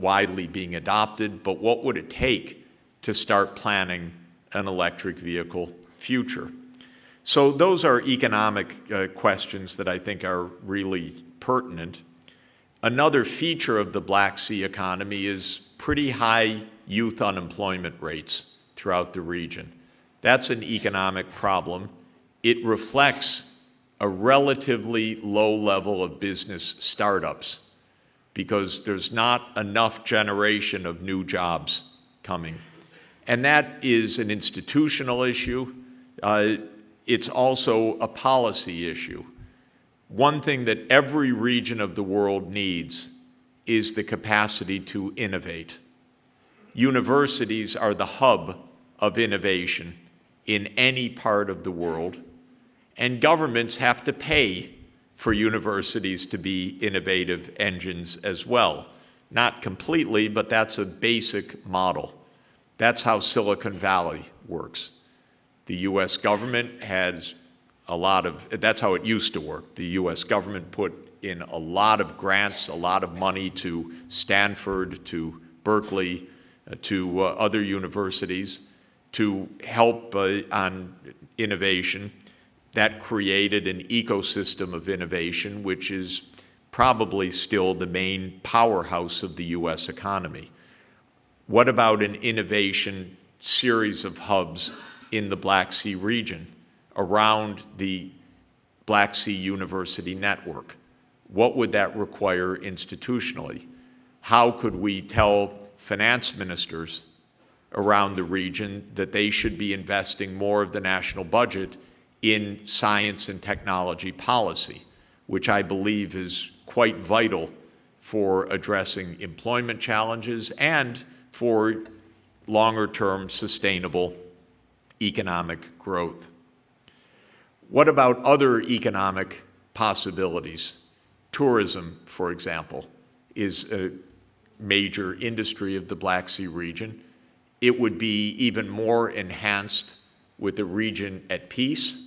widely being adopted. But what would it take to start planning an electric vehicle future? So those are economic questions that I think are really pertinent. Another feature of the Black Sea economy is pretty high youth unemployment rates throughout the region. That's an economic problem. It reflects a relatively low level of business startups because there's not enough generation of new jobs coming. And that is an institutional issue. It's also a policy issue. One thing that every region of the world needs is the capacity to innovate. Universities are the hub of innovation in any part of the world, and governments have to pay for universities to be innovative engines as well. Not completely, but that's a basic model. That's how Silicon Valley works. The US government has a lot of, that's how it used to work. The US government put in a lot of grants, a lot of money to Stanford, to Berkeley, to other universities to help on innovation. That created an ecosystem of innovation, which is probably still the main powerhouse of the US economy. What about an innovation series of hubs in the Black Sea region around the Black Sea University network? What would that require institutionally? How could we tell finance ministers around the region that they should be investing more of the national budget in science and technology policy, which I believe is quite vital for addressing employment challenges and for longer-term sustainable economic growth? What about other economic possibilities? Tourism, for example, is a major industry of the Black Sea region. It would be even more enhanced with a region at peace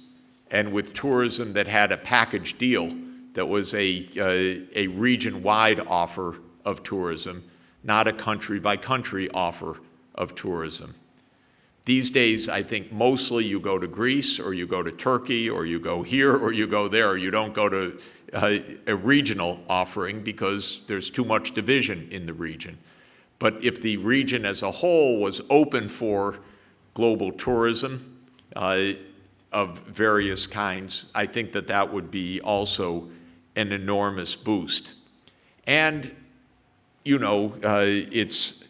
and with tourism that had a package deal that was a region-wide offer of tourism, not a country-by-country offer of tourism. These days, I think mostly you go to Greece or you go to Turkey or you go here or you go there. You don't go to a regional offering because there's too much division in the region. But if the region as a whole was open for global tourism of various kinds, I think that that would be also an enormous boost. And, it's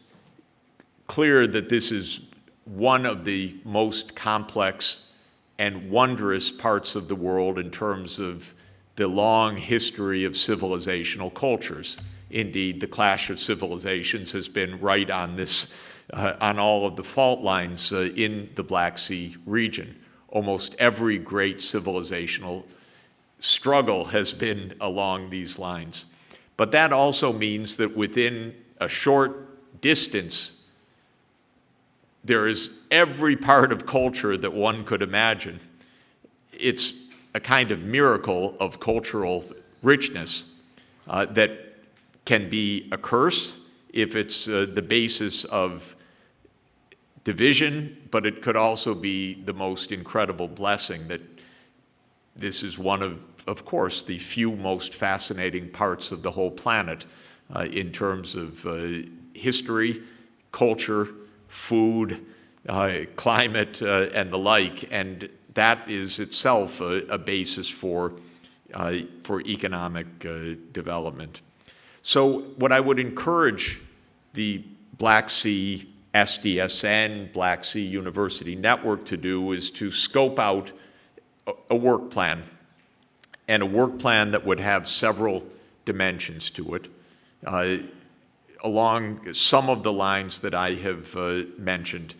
clear that this is one of the most complex and wondrous parts of the world in terms of the long history of civilizational cultures. Indeed, the clash of civilizations has been right on this, on all of the fault lines in the Black Sea region. Almost every great civilizational struggle has been along these lines. But that also means that within a short distance, there is every part of culture that one could imagine. It's a kind of miracle of cultural richness that can be a curse if it's the basis of division, but it could also be the most incredible blessing that this is one of course, the few most fascinating parts of the whole planet in terms of history, culture, food, climate, and the like, and that is itself a basis for economic development. So what I would encourage the Black Sea SDSN Black Sea University Network to do is to scope out a work plan, and a work plan that would have several dimensions to it. Along some of the lines that I have mentioned,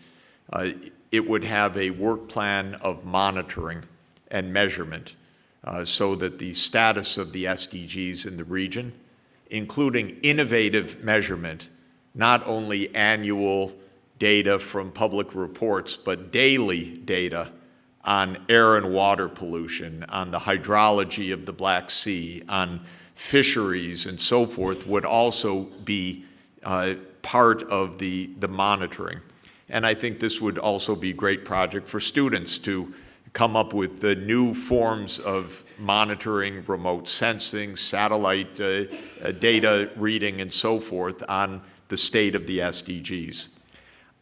it would have a work plan of monitoring and measurement so that the status of the SDGs in the region, including innovative measurement, not only annual data from public reports, but daily data on air and water pollution, on the hydrology of the Black Sea, on fisheries and so forth, would also be part of the monitoring. And I think this would also be a great project for students to come up with the new forms of monitoring, remote sensing, satellite data reading, and so forth on the state of the SDGs.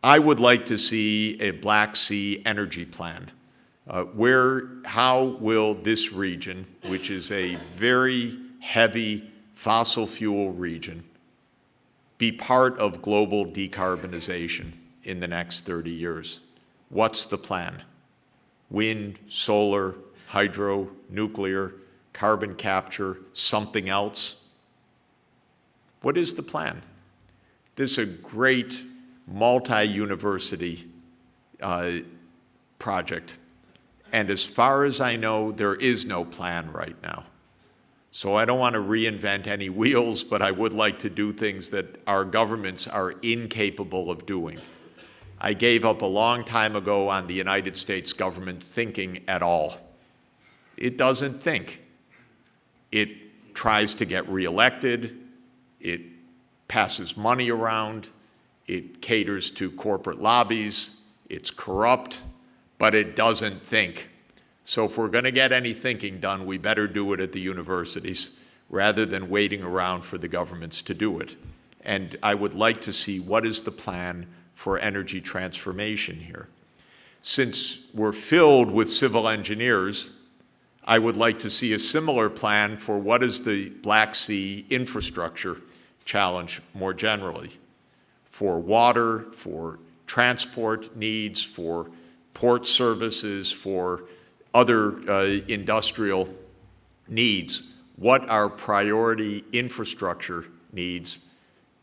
I would like to see a Black Sea energy plan. How will this region, which is a very heavy fossil fuel region, be part of global decarbonization in the next 30 years? What's the plan? Wind, solar, hydro, nuclear, carbon capture, something else? What is the plan? This is a great multi-university project. And as far as I know, there is no plan right now. So I don't want to reinvent any wheels, but I would like to do things that our governments are incapable of doing. I gave up a long time ago on the United States government thinking at all. It doesn't think. It tries to get reelected. It passes money around. It caters to corporate lobbies. It's corrupt, but it doesn't think. So if we're going to get any thinking done, we better do it at the universities rather than waiting around for the governments to do it. And I would like to see what is the plan for energy transformation here. Since we're filled with civil engineers, I would like to see a similar plan for what is the Black Sea infrastructure challenge more generally, for water, for transport needs, for port services, for other industrial needs. What are priority infrastructure needs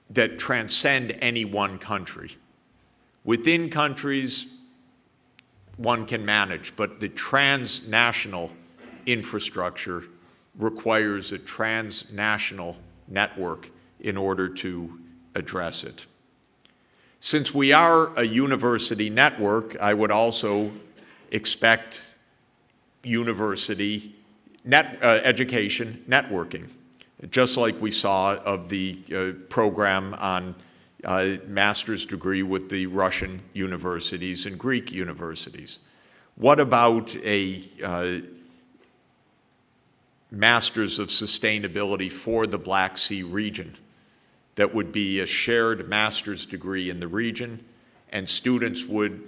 that transcend any one country? Within countries, one can manage, but the transnational infrastructure requires a transnational network in order to address it. Since we are a university network, I would also expect university education networking, just like we saw of the program on master's degree with the Russian universities and Greek universities. What about a Masters of Sustainability for the Black Sea region? That would be a shared master's degree in the region, and students would,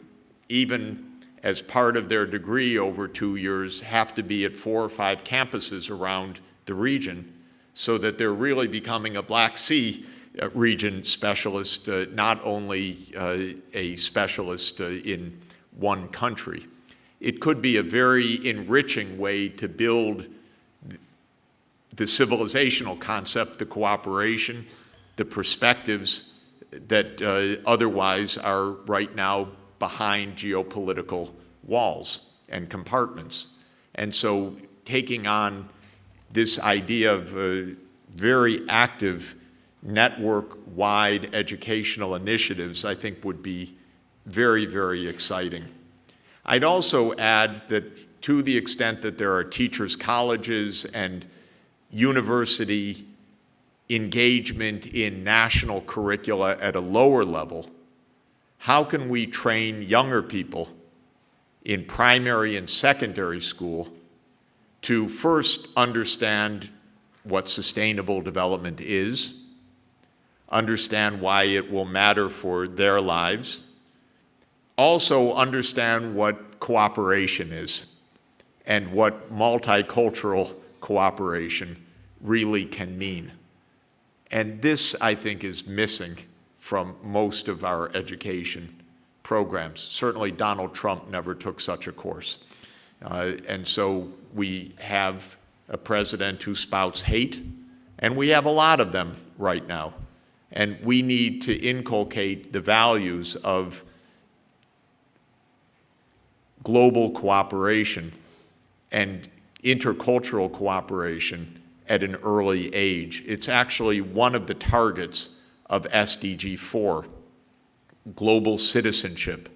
even as part of their degree over 2 years, have to be at 4 or 5 campuses around the region so that they're really becoming a Black Sea region specialist, not only a specialist in one country. It could be a very enriching way to build the civilizational concept, the cooperation, the perspectives that otherwise are right now behind geopolitical walls and compartments. And so taking on this idea of very active network-wide educational initiatives, I think would be very, very exciting. I'd also add that to the extent that there are teachers' colleges and university engagement in national curricula at a lower level, how can we train younger people in primary and secondary school to first understand what sustainable development is, understand why it will matter for their lives, also understand what cooperation is and what multicultural cooperation really can mean. And this, I think, is missing from most of our education programs. Certainly Donald Trump never took such a course. And so we have a president who spouts hate, and we have a lot of them right now. And we need to inculcate the values of global cooperation and intercultural cooperation at an early age. It's actually one of the targets of SDG 4, global citizenship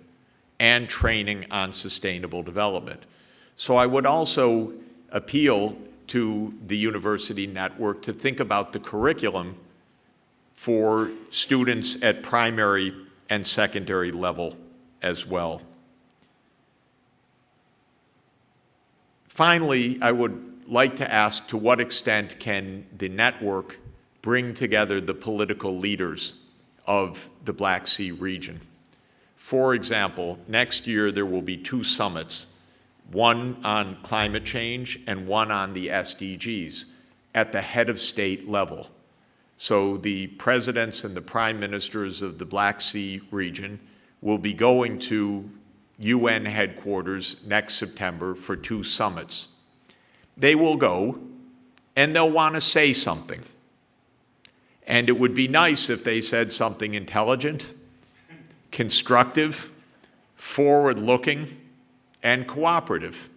and training on sustainable development. So I would also appeal to the university network to think about the curriculum for students at primary and secondary level as well. Finally, I would like to ask, to what extent can the network bring together the political leaders of the Black Sea region? For example, next year there will be 2 summits, one on climate change and one on the SDGs at the head of state level. So the presidents and the prime ministers of the Black Sea region will be going to UN headquarters next September for 2 summits. They will go and they'll want to say something. And it would be nice if they said something intelligent, constructive, forward-looking, and cooperative.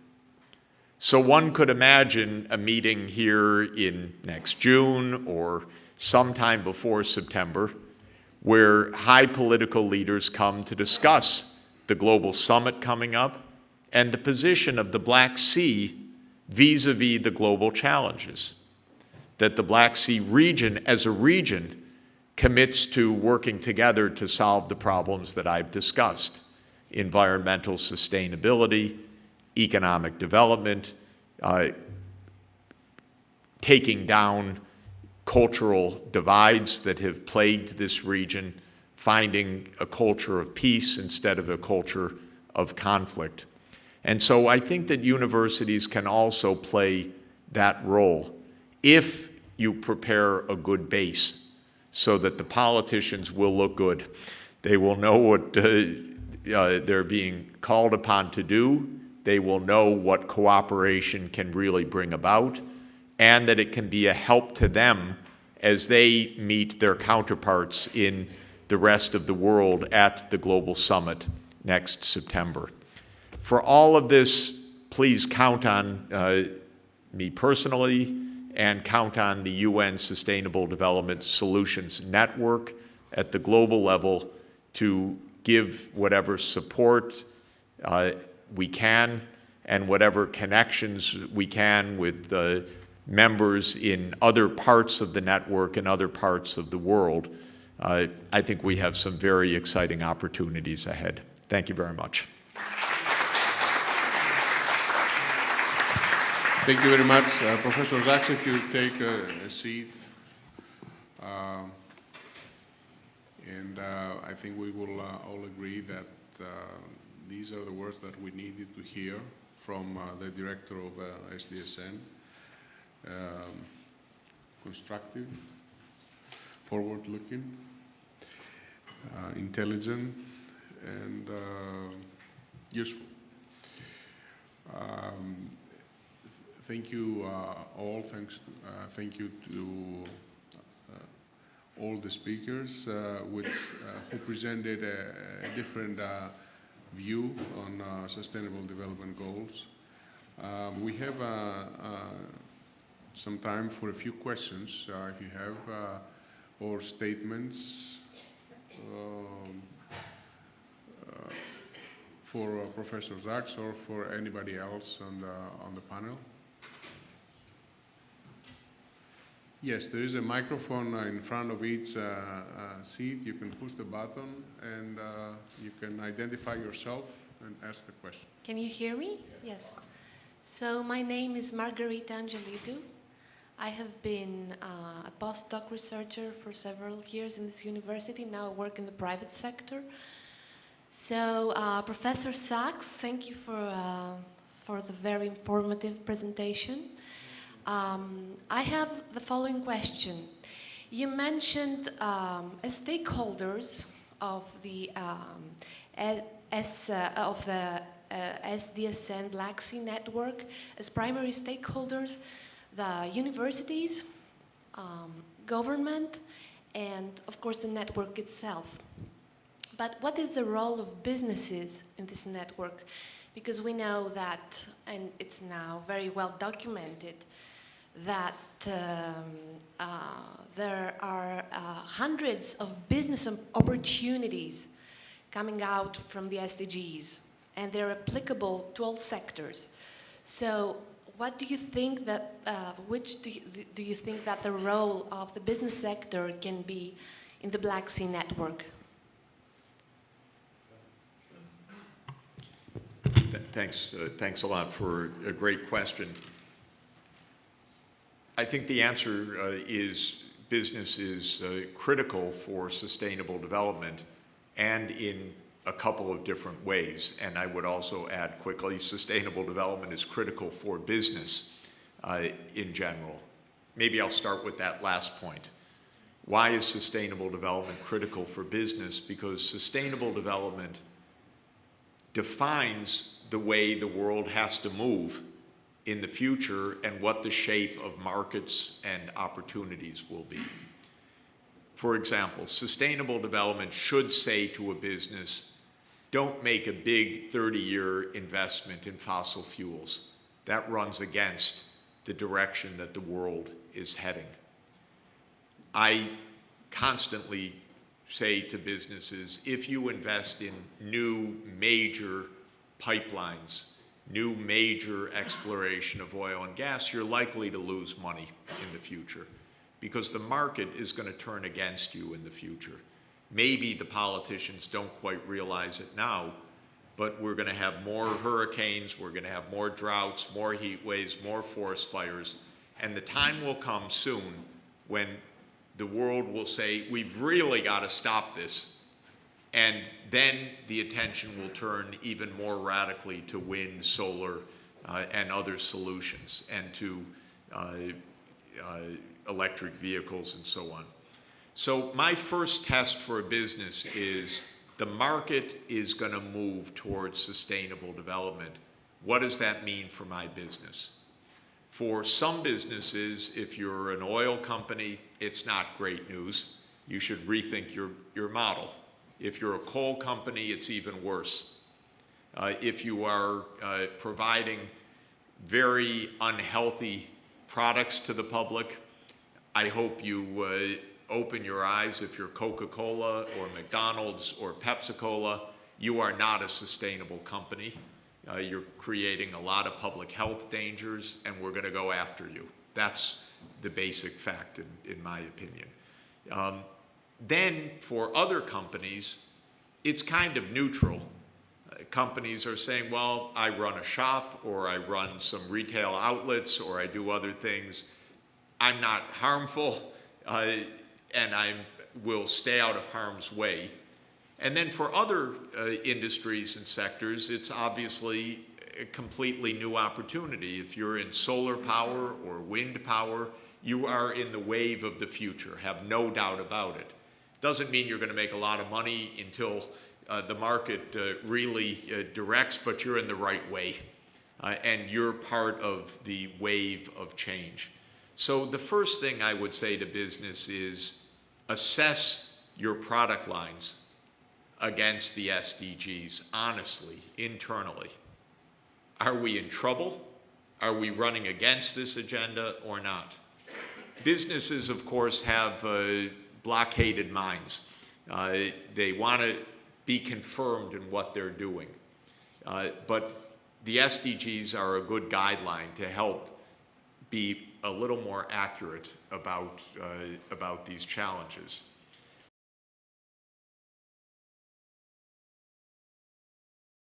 So one could imagine a meeting here in next June or sometime before September where high political leaders come to discuss the global summit coming up and the position of the Black Sea vis-a-vis the global challenges. That the Black Sea region as a region commits to working together to solve the problems that I've discussed: environmental sustainability, economic development, taking down cultural divides that have plagued this region, finding a culture of peace instead of a culture of conflict. And so I think that universities can also play that role if you prepare a good base so that the politicians will look good. They will know what they're being called upon to do. They will know what cooperation can really bring about, and that it can be a help to them as they meet their counterparts in the rest of the world at the Global Summit next September. For all of this, please count on me personally and count on the UN Sustainable Development Solutions Network at the global level to give whatever support we can and whatever connections we can with the members in other parts of the network and other parts of the world. I think we have some very exciting opportunities ahead. Thank you very much. Thank you very much. Professor Zaks, if you take a seat. And I think we will all agree that these are the words that we needed to hear from the director of SDSN. constructive, forward-looking, intelligent, and useful. Thank you all. Thank you to all the speakers who presented a different view on sustainable development goals. We have some time for a few questions, if you have, or statements for Professor Zaks or for anybody else on the panel. Yes, there is a microphone in front of each seat. You can push the button and you can identify yourself and ask the question. Can you hear me? Yes. So my name is Margarita Angelidou. I have been a postdoc researcher for several years in this university. Now I work in the private sector. So Professor Zaks, thank you for the very informative presentation. I have the following question. You mentioned as stakeholders of the SDSN Black Sea network, as primary stakeholders, the universities, government, and of course the network itself. But what is the role of businesses in this network? Because we know that, and it's now very well documented, that there are hundreds of business opportunities coming out from the SDGs, and they're applicable to all sectors. So what do you think that, do you think that the role of the business sector can be in the Black Sea network? Thanks a lot for a great question. I think the answer is business is critical for sustainable development, and in a couple of different ways. And I would also add quickly, sustainable development is critical for business in general. Maybe I'll start with that last point. Why is sustainable development critical for business? Because sustainable development defines the way the world has to move in the future and what the shape of markets and opportunities will be. For example, sustainable development should say to a business, don't make a big 30-year investment in fossil fuels. That runs against the direction that the world is heading. I constantly say to businesses, if you invest in new major pipelines, new major exploration of oil and gas, you're likely to lose money in the future because the market is going to turn against you in the future. Maybe the politicians don't quite realize it now, but we're going to have more hurricanes, we're going to have more droughts, more heat waves, more forest fires, and the time will come soon when the world will say, we've really got to stop this. And then the attention will turn even more radically to wind, solar, and other solutions, and to electric vehicles and so on. So my first test for a business is the market is going to move towards sustainable development. What does that mean for my business? For some businesses, if you're an oil company, it's not great news. You should rethink your model. If you're a coal company, it's even worse. If you are providing very unhealthy products to the public, I hope you open your eyes. If you're Coca-Cola or McDonald's or Pepsi-Cola, you are not a sustainable company. You're creating a lot of public health dangers, and we're going to go after you. That's the basic fact, in my opinion. Then for other companies, it's kind of neutral. Companies are saying, well, I run a shop, or I run some retail outlets, or I do other things. I'm not harmful, and I will stay out of harm's way. And then for other industries and sectors, it's obviously a completely new opportunity. If you're in solar power or wind power, you are in the wave of the future, have no doubt about it. Doesn't mean you're going to make a lot of money until the market really directs, but you're in the right way. And you're part of the wave of change. So the first thing I would say to business is assess your product lines against the SDGs, honestly, internally. Are we in trouble? Are we running against this agenda or not? Businesses, of course, have blockaded minds. They want to be confirmed in what they're doing. But the SDGs are a good guideline to help be a little more accurate about these challenges.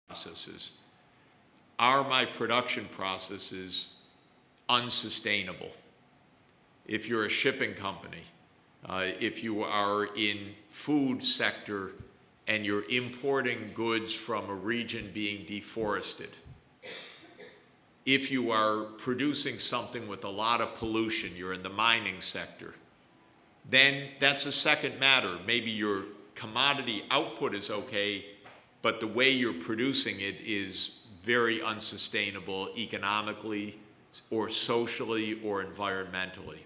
Processes. Are my production processes unsustainable? If you're a shipping company, if you are in food sector and you're importing goods from a region being deforested, if you are producing something with a lot of pollution, you're in the mining sector, then that's a second matter. Maybe your commodity output is okay, but the way you're producing it is very unsustainable economically or socially or environmentally.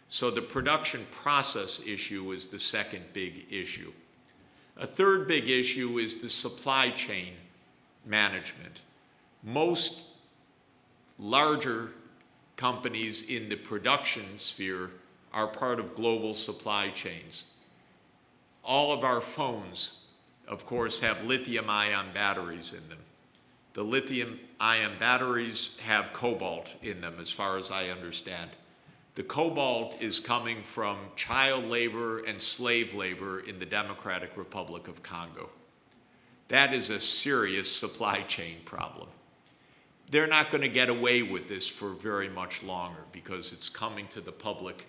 So the production process issue is the second big issue. A third big issue is the supply chain management. Most larger companies in the production sphere are part of global supply chains. All of our phones, of course, have lithium-ion batteries in them. The lithium-ion batteries have cobalt in them, as far as I understand. The cobalt is coming from child labor and slave labor in the Democratic Republic of Congo. That is a serious supply chain problem. They're not going to get away with this for very much longer because it's coming to the public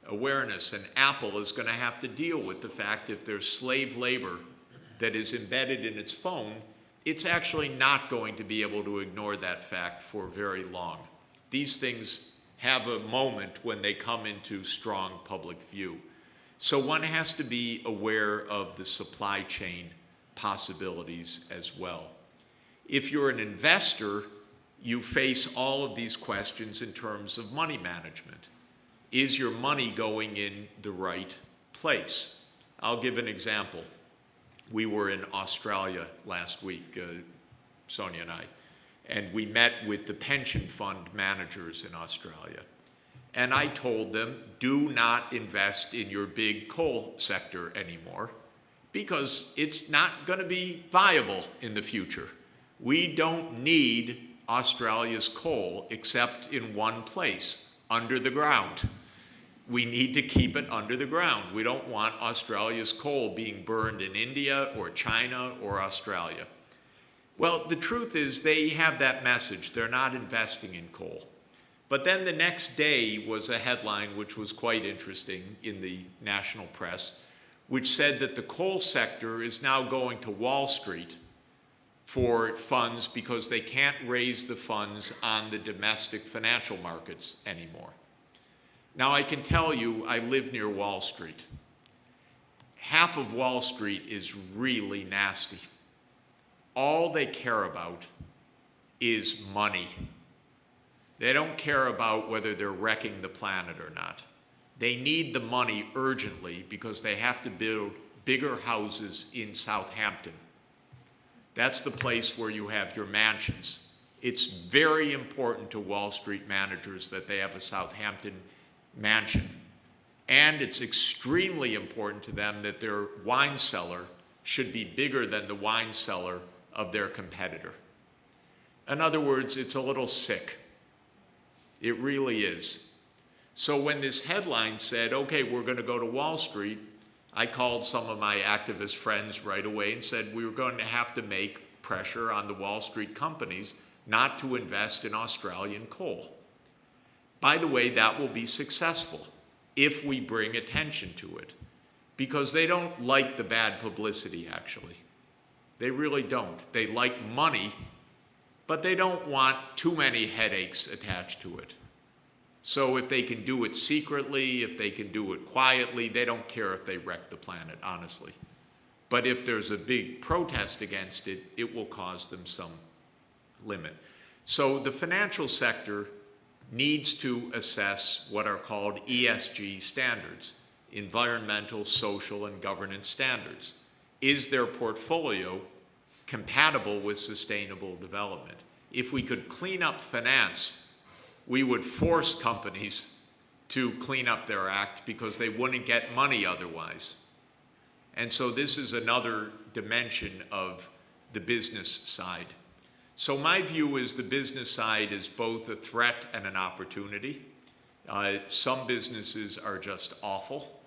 awareness, and Apple is going to have to deal with the fact if there's slave labor that is embedded in its phone, it's actually not going to be able to ignore that fact for very long. These things have a moment when they come into strong public view. So one has to be aware of the supply chain possibilities as well. If you're an investor, you face all of these questions in terms of money management. Is your money going in the right place? I'll give an example. We were in Australia last week, Sonia and I, and we met with the pension fund managers in Australia. And I told them, do not invest in your big coal sector anymore because it's not going to be viable in the future. We don't need Australia's coal except in one place, under the ground. We need to keep it under the ground. We don't want Australia's coal being burned in India or China or Australia. Well, the truth is they have that message. They're not investing in coal. But then the next day was a headline which was quite interesting in the national press, which said that the coal sector is now going to Wall Street for funds because they can't raise the funds on the domestic financial markets anymore. Now, I can tell you, I live near Wall Street. Half of Wall Street is really nasty. All they care about is money. They don't care about whether they're wrecking the planet or not. They need the money urgently because they have to build bigger houses in Southampton. That's the place where you have your mansions. It's very important to Wall Street managers that they have a Southampton mansion. And it's extremely important to them that their wine cellar should be bigger than the wine cellar of their competitor. In other words, it's a little sick. It really is. So when this headline said, okay, we're going to go to Wall Street, I called some of my activist friends right away and said we were going to have to make pressure on the Wall Street companies not to invest in Australian coal. By the way, that will be successful if we bring attention to it, because they don't like the bad publicity, actually. They really don't. They like money, but they don't want too many headaches attached to it. So if they can do it secretly, if they can do it quietly, they don't care if they wreck the planet, honestly. But if there's a big protest against it, it will cause them some limit. So the financial sector needs to assess what are called ESG standards, environmental, social, and governance standards. Is their portfolio compatible with sustainable development? If we could clean up finance, we would force companies to clean up their act because they wouldn't get money otherwise. And so this is another dimension of the business side. So my view is the business side is both a threat and an opportunity. Some businesses are just awful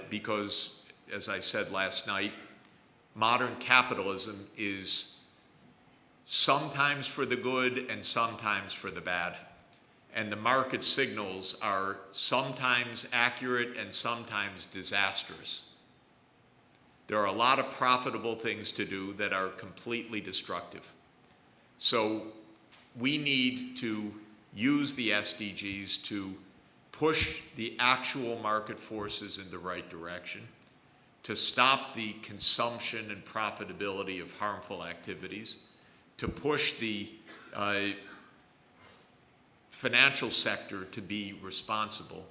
because, as I said last night, modern capitalism is sometimes for the good and sometimes for the bad. And the market signals are sometimes accurate and sometimes disastrous. There are a lot of profitable things to do that are completely destructive. So we need to use the SDGs to push the actual market forces in the right direction, to stop the consumption and profitability of harmful activities, to push the financial sector to be responsible,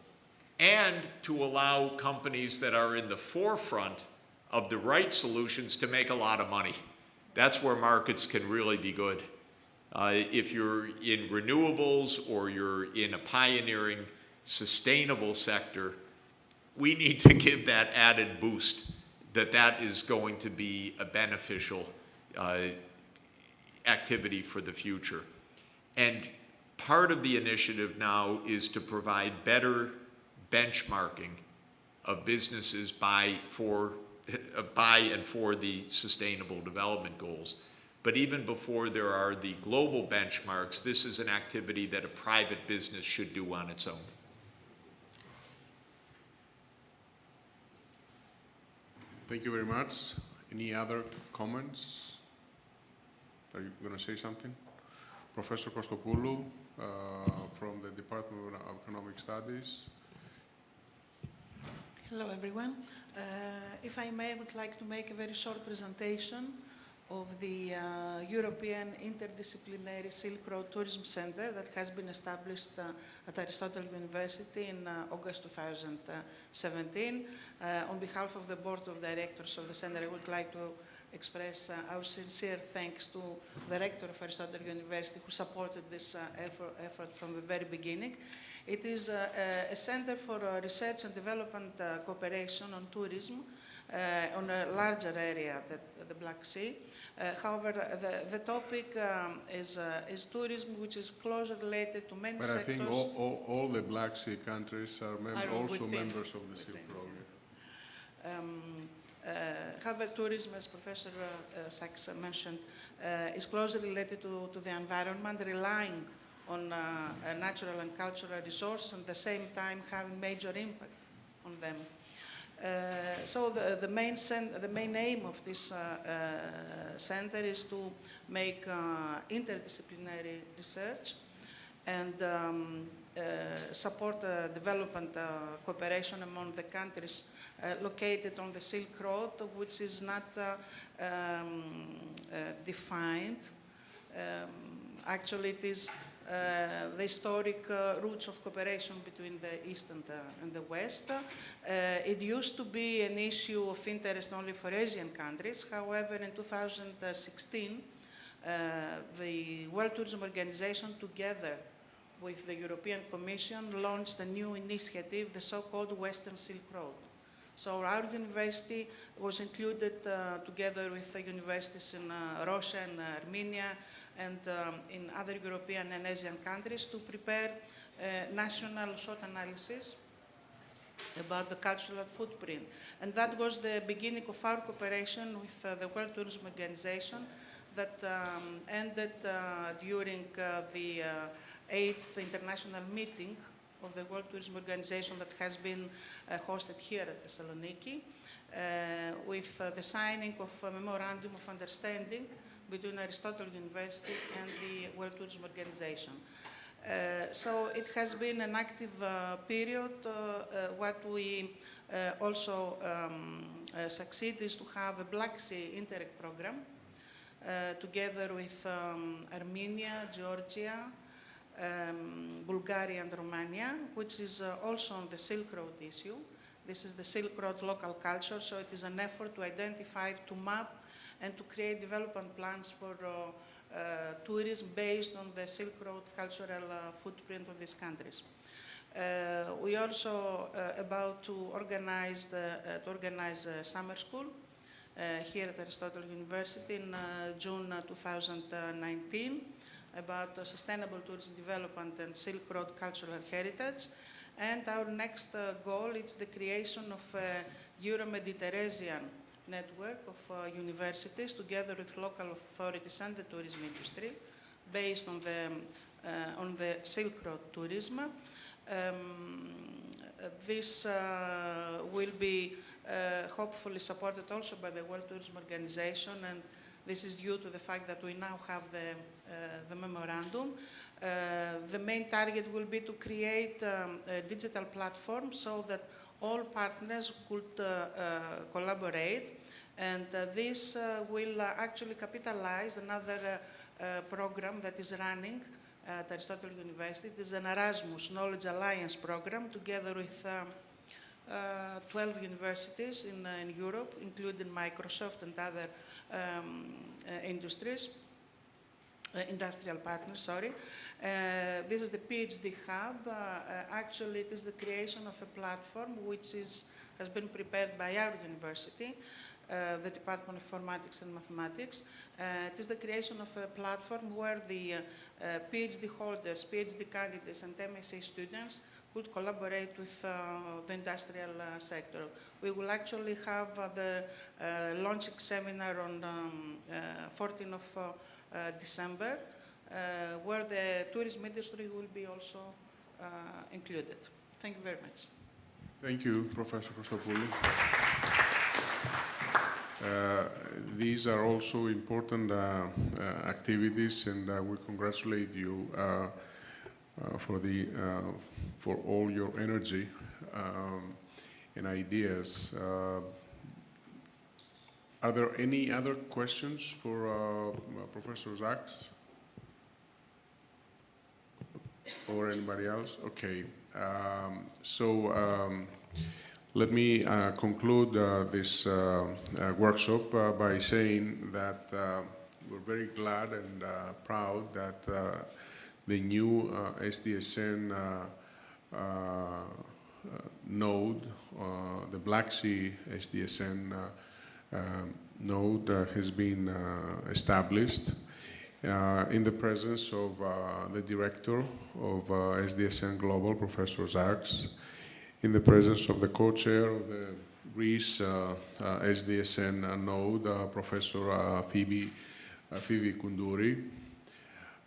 and to allow companies that are in the forefront of the right solutions to make a lot of money. That's where markets can really be good. If you're in renewables or you're in a pioneering sustainable sector, we need to give that added boost, that is going to be a beneficial activity for the future. And part of the initiative now is to provide better benchmarking of businesses by and for the Sustainable Development Goals. But even before there are the global benchmarks, this is an activity that a private business should do on its own. Thank you very much. Any other comments? Are you going to say something? Professor Kostopoulou from the Department of Economic Studies. Hello, everyone. If I may, I would like to make a very short presentation of the European Interdisciplinary Silk Road Tourism Center that has been established at Aristotle University in August 2017. On behalf of the Board of Directors of the Center, I would like to express our sincere thanks to the Rector of Aristotle University who supported this effort from the very beginning. It is a center for research and development cooperation on tourism on a larger area, the Black Sea. However, the topic is tourism, which is closely related to many sectors. But I think all the Black Sea countries are also members of the Silk Road. However, tourism, as Professor Sachs mentioned, is closely related to the environment, relying on natural and cultural resources, and at the same time having major impact on them. So the main aim of this center is to make interdisciplinary research and support development cooperation among the countries located on the Silk Road, which is not defined. Actually, it is the historic roots of cooperation between the East and the West. It used to be an issue of interest only for Asian countries. However, in 2016, the World Tourism Organization, together with the European Commission, launched a new initiative, the so-called Western Silk Road. So our university was included together with the universities in Russia and Armenia and in other European and Asian countries to prepare national SWOT analysis about the cultural footprint. And that was the beginning of our cooperation with the World Tourism Organization that ended during the 8th International Meeting of the World Tourism Organization that has been hosted here at Thessaloniki with the signing of a memorandum of understanding between Aristotle University and the World Tourism Organization. So it has been an active period. What we also succeed is to have a Black Sea Interreg program together with Armenia, Georgia, Bulgaria and Romania, which is also on the Silk Road issue. This is the Silk Road local culture, so it is an effort to identify, to map, and to create development plans for tourism based on the Silk Road cultural footprint of these countries. We also about to organize a summer school here at Aristotle University in June 2019 about sustainable tourism development and Silk Road cultural heritage. And our next goal is the creation of a Euro-Mediterranean network of universities together with local authorities and the tourism industry based on the Silk Road tourism. This will be hopefully supported also by the World Tourism Organization, and this is due to the fact that we now have the memorandum. The main target will be to create a digital platform so that all partners could collaborate, and this will actually capitalize another program that is running at Aristotle University. It is an Erasmus Knowledge Alliance program together with 12 universities in Europe, including Microsoft and other industrial partners, sorry. This is the PhD Hub. Actually, it is the creation of a platform which has been prepared by our university, the Department of Informatics and Mathematics. It is the creation of a platform where the PhD holders, PhD candidates, and MSc students could collaborate with the industrial sector. We will actually have the launching seminar on 14th of December, where the tourism industry will be also included. Thank you very much. Thank you, Professor Christopoulou. These are also important activities, and we congratulate you for all your energy and ideas. Are there any other questions for Professor Zaks or anybody else? Okay. Let me conclude this workshop by saying that we're very glad and proud that the new SDSN node, the Black Sea SDSN node has been established in the presence of the director of SDSN Global, Professor Zaks, in the presence of the co-chair of the Greece SDSN node, Professor Phoebe Koundouri,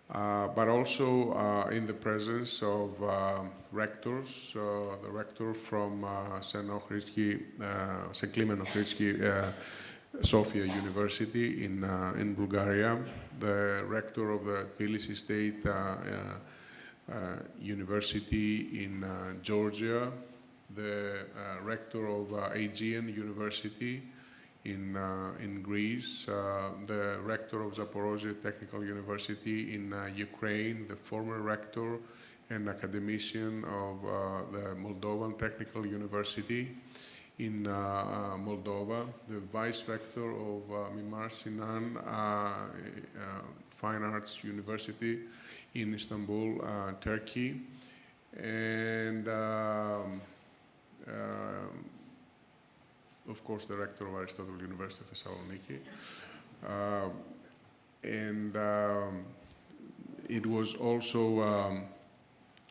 but also in the presence of rectors, the rector from St. Clement Ohridski Sofia University in Bulgaria, the rector of the Tbilisi State University in Georgia, the rector of Aegean University in Greece, the rector of Zaporozhye Technical University in Ukraine, the former rector and academician of the Moldovan Technical University in Moldova, the vice rector of Mimar Sinan Fine Arts University in Istanbul, Turkey, and of course, the rector of Aristotle University of Thessaloniki. It was also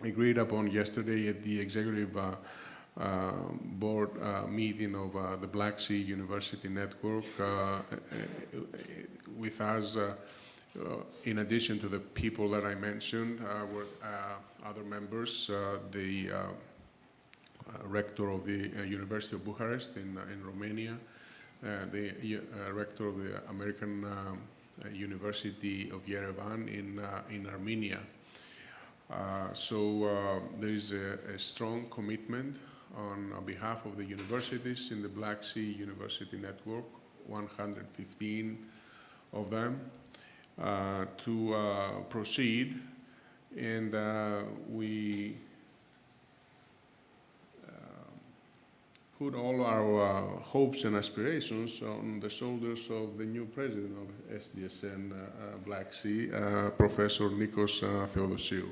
agreed upon yesterday at the executive board meeting of the Black Sea University Network with us, in addition to the people that I mentioned, were other members, the rector of the University of Bucharest in Romania, the rector of the American University of Yerevan in Armenia. There is a strong commitment on behalf of the universities in the Black Sea University Network, 115 of them, to proceed, and we put all our hopes and aspirations on the shoulders of the new president of SDSN Black Sea, Professor Nikos Theodossiou.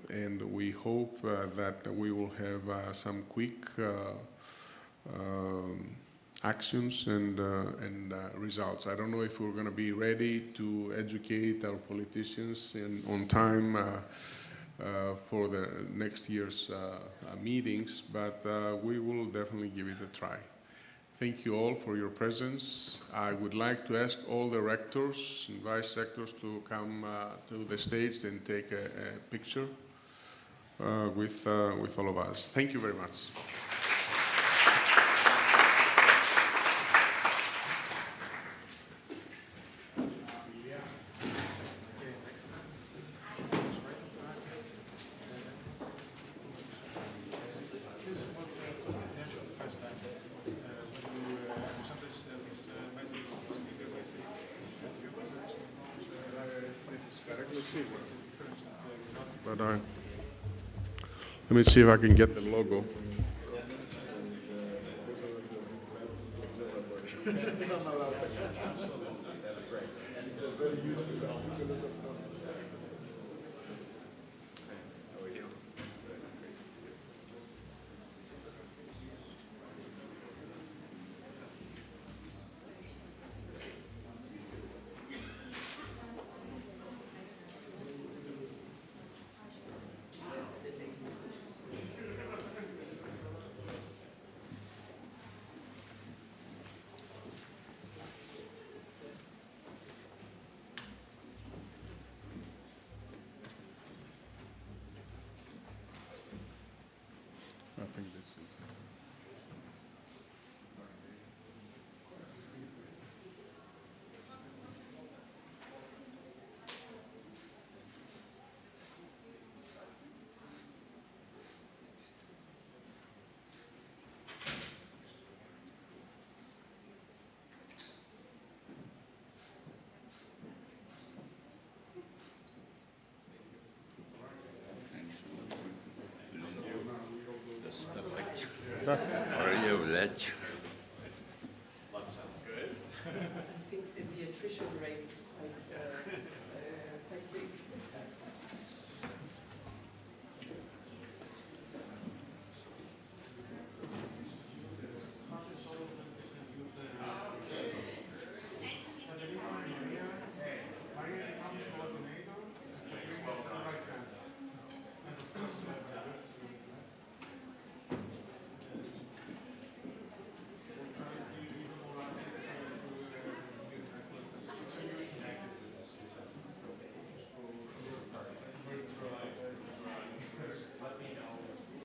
And we hope that we will have some quick actions and results. I don't know if we're going to be ready to educate our politicians on time for the next year's meetings, but we will definitely give it a try. Thank you all for your presence. I would like to ask all the rectors and vice rectors to come to the stage and take a picture with all of us. Thank you very much. But let me see if I can get the logo. I think this is... Oraya vleć.